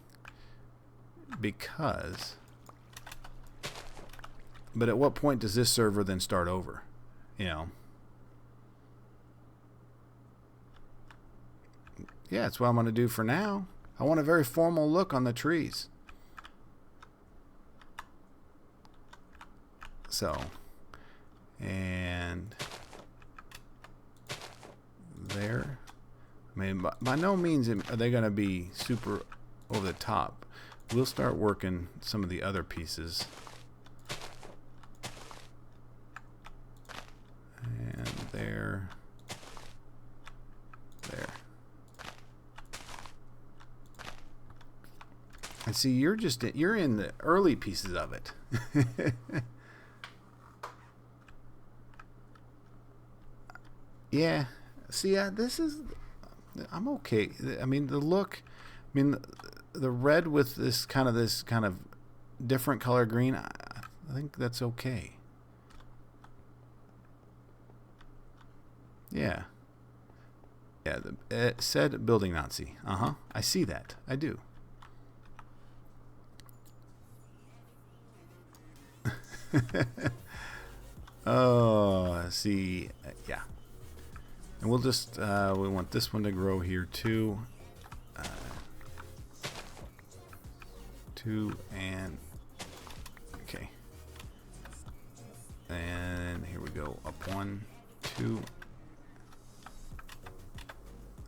But at what point does this server then start over? Yeah, that's what I'm going to do for now. I want a very formal look on the trees. So, and there. I mean, by no means are they going to be super over the top. We'll start working some of the other pieces. And there. And see, you're in the early pieces of it. Yeah. See, I'm okay. I mean, the look. I mean, the red with this kind of different color green. I think that's okay. Yeah. Yeah. It said building Nazi. I see that. I do. Oh, see, yeah. And we'll just, we want this one to grow here too. 2 and, okay. And here we go, up 1, 2.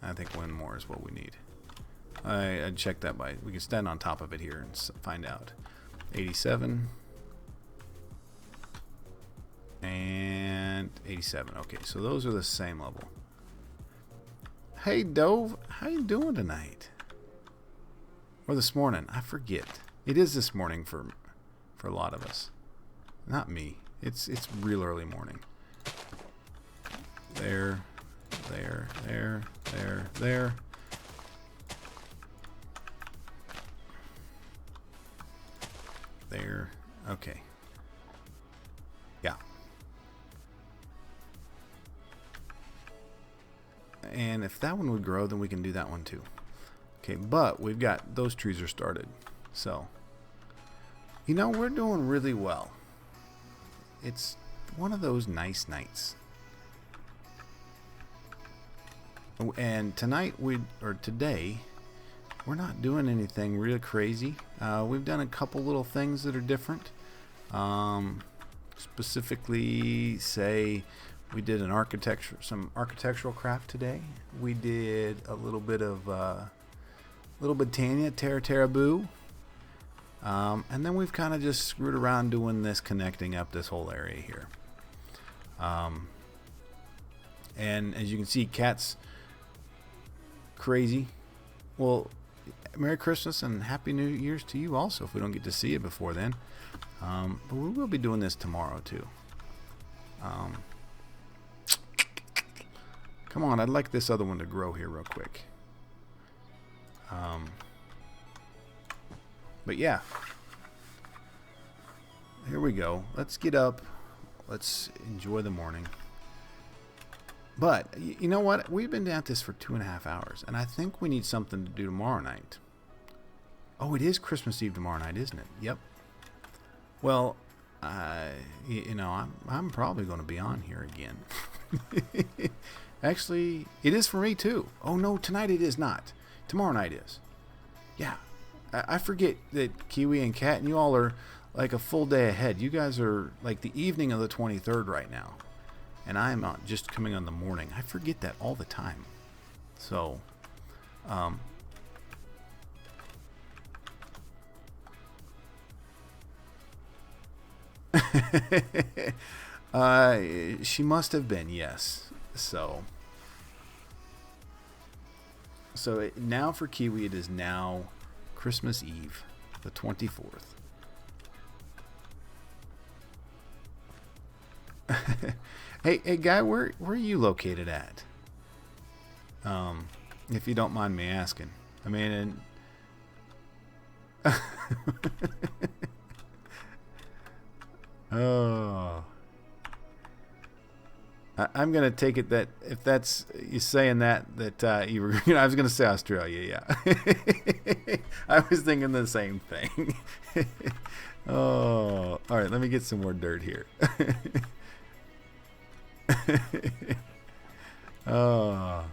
I think one more is what we need. I checked that by, we can stand on top of it here and find out. 87 and 87. Okay, so those are the same level. Hey Dove, how you doing tonight? Or this morning? I forget. It is this morning for a lot of us. Not me. It's real early morning. There. There. Okay. Yeah. And if that one would grow, then we can do that one too. Okay, but we've got, those trees are started. So, you know, we're doing really well. It's one of those nice nights. And tonight, today, we're not doing anything real crazy. We've done a couple little things that are different. Specifically, say, we did some architectural craft today. We did a little bit of little Botania Teru Teru Bozo. And then we've kind of just screwed around doing this, connecting up this whole area here. And as you can see, Cat's crazy. Well, Merry Christmas and Happy New Year's to you also, if we don't get to see it before then. But we will be doing this tomorrow too. Come on, I'd like this other one to grow here real quick. But yeah, here we go. Let's get up. Let's enjoy the morning. But you know what? We've been at this for 2.5 hours, and I think we need something to do tomorrow night. Oh, it is Christmas Eve tomorrow night, isn't it? Yep. Well, you know, I'm probably going to be on here again. Actually, it is for me too. Oh no, tonight it is not. Tomorrow night is. Yeah. I forget that Kiwi and Kat and you all are like a full day ahead. You guys are like the evening of the 23rd right now. And I'm just coming on the morning. I forget that all the time. So, she must have been, yes. So now for Kiwi, it is now Christmas Eve, the 24th. Hey, guy, where are you located at? If you don't mind me asking. I mean, oh, I'm gonna take it that if that's you saying that you were, you know, I was gonna say Australia, yeah. I was thinking the same thing. Oh, all right. Let me get some more dirt here. Oh,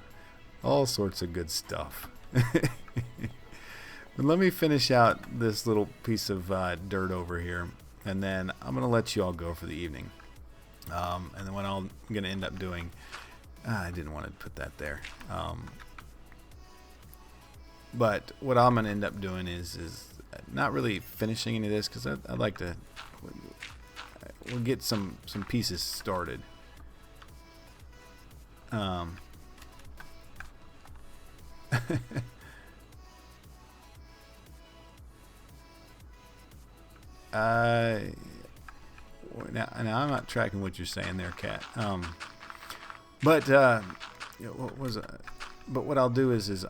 all sorts of good stuff. But let me finish out this little piece of dirt over here, and then I'm gonna let you all go for the evening. And then what I'm gonna end up doing, I didn't want to put that there. But what I'm gonna end up doing is not really finishing any of this, because I'd like to. We'll get some pieces started. Now I'm not tracking what you're saying there, Kat. But what was? But what I'll do is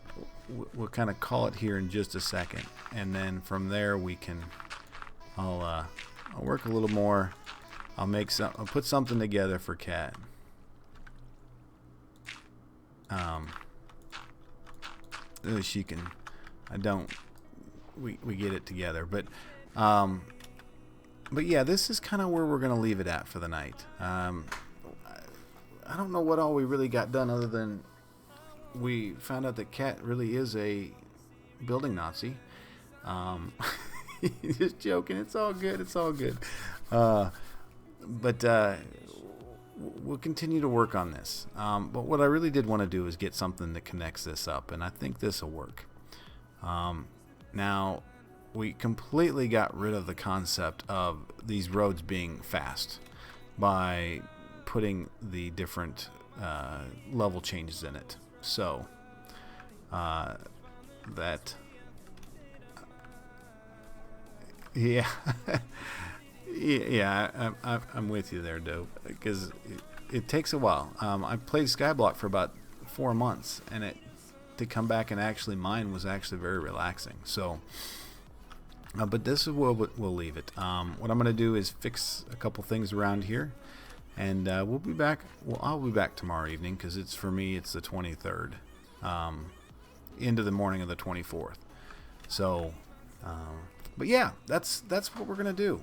we'll kind of call it here in just a second, and then from there we can. I'll work a little more. I'll put something together for Kat. She can. We get it together, but yeah, this is kind of where we're gonna leave it at for the night. I don't know what all we really got done other than we found out that Kat really is a building Nazi. Just joking. It's all good. It's all good. But we'll continue to work on this. But what I really did want to do is get something that connects this up, and I think this will work. Now, we completely got rid of the concept of these roads being fast by putting the different level changes in it. So, that... Yeah. Yeah, I'm with you there, Dope, because it takes a while. I played Skyblock for about 4 months, and to come back and actually mine was actually very relaxing. So, but this is where we'll leave it. What I'm going to do is fix a couple things around here, and we'll be back. Well, I'll be back tomorrow evening because it's for me. It's the 23rd, into the morning of the 24th. So, but yeah, that's what we're going to do.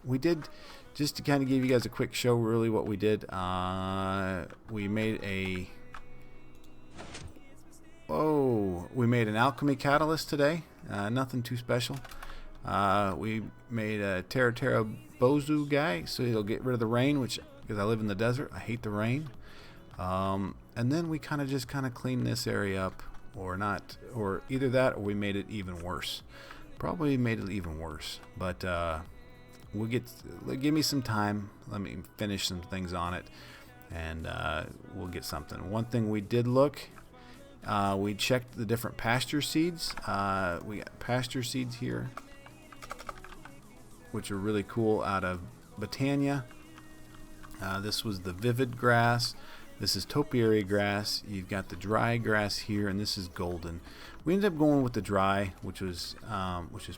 We did, just to kind of give you guys a quick show, really what we did, we made an alchemy catalyst today, nothing too special. We made a Teru Teru Bozo guy, so it'll get rid of the rain, because I live in the desert, I hate the rain. And then we kind of cleaned this area up, or either that, or we made it even worse. Probably made it even worse, but, give me some time. Let me finish some things on it, and we'll get something. One thing we did we checked the different pasture seeds. We got pasture seeds here, which are really cool, out of Botania. This was the vivid grass. This is topiary grass. You've got the dry grass here, and this is golden. We ended up going with the dry, which is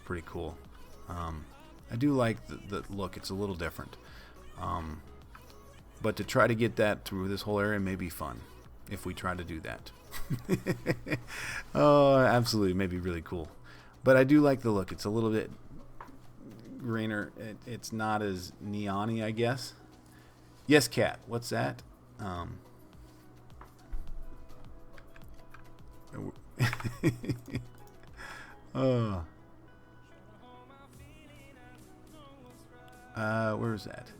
pretty cool. I do like the look. It's a little different. But to try to get that through this whole area may be fun if we try to do that. Oh, absolutely. May be really cool. But I do like the look. It's a little bit greener. It's not as neon-y, I guess. Yes, cat. What's that? Oh. Where is that?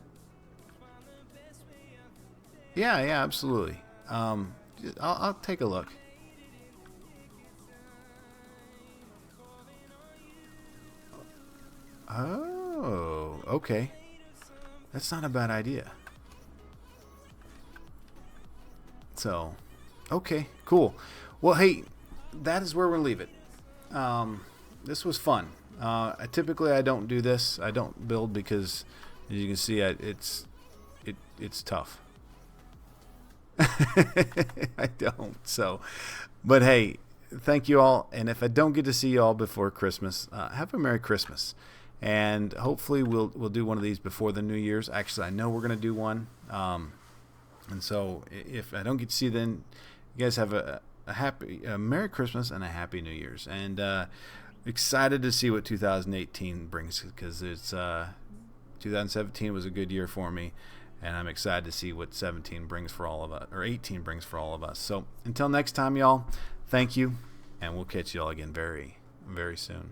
Yeah, absolutely. I'll take a look. Oh, okay. That's not a bad idea. So, okay, cool. Well, hey, that is where we'll leave it. This was fun. Typically I don't do this. I don't build because, as you can see, it's tough. I don't. So, but hey, thank you all. And if I don't get to see you all before Christmas, have a Merry Christmas. And hopefully we'll do one of these before the New Year's. Actually, I know we're gonna do one. And so if I don't get to see you then, you guys have a Merry Christmas and a Happy New Year's. And excited to see what 2018 brings, because it's 2017 was a good year for me, and I'm excited to see what 17 brings for all of us, or 18 brings for all of us. So until next time, y'all, thank you, and we'll catch y'all again very, very soon.